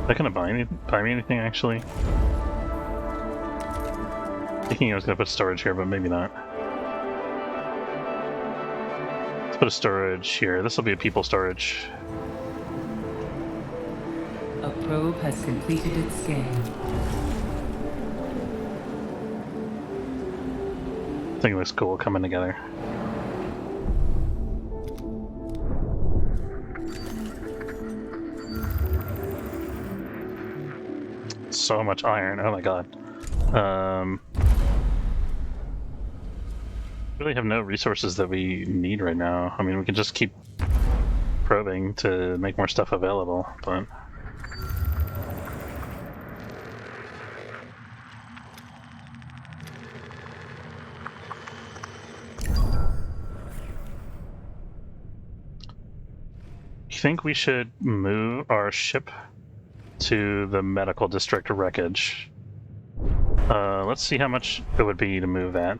Is that gonna buy me anything, actually? Thinking I was gonna put storage here, but maybe not. Let's put a storage here. This will be a people storage. A probe has completed its scan. I think it looks cool coming together. So much iron, oh my god. Really have no resources that we need right now. I mean, we can just keep probing to make more stuff available, but... I think we should move our ship to the medical district wreckage. Let's see how much it would be to move that.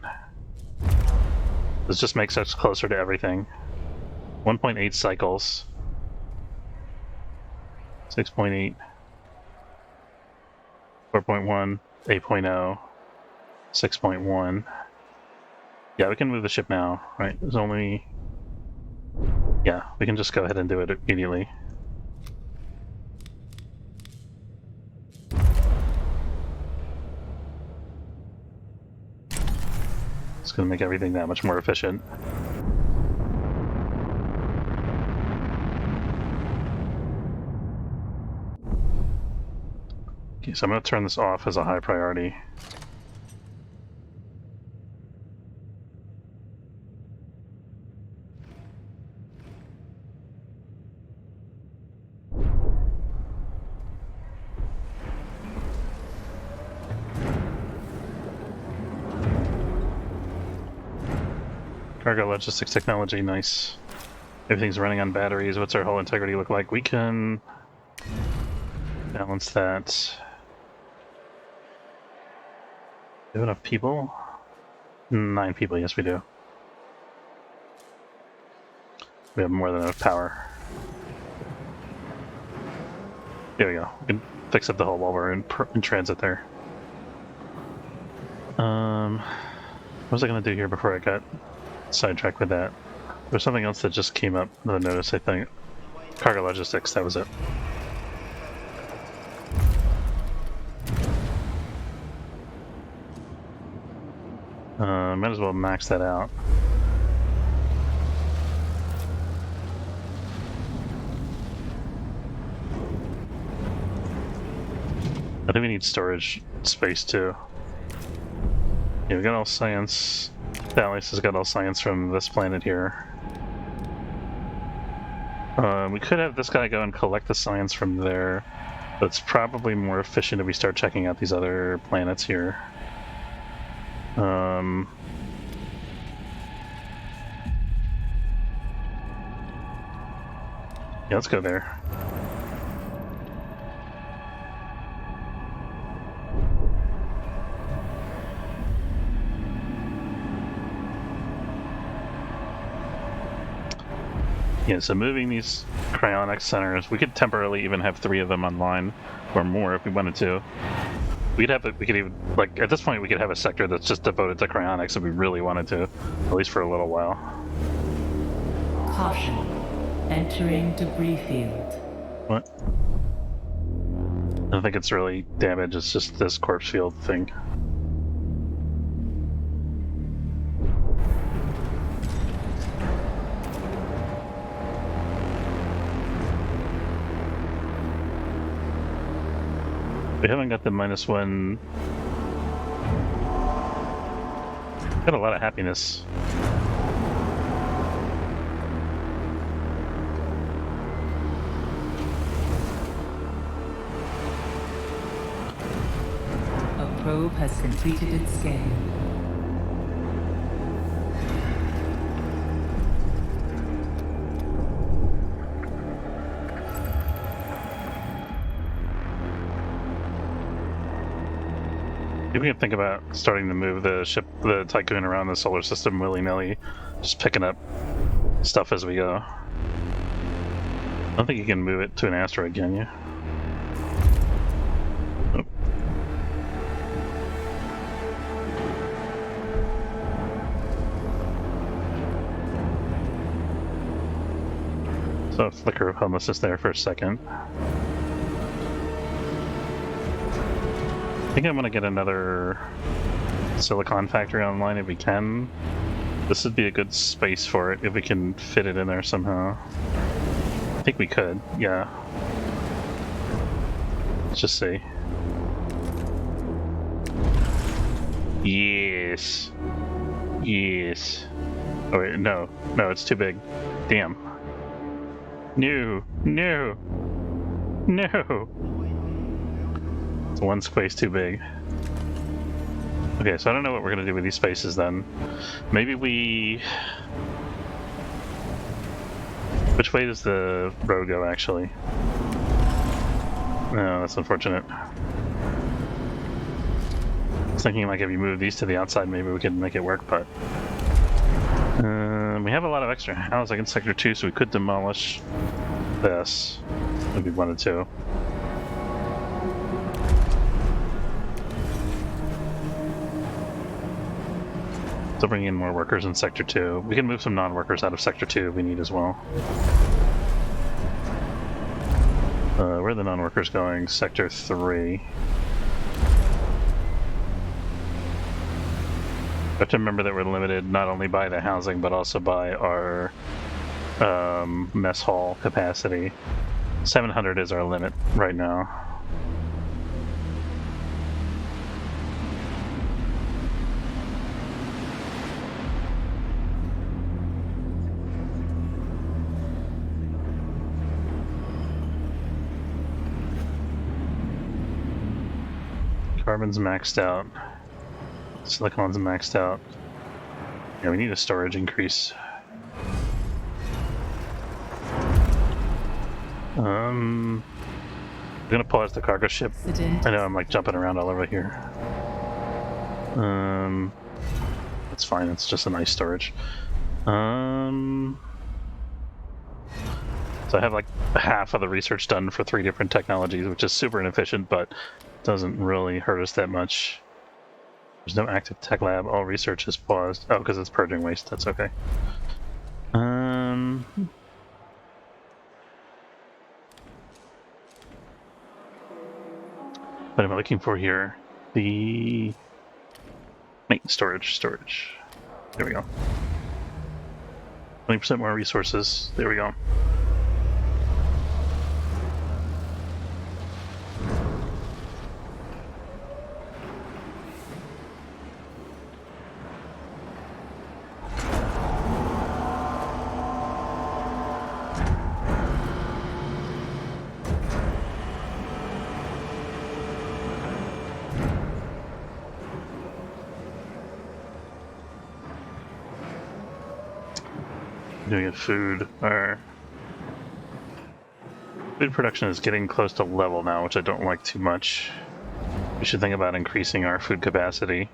This just makes us closer to everything. 1.8 cycles. 6.8. 4.1. 8.0. 6.1. Yeah, we can move the ship now, right? There's only... Yeah, we can just go ahead and do it immediately. It's going to make everything that much more efficient. Okay, so I'm going to turn this off as a high priority. Cargo logistics technology, nice. Everything's running on batteries. What's our hull integrity look like? We can balance that. Do we have enough people? 9 people, yes we do. We have more than enough power. There we go. We can fix up the hull while we're in transit there. What was I going to do here before I got sidetracked with that? There's something else that just came up that I noticed, I think. Cargo logistics, that was it. Might as well max that out. I think we need storage space too. Yeah, we got all science. Thales has got all science from this planet here. We could have this guy go and collect the science from there, but it's probably more efficient if we start checking out these other planets here. Yeah, let's go there. Yeah, so moving these cryonics centers, we could temporarily even have 3 of them online, or more if we wanted to. We could even, like, at this point we could have a sector that's just devoted to cryonics if we really wanted to, at least for a little while. Caution. Entering debris field. What? I don't think it's really damage, it's just this corpse field thing. We haven't got the -1. Got a lot of happiness. A probe has completed its scan. Maybe we can think about starting to move the Tycoon around the solar system willy-nilly, just picking up stuff as we go. I don't think you can move it to an asteroid, can you? Nope. So a flicker of homelessness there for a second. I think I'm gonna get another silicon factory online if we can. This would be a good space for it if we can fit it in there somehow. I think we could, yeah. Let's just see. Yes. Yes. Oh wait, no. No, it's too big. Damn. No. No. No. It's one space too big. Okay, so I don't know what we're gonna do with these spaces then. Maybe we... Which way does the road go, actually? No, that's unfortunate. I was thinking, like, if you move these to the outside, maybe we could make it work, but... we have a lot of extra housing in Sector 2, so we could demolish this if we wanted to. So bring in more workers in Sector 2. We can move some non-workers out of Sector 2 if we need as well. Where are the non-workers going? Sector 3. We have to remember that we're limited not only by the housing, but also by our mess hall capacity. 700 is our limit right now. Carbon's maxed out. Silicon's maxed out. Yeah, we need a storage increase. I'm gonna pull out the cargo ship. I know I'm like jumping around all over here. That's fine, it's just a nice storage. So I have like half of the research done for 3 different technologies, which is super inefficient, but doesn't really hurt us that much. There's no active tech lab. All research is paused. Oh, because it's purging waste. That's okay. What am I looking for here? The maintenance storage. There we go. 20% more resources. There we go. Doing food. Our food production is getting close to level now, which I don't like too much. We should think about increasing our food capacity.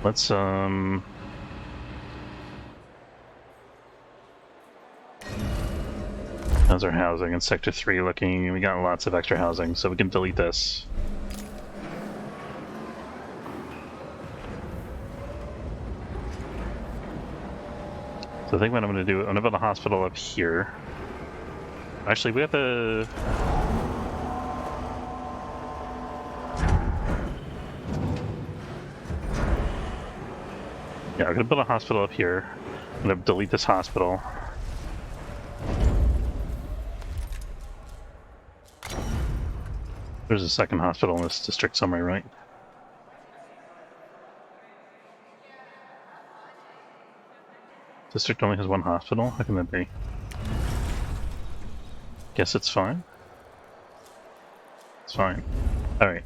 Let's how's our housing in Sector 3 looking? We got lots of extra housing, so we can delete this. So I think what I'm going to do, I'm going to build a hospital up here. Actually, we have to... Yeah, I'm going to build a hospital up here. I'm going to delete this hospital. There's a second hospital in this district somewhere, right? District only has one hospital? How can that be? Guess it's fine. It's fine. Alright.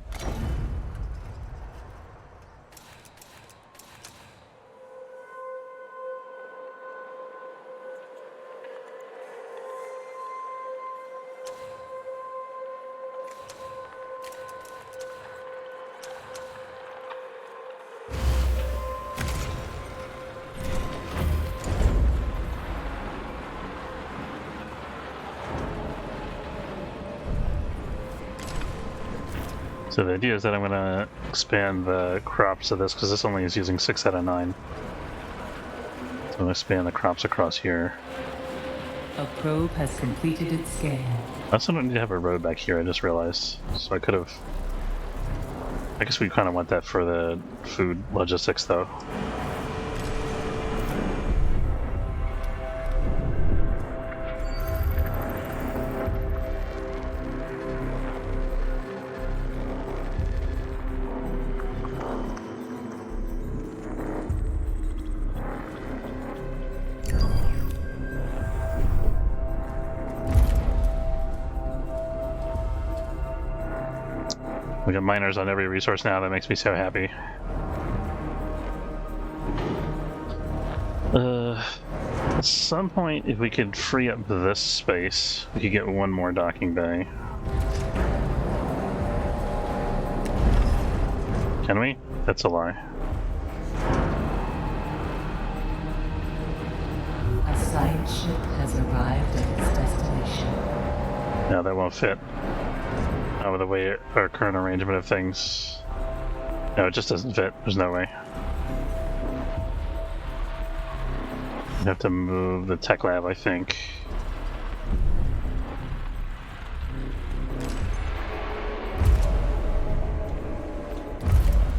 So the idea is that I'm going to expand the crops of this, because this only is using 6 out of 9. So I'm going to expand the crops across here. A probe has completed its scan. I also don't need to have a road back here, I just realized. So I could have... I guess we kind of want that for the food logistics, though. We got miners on every resource now, that makes me so happy. At some point, if we could free up this space, we could get one more docking bay. Can we? That's a lie. A science ship has arrived at its destination. No, that won't fit. With the way our current arrangement of things. No, it just doesn't fit. There's no way. We have to move the tech lab, I think.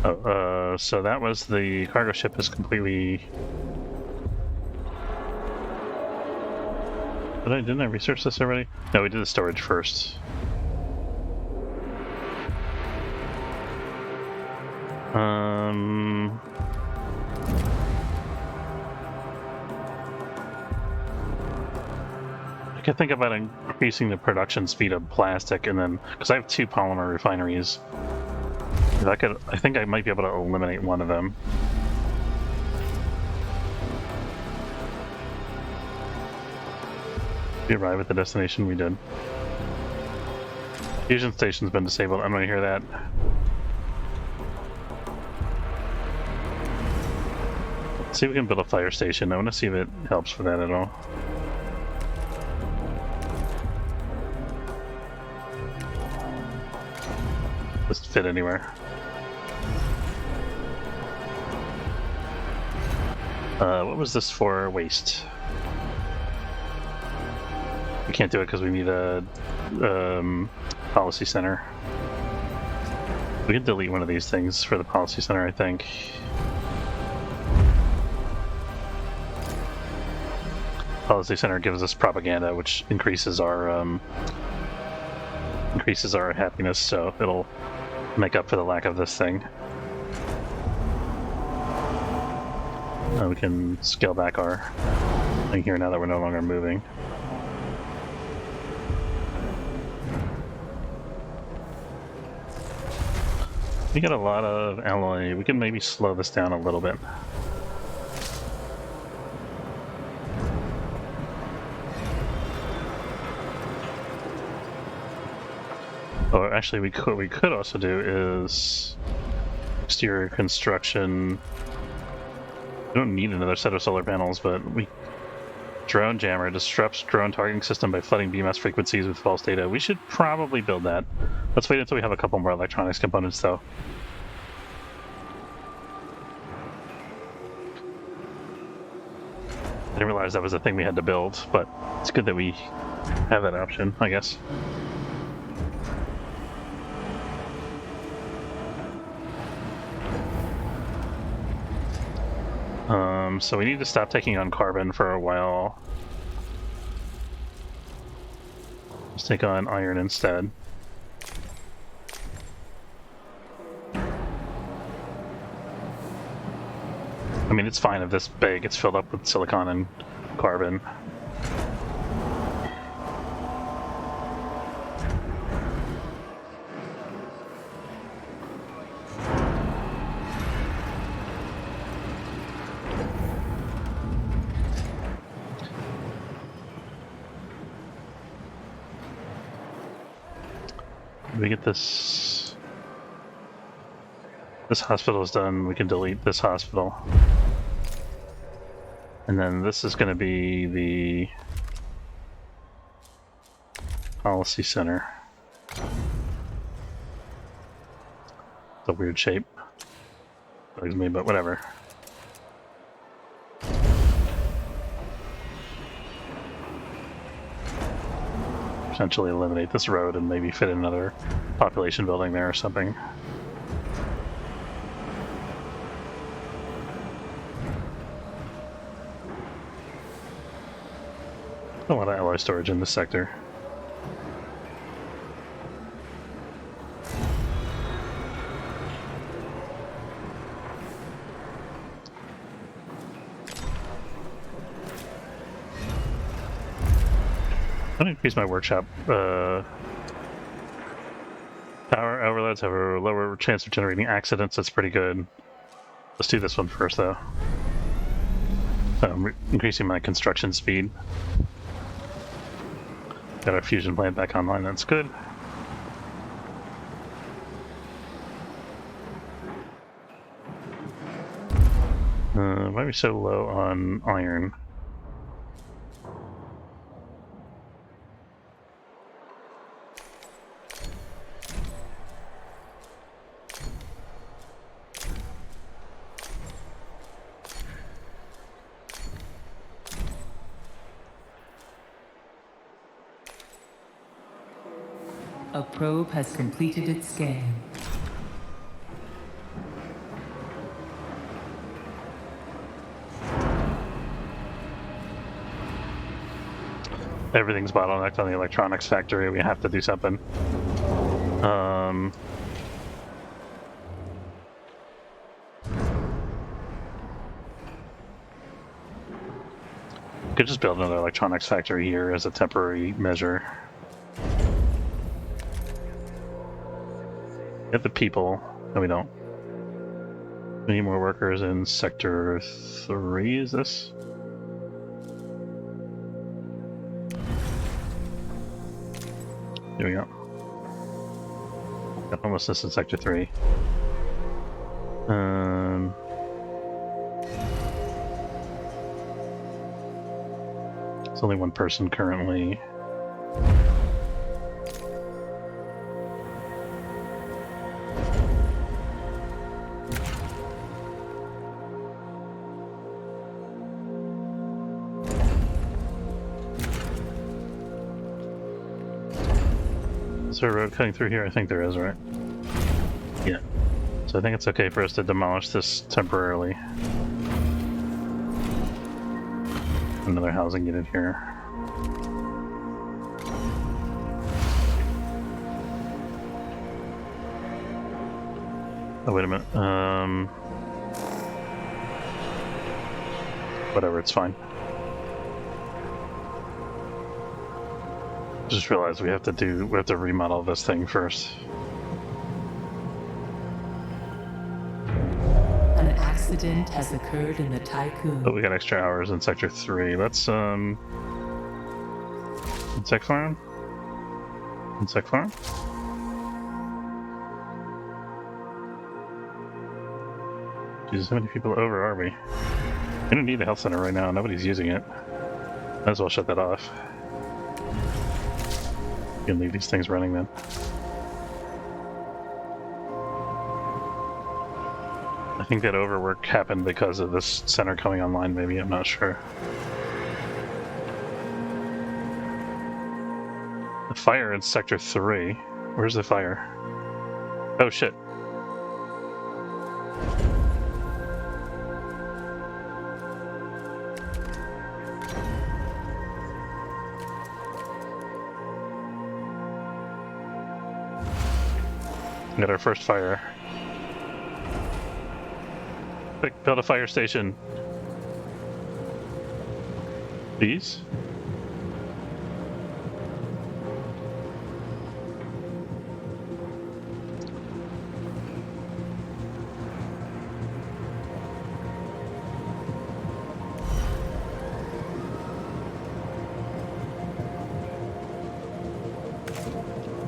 Oh, so that was the cargo ship is completely... Didn't I research this already? No, we did the storage first. I could think about increasing the production speed of plastic, and then because I have 2 polymer refineries, if I could, I think I might be able to eliminate one of them. We arrive at the destination. We did. Fusion station's been disabled. I'm gonna hear that. Let's see if we can build a fire station. I want to see if it helps for that at all. Just fit anywhere. What was this for? Waste. We can't do it because we need a policy center. We can delete one of these things for the policy center, I think. Policy center gives us propaganda, which increases our happiness, so it'll make up for the lack of this thing. We can scale back our thing here now that we're no longer moving. We got a lot of alloy. We can maybe slow this down a little bit. Or actually, what we could also do is exterior construction. We don't need another set of solar panels, but drone jammer disrupts drone targeting system by flooding BMS frequencies with false data. We should probably build that. Let's wait until we have a couple more electronics components, though. I didn't realize that was a thing we had to build, but it's good that we have that option, I guess. So we need to stop taking on carbon for a while. Let's take on iron instead. I mean, it's fine if this bay gets filled up with silicon and carbon. We get this hospital is done, we can delete this hospital. And then this is going to be the policy center. It's a weird shape. Bugs me, but whatever. Potentially eliminate this road and maybe fit another population building there or something. A lot of alloy storage in this sector. I'm going to increase my workshop. Power overloads have a lower chance of generating accidents. That's pretty good. Let's do this one first, though. So I'm increasing my construction speed. Got our fusion plant back online. That's good. Why are we so low on iron? A probe has completed its scan. Everything's bottlenecked on the electronics factory. We have to do something. Could just build another electronics factory here as a temporary measure. Get the people. No, we don't. We need more workers in Sector 3, is this? Here we go. Got homelessness in Sector 3. It's only one person currently. Is there a road cutting through here? I think there is, right? Yeah. So I think it's okay for us to demolish this temporarily. Another housing unit here. Oh, wait a minute. Whatever, it's fine. Just realized we have to remodel this thing first. An accident has occurred in the Tycoon. But we got extra hours in Sector 3. Let's, Insect farm? Insect farm? Jesus, how many people over are we? We don't need the health center right now. Nobody's using it. Might as well shut that off. You can leave these things running then. I think that overwork happened because of this center coming online, maybe. I'm not sure. The fire in Sector 3. Where's the fire? Oh, shit. Got our first fire. Quick, build a fire station. Please?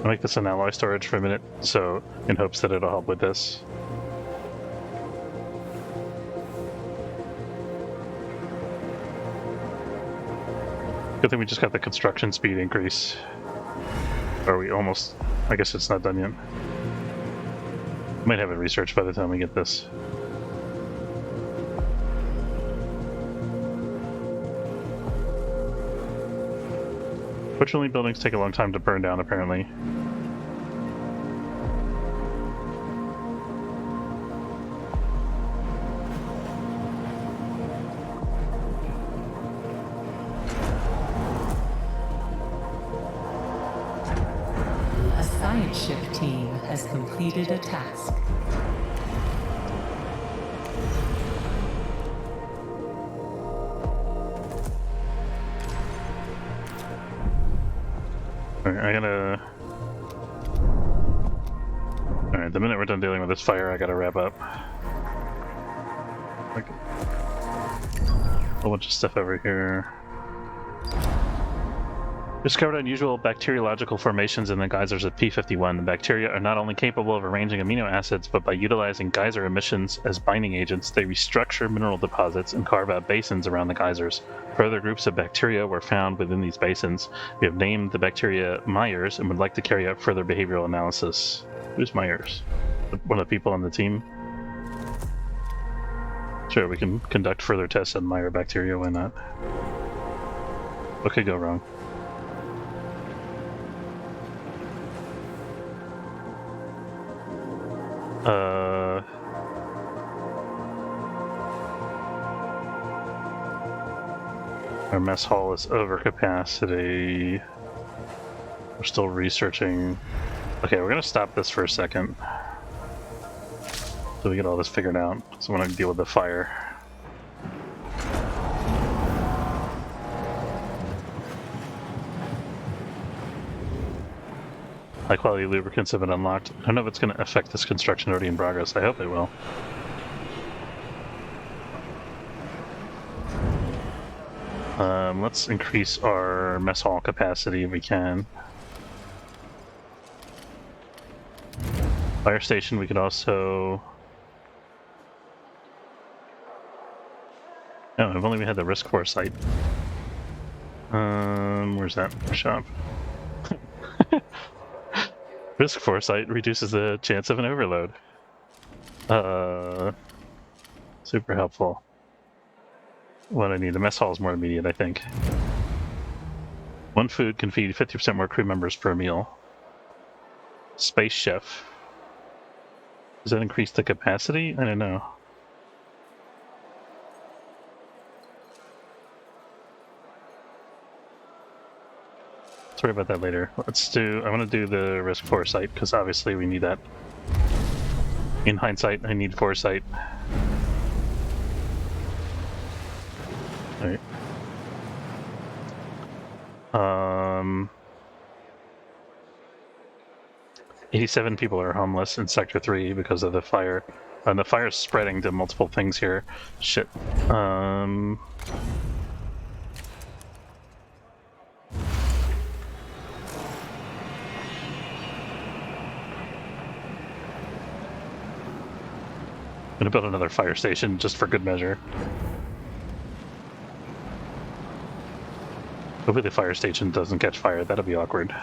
I'll make this an alloy storage for a minute, so in hopes that it'll help with this. Good thing we just got the construction speed increase. Or we almost... I guess it's not done yet. Might have it researched by the time we get this. Fortunately, buildings take a long time to burn down, apparently. A science ship team has completed a task. Alright, I gotta... Alright, the minute we're done dealing with this fire, I gotta wrap up. Like, a whole bunch of stuff over here. Discovered unusual bacteriological formations in the geysers of P51. The bacteria are not only capable of arranging amino acids, but by utilizing geyser emissions as binding agents, they restructure mineral deposits and carve out basins around the geysers. Further groups of bacteria were found within these basins. We have named the bacteria Myers and would like to carry out further behavioral analysis. Who's Myers? One of the people on the team? Sure, we can conduct further tests on Meyer bacteria, why not? What could go wrong? Our mess hall is over capacity. We're still researching. Okay, we're gonna stop this for a second. So we get all this figured out. So I'm gonna deal with the fire. High quality lubricants have been unlocked. I don't know if it's going to affect this construction already in progress. I hope it will. Let's increase our mess hall capacity if we can. Fire station, we could also... Oh, if only we had the risk foresight. Where's that shop? Risk foresight reduces the chance of an overload. Super helpful. What I need, the mess hall is more immediate, I think. One food can feed 50% more crew members per meal. Space chef. Does that increase the capacity? I don't know. Let's worry about that later. I want to do the risk foresight, because obviously we need that. In hindsight, I need foresight. Alright. 87 people are homeless in Sector 3 because of the fire. And the fire's spreading to multiple things here. Shit. I'm gonna build another fire station just for good measure. Hopefully the fire station doesn't catch fire. That'll be awkward.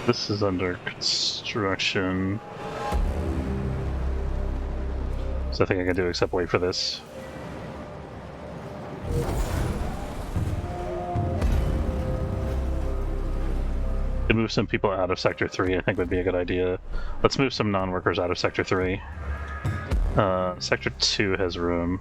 This is under construction. There's nothing I can do except wait for this. To move some people out of Sector 3, I think would be a good idea. Let's move some non-workers out of Sector 3. Sector 2 has room.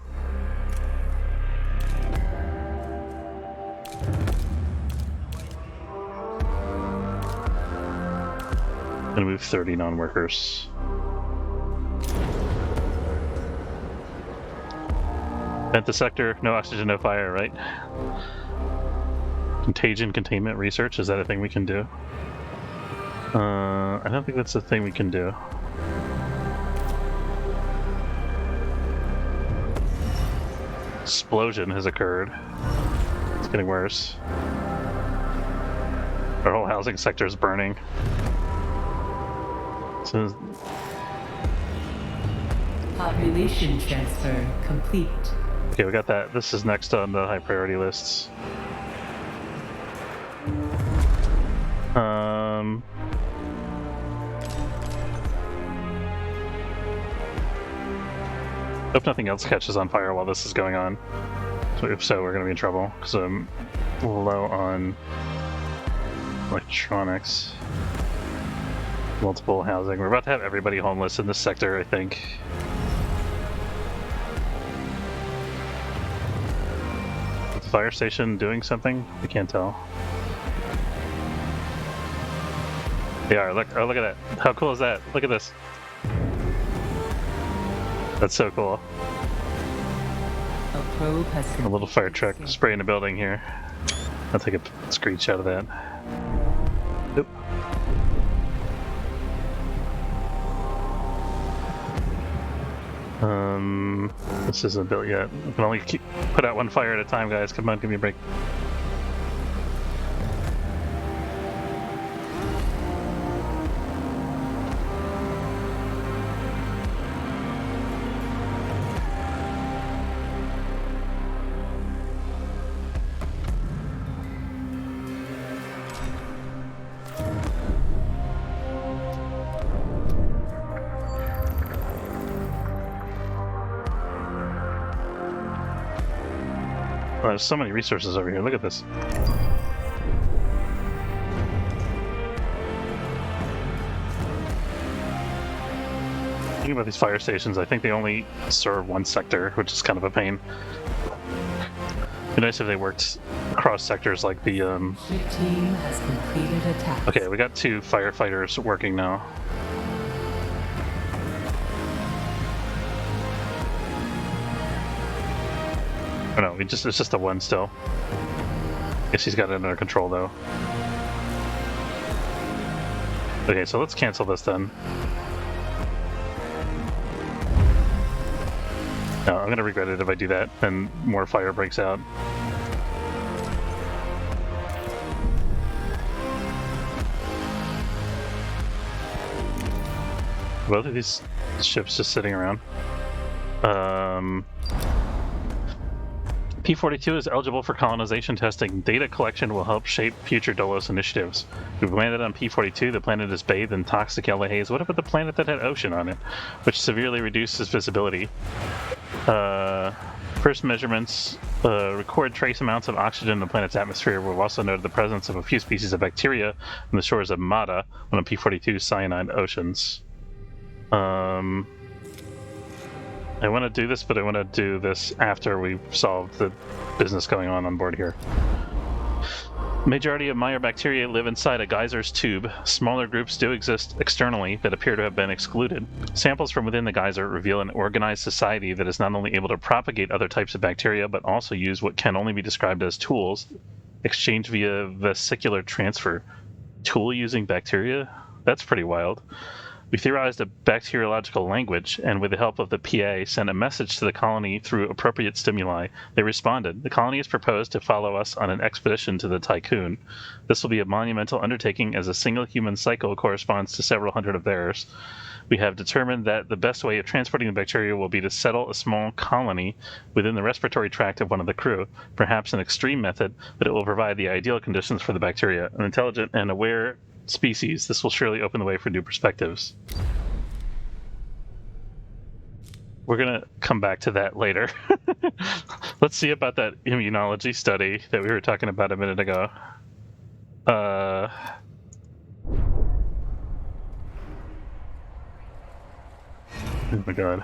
I'm gonna move 30 non-workers. Vent the sector, no oxygen, no fire, right? Contagion containment research, is that a thing we can do? I don't think that's a thing we can do. Explosion has occurred. It's getting worse. Our whole housing sector is burning. So, Population transfer complete. okay, we got that. This is next on the high priority lists. Hope nothing else catches on fire while this is going on. So if so, we're gonna be in trouble because I'm low on electronics. Multiple housing. We're about to have everybody homeless in this sector, I think. Is the fire station doing something? I can't tell. They are. Look! Oh, look at that! How cool is that? Look at this. That's so cool. A probe has A little fire truck spraying the building here. I'll take a screenshot of that. Oop. This isn't built yet. I can only put out one fire at a time, guys. Come on, give me a break. Oh, there's so many resources over here. Look at this. Thinking about these fire stations, I think they only serve one sector, which is kind of a pain. It'd be nice if they worked across sectors like the Your team has completed a task. Okay, we got 2 firefighters working now. Oh no, it's just a 1 still. Guess he's got it under control though. Okay, so let's cancel this then. No, I'm gonna regret it if I do that, and more fire breaks out. Both of these ships just sitting around. P-42 is eligible for colonization testing. Data collection will help shape future Dolos initiatives. We've landed on P-42. The planet is bathed in toxic yellow haze. What about the planet that had ocean on it, which severely reduces visibility? First measurements record trace amounts of oxygen in the planet's atmosphere. We've also noted the presence of a few species of bacteria on the shores of Mata, one of P42 cyanide oceans. I want to do this, but I want to do this after we've solved the business going on board here. Majority of Meyer bacteria live inside a geyser's tube. Smaller groups do exist externally that appear to have been excluded. Samples from within the geyser reveal an organized society that is not only able to propagate other types of bacteria, but also use what can only be described as tools, exchanged via vesicular transfer. Tool using bacteria? That's pretty wild. We theorized a bacteriological language, and with the help of the PA, sent a message to the colony through appropriate stimuli. They responded. The colony has proposed to follow us on an expedition to the Tycoon. This will be a monumental undertaking, as a single human cycle corresponds to several hundred of theirs. We have determined that the best way of transporting the bacteria will be to settle a small colony within the respiratory tract of one of the crew, perhaps an extreme method, but it will provide the ideal conditions for the bacteria. An intelligent and aware species, this will surely open the way for new perspectives. We're gonna come back to that later. Let's see about that immunology study that we were talking about a minute ago. Oh my god.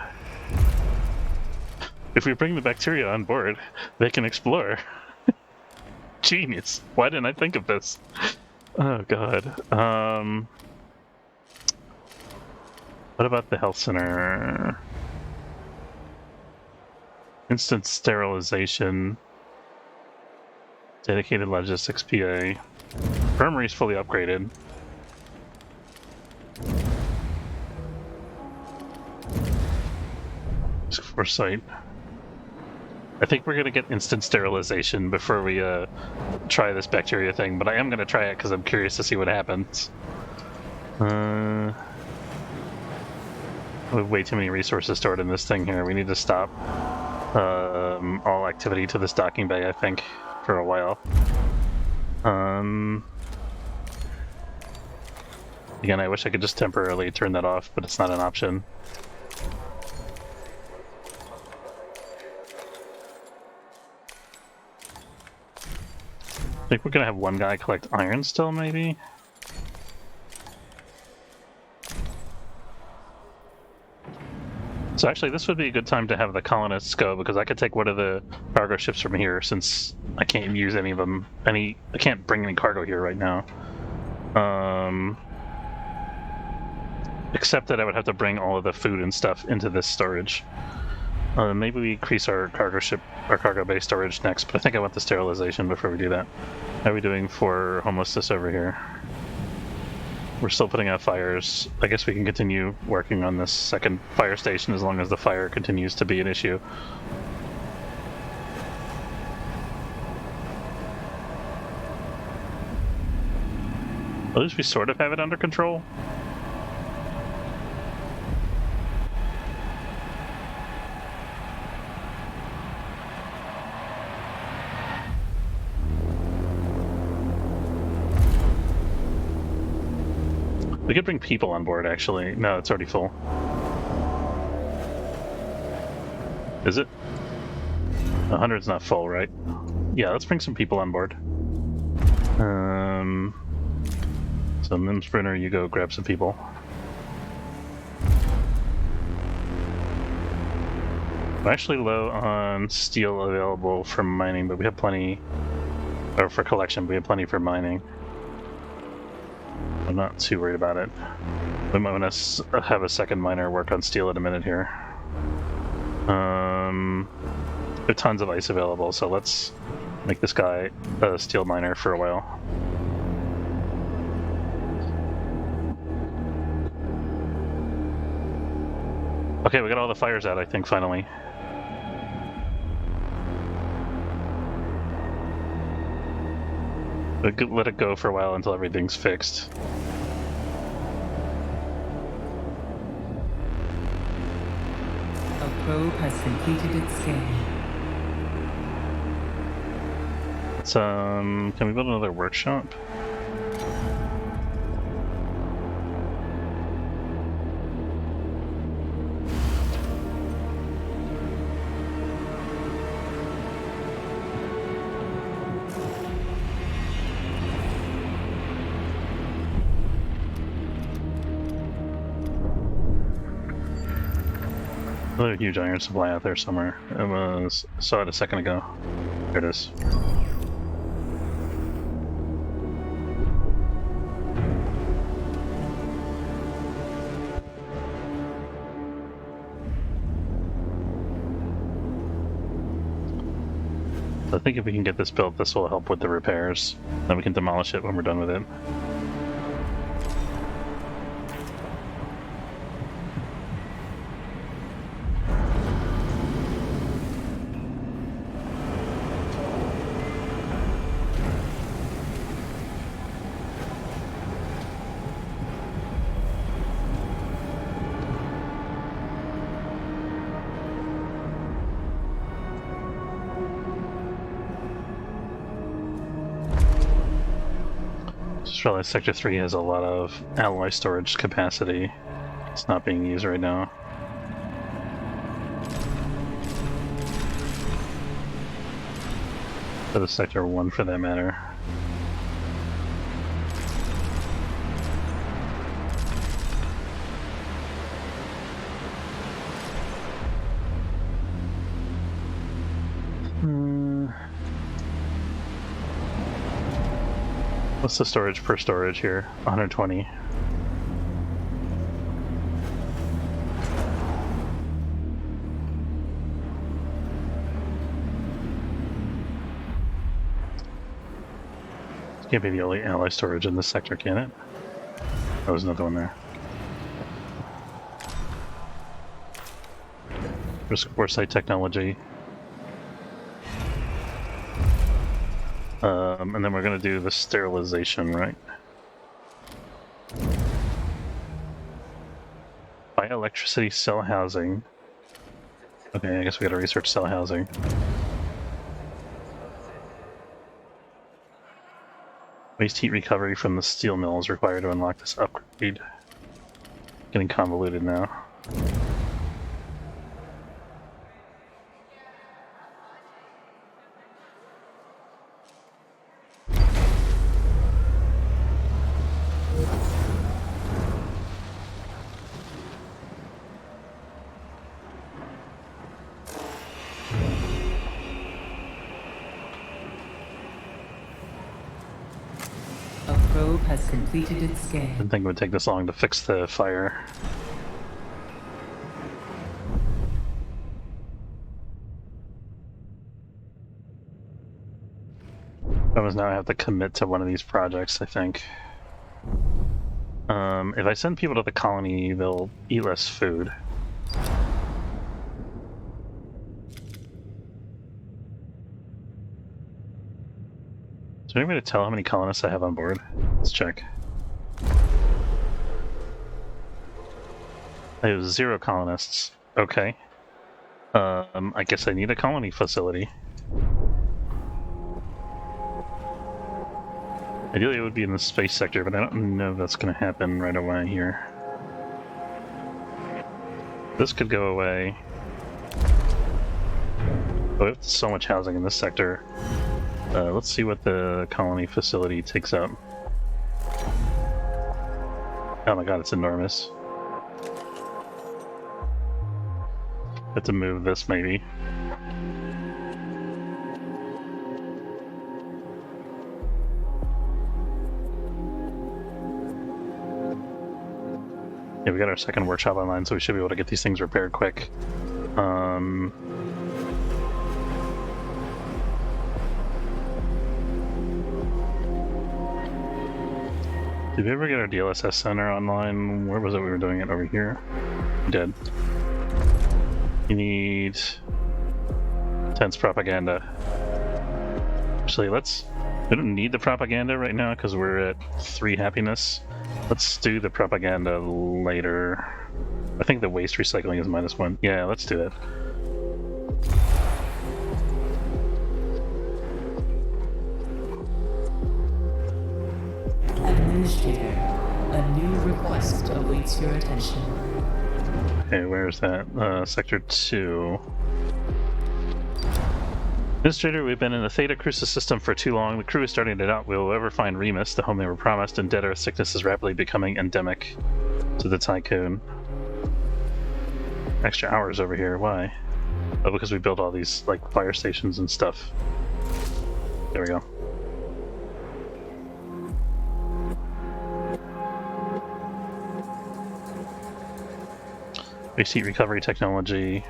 If we bring the bacteria on board, they can explore. Genius. Why didn't I think of this? Oh god. What about the health center? Instant sterilization. Dedicated logistics PA. Infirmary's fully upgraded. Foresight. I think we're gonna get instant sterilization before we try this bacteria thing, but I am gonna try it because I'm curious to see what happens. We have way too many resources stored in this thing here. We need to stop all activity to this docking bay, I think, for a while. Again, I wish I could just temporarily turn that off, but it's not an option. I think we're gonna have one guy collect iron still, maybe? So actually, this would be a good time to have the colonists go, because I could take one of the cargo ships from here, since I can't use any of them. I can't bring any cargo here right now. Except that I would have to bring all of the food and stuff into this storage. Maybe we increase our cargo bay storage next, but I think I want the sterilization before we do that. How are we doing for homelessness over here? We're still putting out fires. I guess we can continue working on this second fire station as long as the fire continues to be an issue. At least we sort of have it under control. We could bring people on board, actually. No, it's already full. Is it? 100's not full, right? Yeah, let's bring some people on board. So Mim Sprinter, you go grab some people. We're actually low on steel available for mining, but we have plenty, or for collection, but we have plenty for mining. I'm not too worried about it. We might want to have a second miner work on steel in a minute here. We have tons of ice available, so let's make this guy a steel miner for a while. Okay, we got all the fires out, I think, finally. Let it go for a while until everything's fixed. A probe has completed its scan. Let's, can we build another workshop? Another huge iron supply out there somewhere. Saw it a second ago. There it is. I think if we can get this built, this will help with the repairs. Then we can demolish it when we're done with it. Just realized Sector 3 has a lot of alloy storage capacity. It's not being used right now. So does Sector 1 for that matter. What's the storage per storage here? 120. This can't be the only alloy storage in this sector, can it? Oh, there's another one there. There's foresight technology. And then we're going to do the sterilization, right? Bioelectricity cell housing. Okay, I guess we got to research cell housing. Waste heat recovery from the steel mill is required to unlock this upgrade. Getting convoluted now. Has completed its scan. Didn't think it would take this long to fix the fire. Now I have to commit to one of these projects, I think. If I send people to the colony, they'll eat less food. Is there any way to tell how many colonists I have on board? Let's check. I have 0 colonists. Okay. I guess I need a colony facility. Ideally it would be in the space sector, but I don't know if that's going to happen right away here. This could go away. Oh, we have so much housing in this sector. Let's see what the colony facility takes up. Oh my god, it's enormous. Have to move this, maybe. Yeah, we got our second workshop online, so we should be able to get these things repaired quick. Did we ever get our DLSS center online? Where was it we were doing it? Over here? We did. You need intense propaganda. Actually, we don't need the propaganda right now because we're at 3 happiness. Let's do the propaganda later. I think the waste recycling is -1. Yeah, let's do it. Administrator, a new request awaits your attention. Okay, where's that? Sector 2. Administrator, we've been in the Theta Crucis system for too long. The crew is starting to doubt we will ever find Remus, the home they were promised, and Dead Earth sickness is rapidly becoming endemic to the Tycoon. extra hours over here. Why? Oh, because we built all these like fire stations and stuff. There we go. Waste heat recovery technology.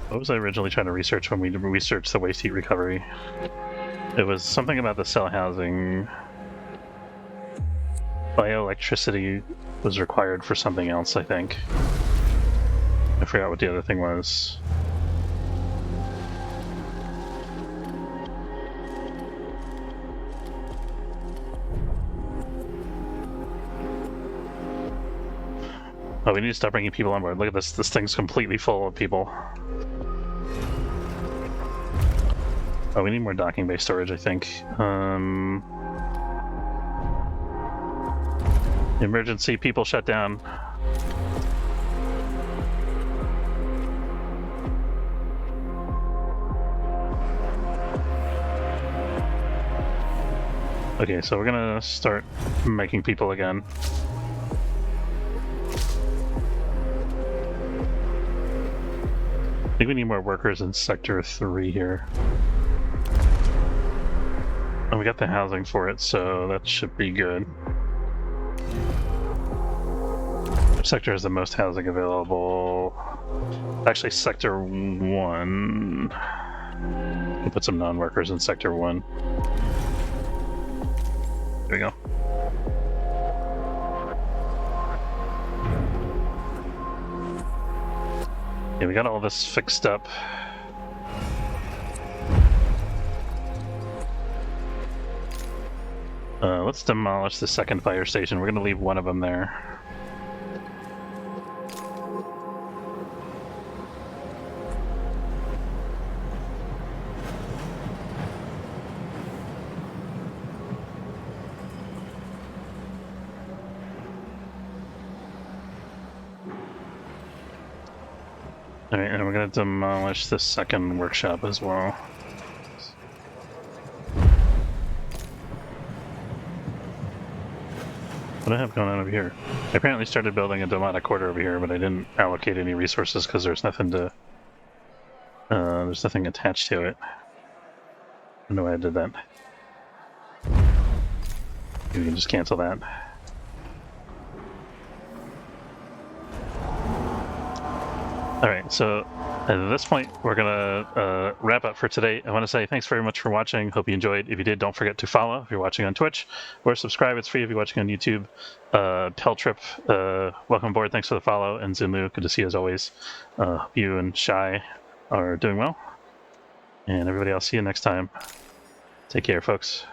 What was I originally trying to research when we researched the waste heat recovery? It was something about the cell housing. Bioelectricity was required for something else, I think. I forgot what the other thing was. Oh, we need to stop bringing people on board. Look at this. This thing's completely full of people. Oh, we need more docking bay storage, I think. Emergency, people shut down. Okay, so we're gonna start making people again. I think we need more workers in Sector 3 here. And we got the housing for it, so that should be good. Which sector has the most housing available? Actually, Sector 1. We'll put some non-workers in Sector 1. There we go. Yeah, we got all this fixed up. Let's demolish the second fire station. We're going to leave one of them there. Alright, and we're going to demolish the second workshop as well. What do I have going on over here? I apparently started building a Domata quarter over here, but I didn't allocate any resources because there's nothing to... there's nothing attached to it. I don't know why I did that. Maybe we can just cancel that. Alright, so at this point, we're gonna wrap up for today. I want to say thanks very much for watching. Hope you enjoyed. If you did, don't forget to follow if you're watching on Twitch, or subscribe. It's free if you're watching on YouTube. Peltrip, welcome aboard. Thanks for the follow. And Zunlu, good to see you as always. You and Shy are doing well. And everybody, I'll see you next time. Take care, folks.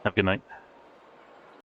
Have a good night.